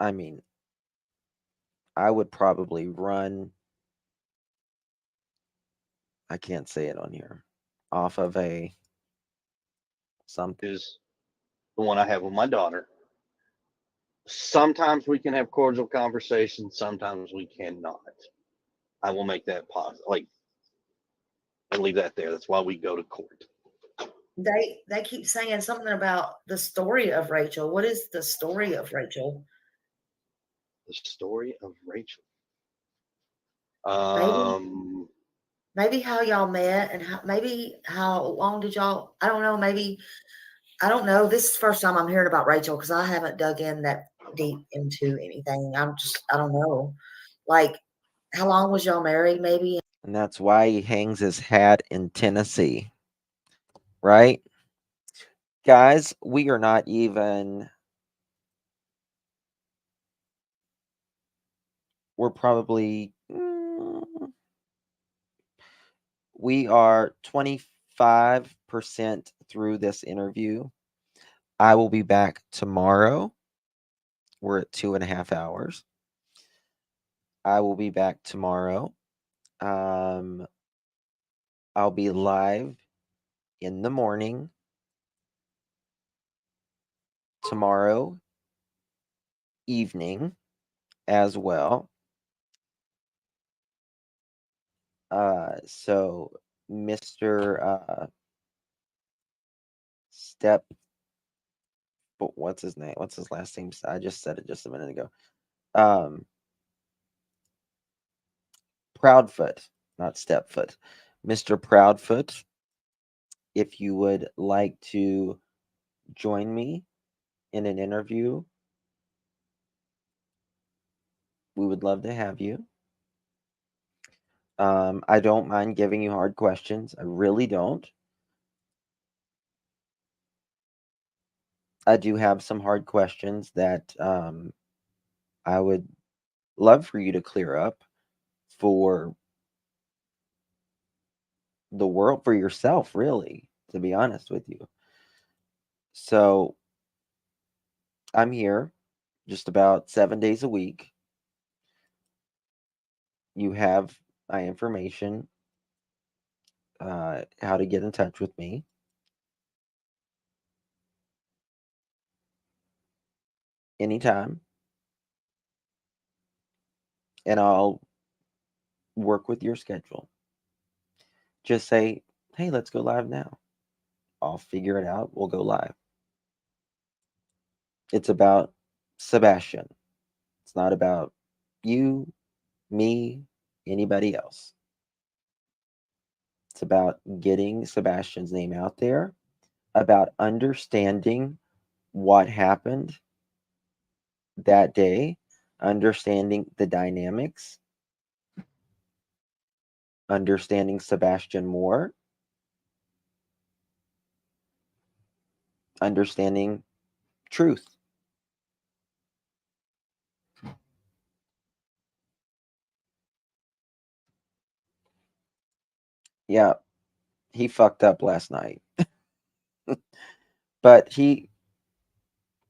I mean, I would probably run. I can't say it on here. Off of a something. Is the one I have with my daughter. Sometimes we can have cordial conversations. Sometimes we cannot. I will make that positive. And leave that there. That's why we go to court. They keep saying something about the story of Rachel. What is the story of Rachel? The story of Rachel. Maybe how y'all met and how long did y'all, I don't know, I don't know. This is the first time I'm hearing about Rachel because I haven't dug in that deep into anything. I don't know. Like, how long was y'all married, maybe? And that's why he hangs his hat in Tennessee. Right? Guys, we are not even we're probably we are 25% through this interview. I will be back tomorrow. We're at 2.5 hours. I will be back tomorrow. I'll be live in the morning tomorrow evening as well. So Mr. Step, what's his name? What's his last name? I just said it just a minute ago. Proudfoot, not Stepfoot. Mr. Proudfoot, if you would like to join me in an interview, we would love to have you. I don't mind giving you hard questions. I really don't. I do have some hard questions that I would love for you to clear up for the world, for yourself, really, to be honest with you. So I'm here just about 7 days a week. You have my information, how to get in touch with me. Anytime. And I'll work with your schedule. Just say, hey, let's go live now. I'll figure it out. We'll go live. It's about Sebastian. It's not about you, me, anybody else. It's about getting Sebastian's name out there, about understanding what happened that day, understanding the dynamics, understanding Sebastian more, understanding truth. Yeah, he fucked up last night. But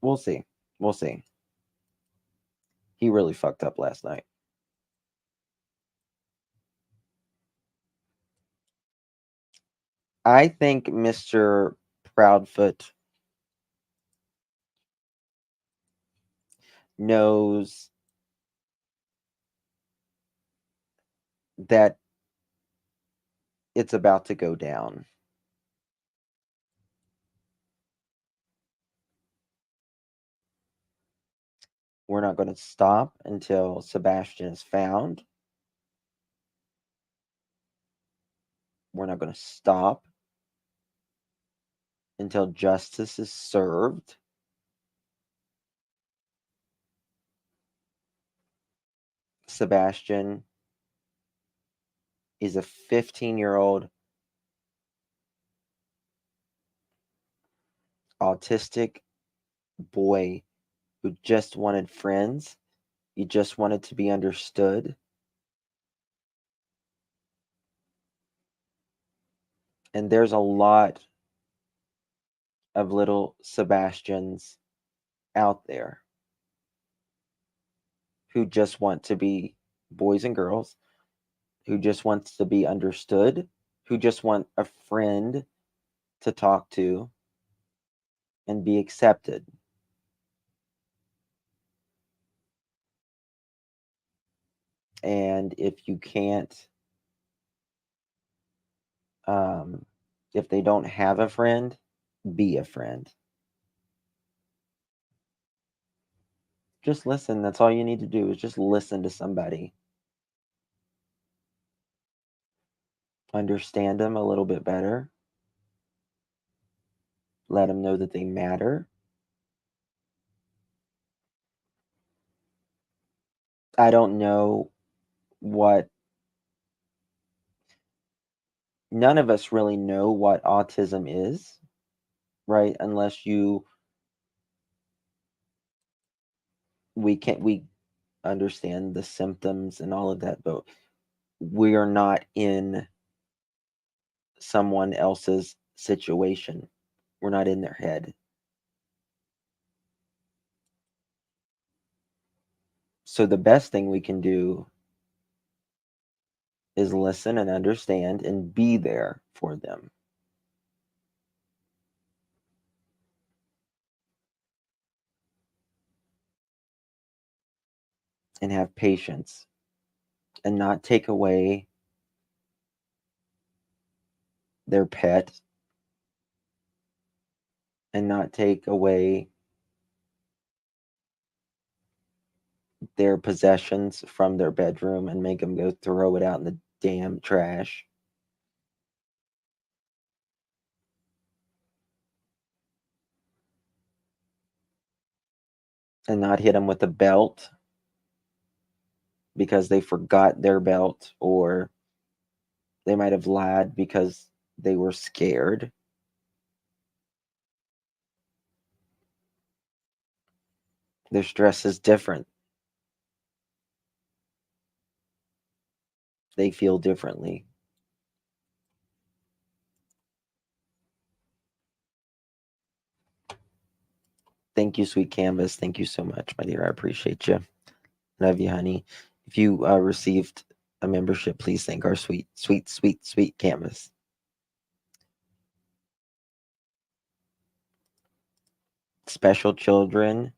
we'll see. We'll see. He really fucked up last night. I think Mr. Proudfoot knows that it's about to go down. We're not going to stop until Sebastian is found. We're not going to stop until justice is served. Sebastian is a 15-year-old autistic boy who just wanted friends. He just wanted to be understood. And there's a lot of little Sebastians out there who just want to be boys and girls, who just wants to be understood, who just want a friend to talk to and be accepted. And if you can't, if they don't have a friend, be a friend. Just listen. That's all you need to do is just listen to somebody. Understand them a little bit better. Let them know that they matter. I don't know what, none of us really know what autism is, right? Unless we understand the symptoms and all of that, but we are not in someone else's situation. We're not in their head. So the best thing we can do is listen and understand and be there for them. And have patience and not take away their pet and not take away their possessions from their bedroom and make them go throw it out in the damn trash. And not hit them with a belt because they forgot their belt, or they might have lied because they were scared. Their stress is different. They feel differently. Thank you, sweet Canvas. Thank you so much, my dear. I appreciate you. Love you, honey. If you received a membership, please thank our sweet, sweet, sweet, sweet Canvas. Special children,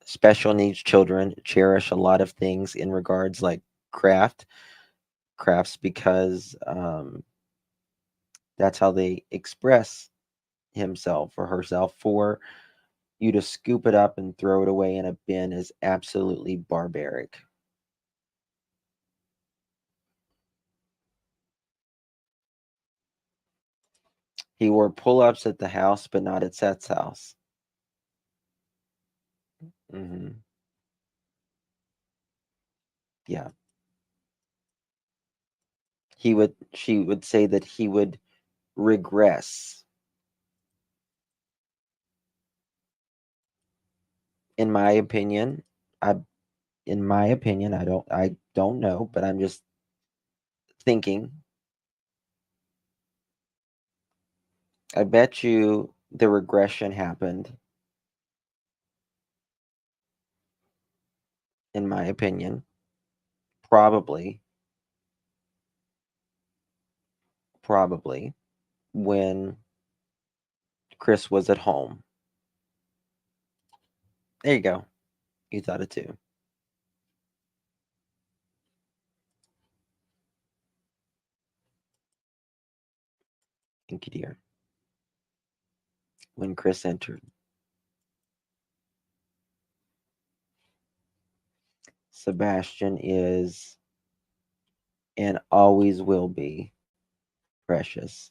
special needs children cherish a lot of things in regards like crafts, because that's how they express himself or herself. For you to scoop it up and throw it away in a bin is absolutely barbaric. He wore pull-ups at the house, but not at Seth's house. Yeah. She would say that he would regress. In my opinion, I don't know, but I'm just thinking. I bet you the regression happened, in my opinion, probably when Chris was at home. There you go. You thought it too. Thank you, dear. When Chris entered. Sebastian is and always will be precious.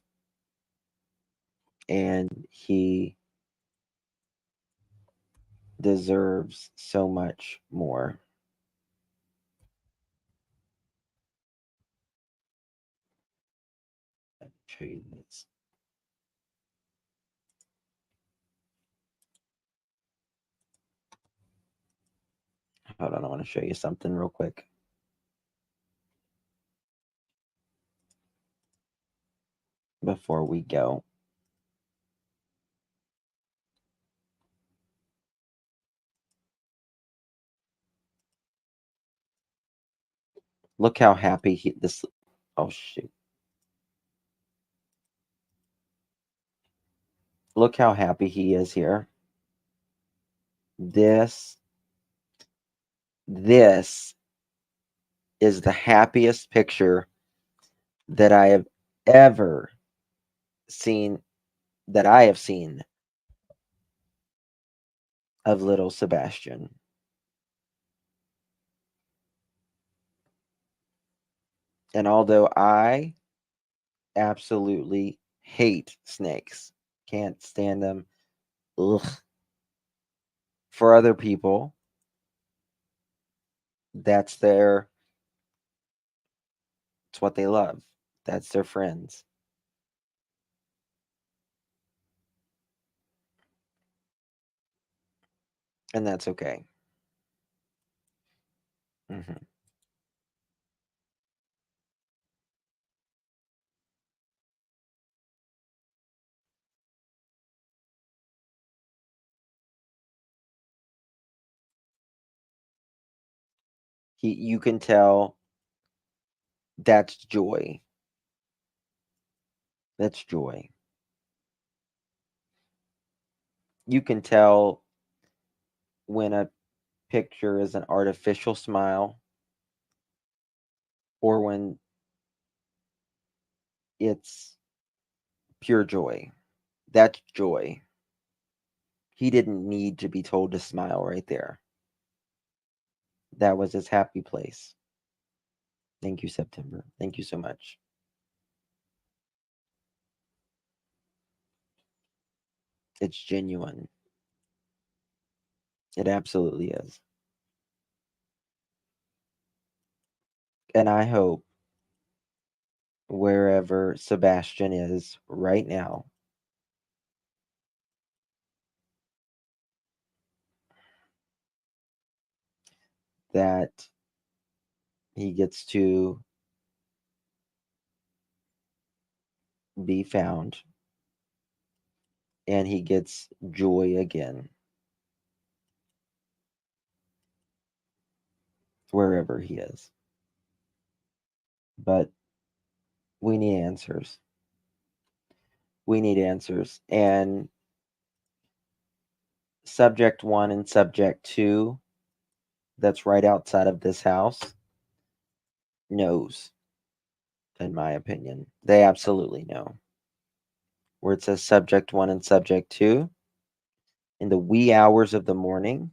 And he deserves so much more. Let me show you this. Hold on, I want to show you something real quick. Before we go. Look how happy oh shoot. Look how happy he is here. This is the happiest picture that I have ever seen of little Sebastian. And although I absolutely hate snakes, can't stand them, ugh, for other people, it's what they love. That's their friends. And that's okay. Mhm. You can tell that's joy. That's joy. You can tell when a picture is an artificial smile or when it's pure joy. That's joy. He didn't need to be told to smile right there. That was his happy place. Thank you, September. Thank you so much. It's genuine. It absolutely is. And I hope wherever Sebastian is right now, that he gets to be found and he gets joy again wherever he is. But we need answers. We need answers. And subject 1 and subject 2, that's right outside of this house, knows, in my opinion. They absolutely know. Where it says subject 1 and subject 2, in the wee hours of the morning,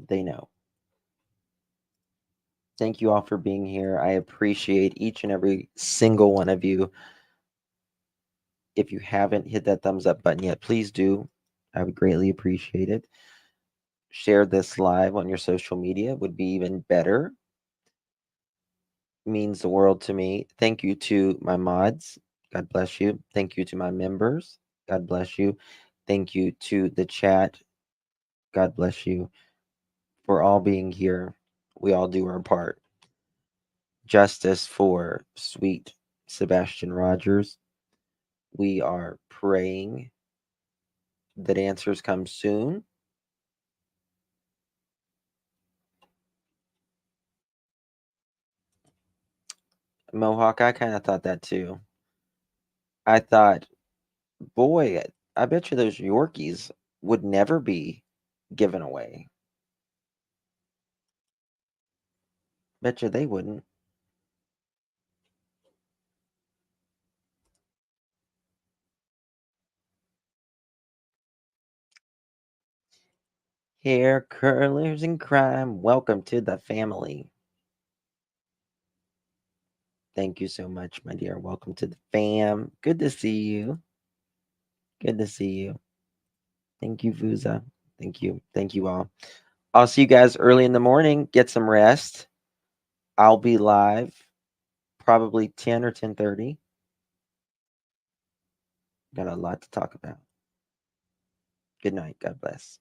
they know. Thank you all for being here. I appreciate each and every single one of you. If you haven't hit that thumbs up button yet, please do. I would greatly appreciate it. Share this live on your social media would be even better. Means the world to me. Thank you to my mods. God bless you. Thank you to my members. God bless you. Thank you to the chat. God bless you for all being here. We all do our part. Justice for sweet Sebastian Rogers. We are praying that answers come soon. Mohawk, I kind of thought that too. I thought, boy, I bet you those Yorkies would never be given away. Bet you they wouldn't. Hair curlers and crime. Welcome to the family. Thank you so much, my dear. Welcome to the fam. Good to see you. Good to see you. Thank you, Vuza. Thank you. Thank you all. I'll see you guys early in the morning. Get some rest. I'll be live probably 10 or 10:30. Got a lot to talk about. Good night. God bless.